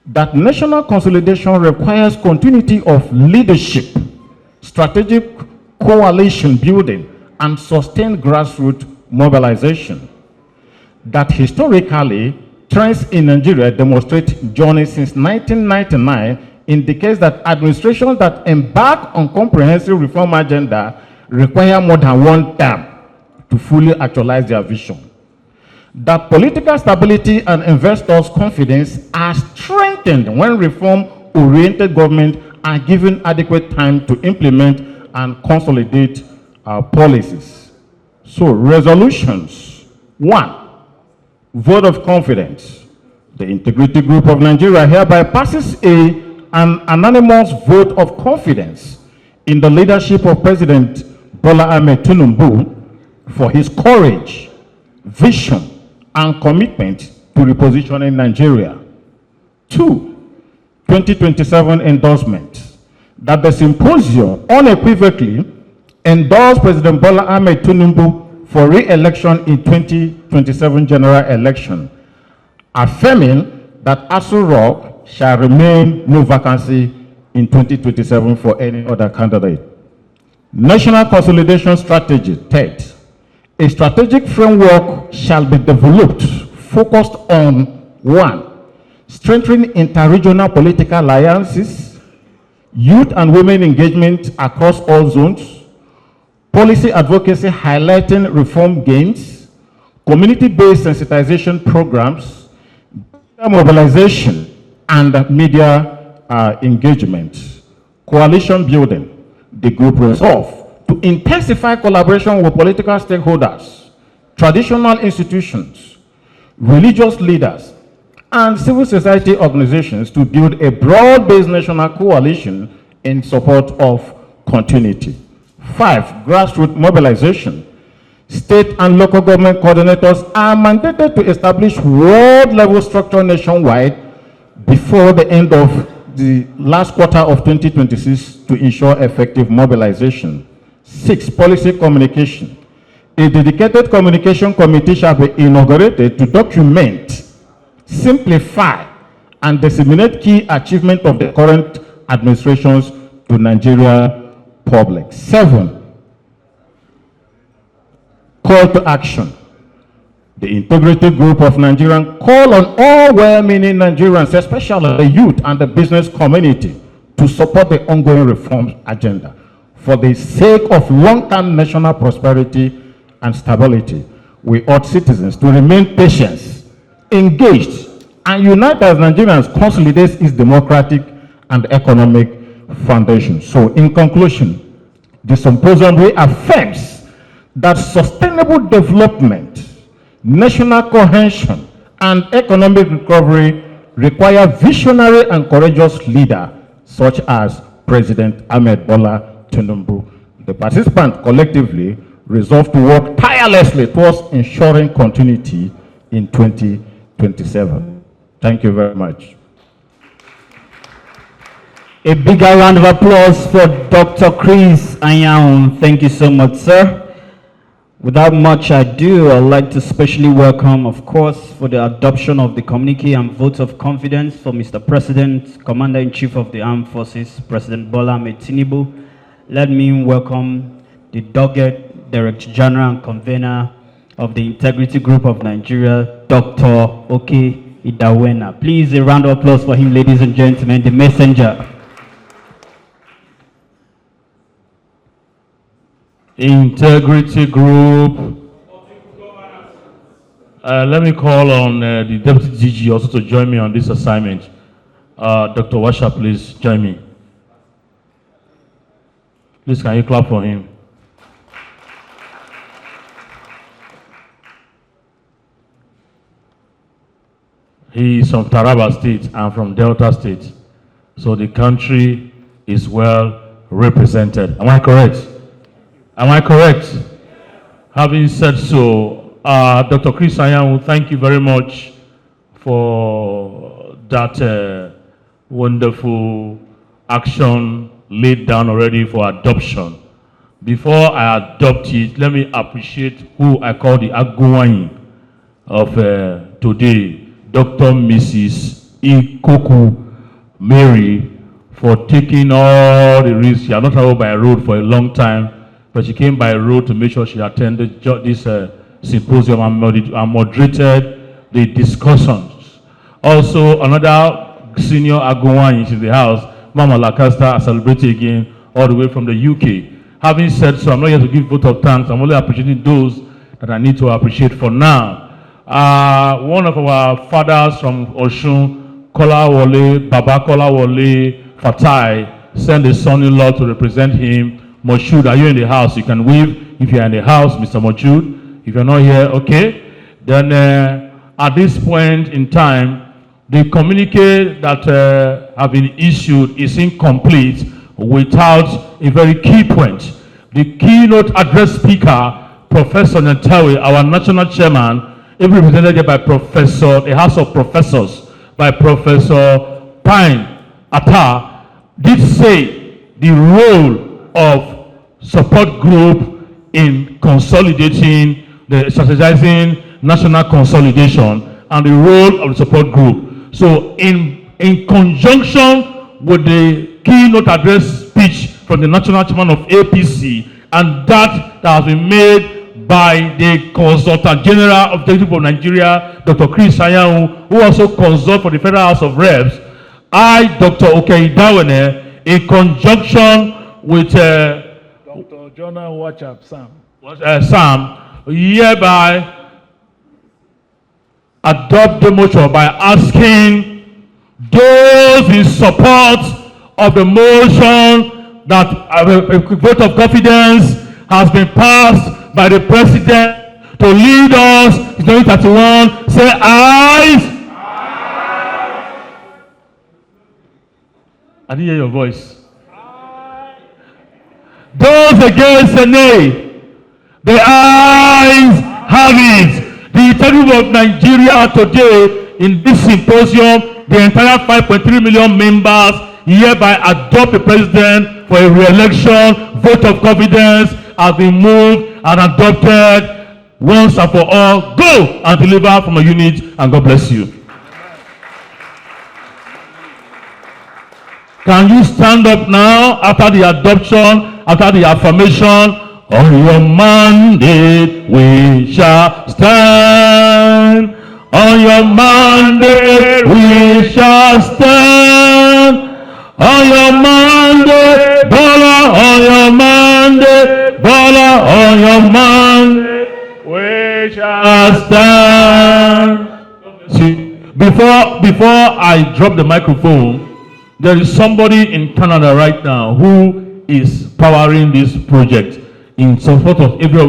That national consolidation requires continuity of leadership, strategic coalition building, and sustained grassroots mobilization. That historically, trends in Nigeria demonstrate journey since 1999 indicates that administrations that embark on comprehensive reform agenda require more than one term to fully actualize their vision. That political stability and investors' confidence are strengthened when reform-oriented government are given adequate time to implement and consolidate policies. So, resolutions. 1. Vote of confidence. The Integrity Group of Nigeria hereby passes an unanimous vote of confidence in the leadership of President Bola Ahmed Tinubu for his courage, vision, and commitment to repositioning Nigeria. 2. 2027 endorsement. That the symposium unequivocally endorsed President Bola Ahmed Tinubu for re-election in 2027 general election, affirming that Aso Rock shall remain no vacancy in 2027 for any other candidate. National consolidation strategy. Third, a strategic framework shall be developed focused on 1. Strengthening inter-regional political alliances, youth and women engagement across all zones, policy advocacy highlighting reform gains, community-based sensitization programs, mobilization, and media engagement. Coalition building. The group resolved to intensify collaboration with political stakeholders, traditional institutions, religious leaders, and civil society organizations to build a broad-based national coalition in support of continuity. 5, grassroots mobilization. State and local government coordinators are mandated to establish world-level structure nationwide before the end of the last quarter of 2026 to ensure effective mobilization. 6, policy communication. A dedicated communication committee shall be inaugurated to document, simplify, and disseminate key achievements of the current administrations to Nigeria public. 7, call to action. The Integrity Group of Nigerians call on all well-meaning Nigerians, especially the youth and the business community, to support the ongoing reform agenda for the sake of long-term national prosperity and stability. We urge citizens to remain patient, engaged, and unite as Nigerians consolidate its democratic and economic foundation. So, in conclusion, the symposium reaffirms that sustainable development, national cohesion, and economic recovery require visionary and courageous leaders such as President Ahmed Bola Tinubu. The participants collectively resolve to work tirelessly towards ensuring continuity in 2027. Thank you very much. A bigger round of applause for Dr. Chris Anyanwu. Thank you so much, sir. Without much ado, I'd like to specially welcome, of course, for the adoption of the communique and vote of confidence for Mr. President, Commander-in-Chief of the Armed Forces, President Bola Ahmed Tinubu. Let me welcome the dogged Director General and Convener of the Integrity Group of Nigeria, Dr. Oke Idawena. Please, a round of applause for him, ladies and gentlemen, the messenger. Integrity Group. Let me call on the Deputy DG also to join me on this assignment. Dr. Washa, please join me. Please, can you clap for him? He is from Taraba State and from Delta State. So the country is well represented. Am I correct? Am I correct? Having said so, Dr. Chris Anyanwu, thank you very much for that wonderful action laid down already for adoption. Before I adopt it, let me appreciate who I call the Aguwanyi of today, Dr. Mrs. Ikoku Mary, for taking all the risks. She had not traveled by road for a long time, but she came by road to make sure she attended this symposium and moderated the discussions. Also, another senior Aguwanyi in the house, Mama Lacasta, celebrated again all the way from the UK. Having said so, I'm not here to give vote of thanks. I'm only appreciating those that I need to appreciate for now. One of our fathers from Oshun, Kola Wole, Baba Kola Wole Fatai, sent his son-in-law to represent him. Moshood, are you in the house? You can wave if you're in the house, Mr. Moshood. If you're not here, okay. Then at this point in time, the communique that have been issued is incomplete without a very key point. The keynote address speaker, Professor Natawi, our national chairman, represented by Professor, the House of Professors, by Professor Pine Atta, did say the role of support group in consolidating, the strategizing national consolidation, and the role of the support group. So in conjunction with the keynote address speech from the national chairman of APC, and that has been made by the Consultant General of the Executive of Nigeria, Dr. Chris Anyanwu, who also consults for the Federal House of Reps, I, Dr. Oke Idawena, in conjunction with Dr. Jonah Watchap Sam, hereby adopt the motion by asking those in support of the motion that a vote of confidence has been passed by the President to lead us in 2031, say aye. I didn't hear your voice. Those against the nay. The ayes have it. The integrity of Nigeria today in this symposium, the entire 5.3 million members hereby adopt the president for a re-election. Vote of confidence has been moved and adopted once and for all. Go and deliver from a unit, and God bless you. Can you stand up now after the adoption, after the affirmation? On your mandate we shall stand. On your mandate we shall stand. On your mandate, Bola, on your mandate, Bola, on your mandate we shall stand. See, before I drop the microphone, there is somebody in Canada right now who is powering this project in support of every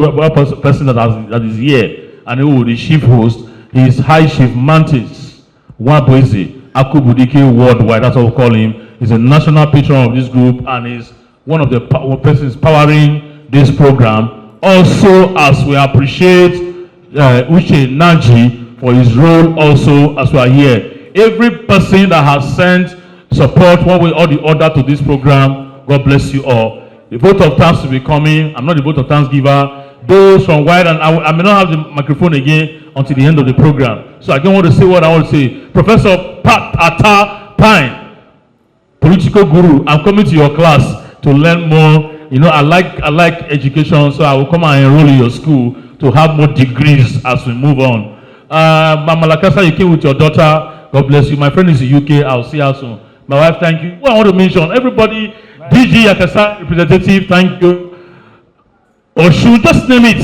person that is here, and who the chief host. He is High Chief Mantis Wabweze Akubudike Worldwide. That's what we call him. He's a national patron of this group, and is one of the persons powering this program. Also, as we appreciate Uche Naji for his role, also as we are here. Every person that has sent support one way or the other to this program, God bless you all. The vote of thanks will be coming. I'm not the vote of thanks giver. Those from Wide, and I may not have the microphone again until the end of the program. So I don't want to say what I want to say. Professor Pat Atta Pine, political guru, I'm coming to your class to learn more. You know, I like education, so I will come and enroll in your school to have more degrees as we move on. Mama Lakasa, you came with your daughter. God bless you. My friend is in UK. I'll see her soon. My wife, thank you. Well, I want to mention everybody. DG Yakasa representative, thank you. Or should just name it.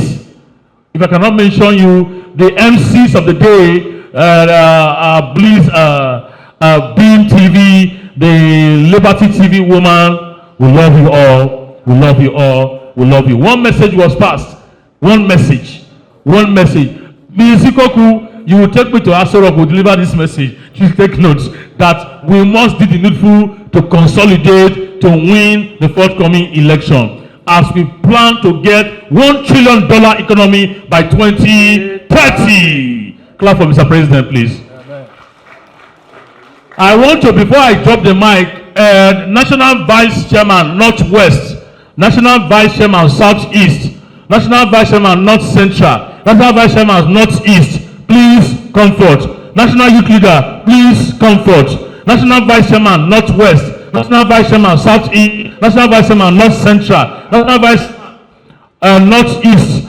If I cannot mention you, the MCs of the day, Bliss, Beam TV, the Liberty TV woman, we love you all. We love you all. We love you. One message was passed. One message. One message. Mizikoku, you will take me to Aso Rock, will deliver this message. Please take notes that we must do the needful to consolidate to win the forthcoming election, as we plan to get $1 trillion economy by 2030. Clap for Mr. President, please. Amen. I want to, before I drop the mic, National Vice Chairman Northwest, National Vice Chairman Southeast, National Vice Chairman North Central, National Vice Chairman Northeast, please comfort. National Youth Leader, please comfort. National Vice Chairman Northwest, National Vice Chairman Southeast, National Vice Chairman North Central, National Vice Northeast,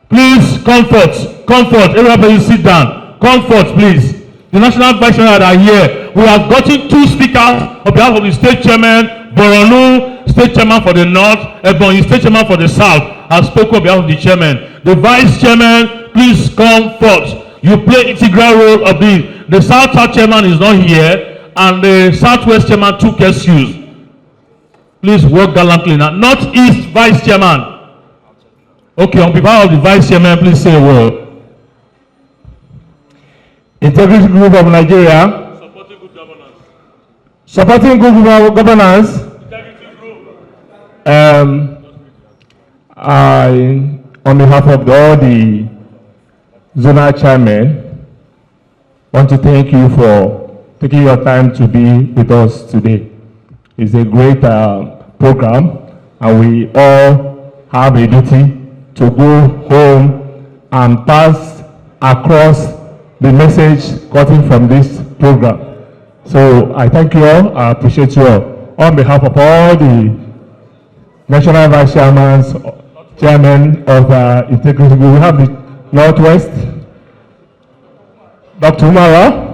please comfort. Comfort. Everybody sit down. Comfort, please. The National Vice Chairman are here. We have gotten 2 speakers on behalf of the State Chairman, Borno, State Chairman for the North, Ebonyi, State Chairman for the South, has spoken on behalf of the Chairman. The Vice Chairman, please comfort. You play integral role of this. The South Chairman is not here, and the Southwest Chairman took excuse. Please work gallantly now. Northeast Vice Chairman. Okay, on behalf of the Vice Chairman, please say a word. Integrity Group of Nigeria. Supporting good governance. Supporting good governance. Integrity Group. I, on behalf of all the zonal chairmen, want to thank you for taking your time to be with us today. It's a great program, and we all have a duty to go home and pass across the message gotten from this program. So I thank you all. I appreciate you all. On behalf of all the National Vice Chairman of Integrity Group, we have the Northwest, Dr. Umara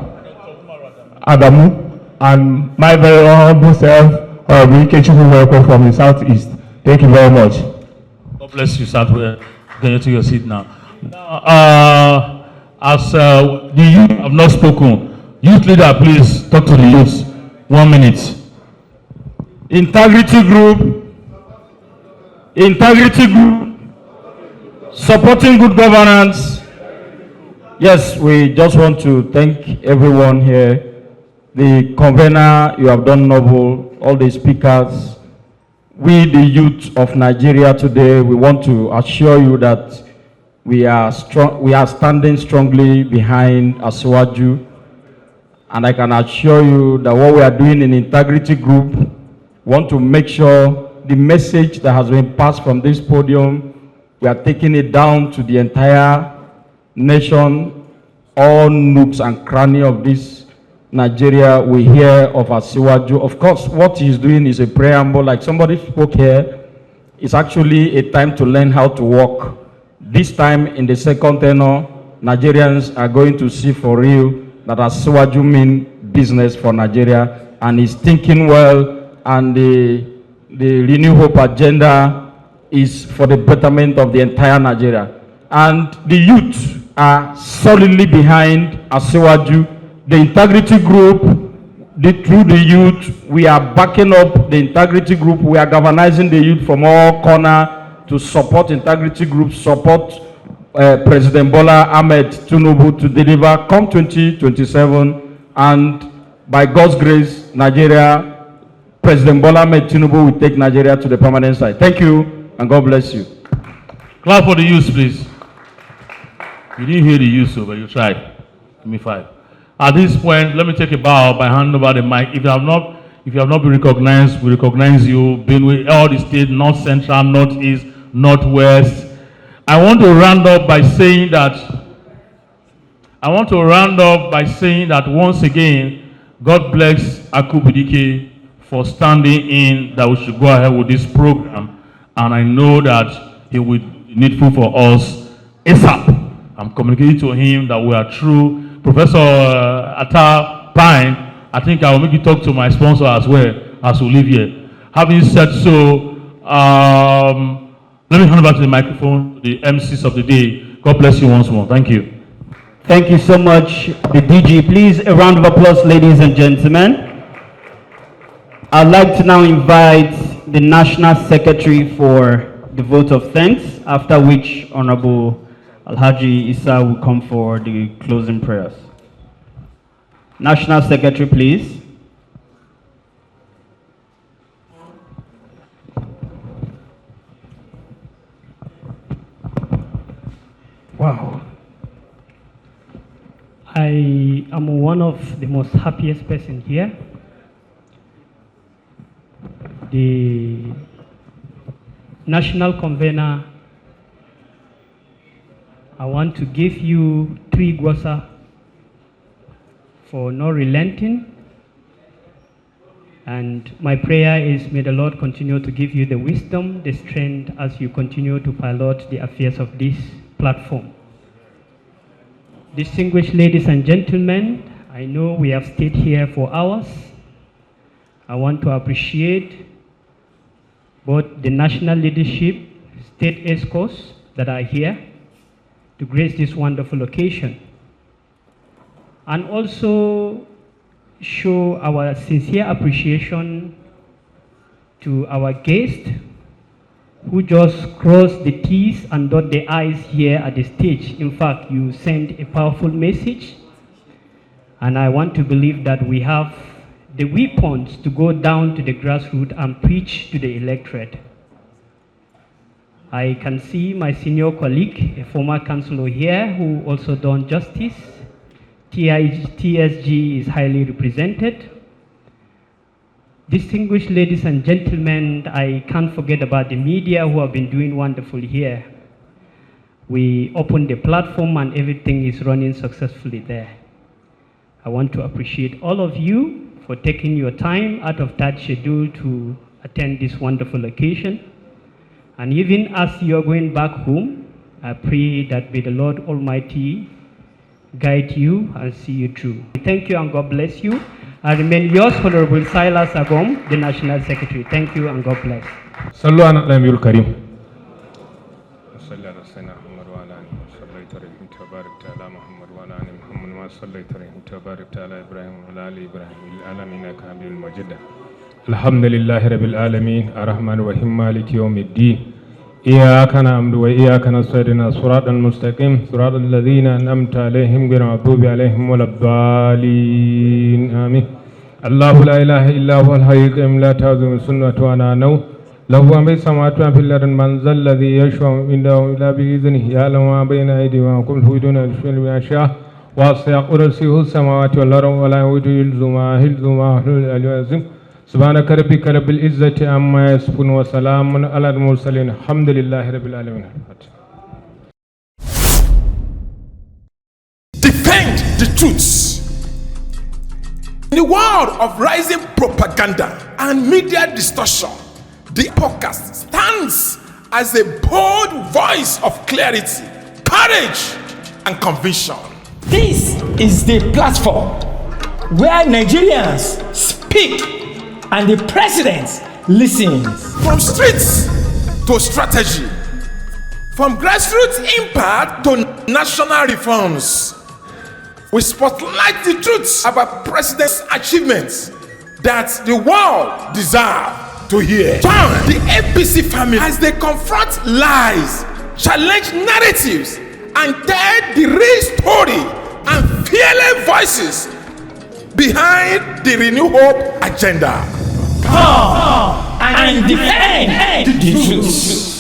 Adamu, and my very humble self, welcome from the Southeast. Thank you very much. God bless you, Southwest. Can you take your seat now? As the youth have not spoken, youth leader, please talk to the youth. 1 minute. Integrity Group, supporting good governance. Yes, we just want to thank everyone here. The convener, you have done noble, all the speakers. we, the youth of Nigeria today, we want to assure you that we are standing strongly behind Asiwaju. And I can assure you that what we are doing in Integrity Group, we want to make sure the message that has been passed from this podium, we are taking it down to the entire nation, all nooks and crannies of this Nigeria. We hear of Asiwaju. Of course, what he's doing is a preamble, like somebody spoke here. It's actually a time to learn how to walk. This time in the second tenure, Nigerians are going to see for real that Asiwaju means business for Nigeria, and he's thinking well, and the Renew Hope agenda is for the betterment of the entire Nigeria. And the youth are solidly behind Asiwaju. The Integrity Group, through the youth, we are backing up the Integrity Group. We are galvanizing the youth from all corners to support Integrity Group, support President Bola Ahmed Tinubu to deliver come 2027, and by God's grace, Nigeria, President Bola Ahmed Tinubu will take Nigeria to the permanent side. Thank you, and God bless you. Clap for the youth, please. You didn't hear the youth, but you tried. Give me 5. At this point, let me take a bow by handing over the mic. If you have not been recognized, we recognize you. Been with all the states, North Central, Northeast, Northwest. I want to round up by saying that once again, God bless Akubidike for standing in that we should go ahead with this program. And I know that he will be needful for us ASAP. I'm communicating to him that we are true. Professor Atta Pine, I think I will make you talk to my sponsor as well as we leave here. Having said so, let me hand over to the microphone to the MCs of the day. God bless you once more. Thank you. Thank you so much, the DG. Please, a round of applause, ladies and gentlemen. I'd like to now invite the National Secretary for the vote of thanks, after which Honorable Alhaji Issa will come for the closing prayers. National Secretary, please. Wow. I am one of the most happiest person here. The national convener, I want to give you 3 gwosa for no relenting. And my prayer is, may the Lord continue to give you the wisdom, the strength as you continue to pilot the affairs of this platform. Distinguished ladies and gentlemen, I know we have stayed here for hours. I want to appreciate both the national leadership, state escorts that are here to grace this wonderful occasion, and also show our sincere appreciation to our guests who just crossed the T's and dot the I's here at the stage. In fact, you sent a powerful message, and I want to believe that we have the weapons to go down to the grassroots and preach to the electorate. I can see my senior colleague, a former councillor here, who also done justice. TSG is highly represented. Distinguished ladies and gentlemen, I can't forget about the media who have been doing wonderful here. We opened the platform and everything is running successfully there. I want to appreciate all of you for taking your time out of that schedule to attend this wonderful occasion. And even as you're going back home, I pray that may the Lord Almighty guide you and see you through. Thank you and God bless you. I remain yours, Honorable Silas Agom, the National Secretary. Thank you and God bless. Sallu ala Nabiul Karim. Alhamdulillahi Rabbil Alameen, Ar-Rahman Ar-Rahim, Maliki Yawmiddin. إياك نعبد وإياك نستعين صراط المستقيم صراط الذين أنعمت عليهم غير المغضوب عليهم ولا الضالين آمين. الله لا إله إلا هو الحي القيوم لا تأخذه سنة ولا نوم له ما في السماوات وما في الأرض من ذا الذي يشفع عنده إلا بإذنه يعلم ما بين أيديهم وكل يدون بما شاء وسع كرسيه السماوات والأرض ولا يؤوده حفظهما العظيم سبحانك ربك رب العزة عما يصفون وسلام على المرسلين الحمد لله رب العالمين. Defend the truth. In the world of rising propaganda and media distortion, the podcast stands as a bold voice of clarity, courage, and conviction. This is the platform where Nigerians speak and the president listens. From streets to strategy, from grassroots impact to national reforms, we spotlight the truths about president's achievements that the world deserves to hear. Join the APC family as they confront lies, challenge narratives, and tell the real story and fearless voices behind the Renew Hope agenda. Come and defend the truth.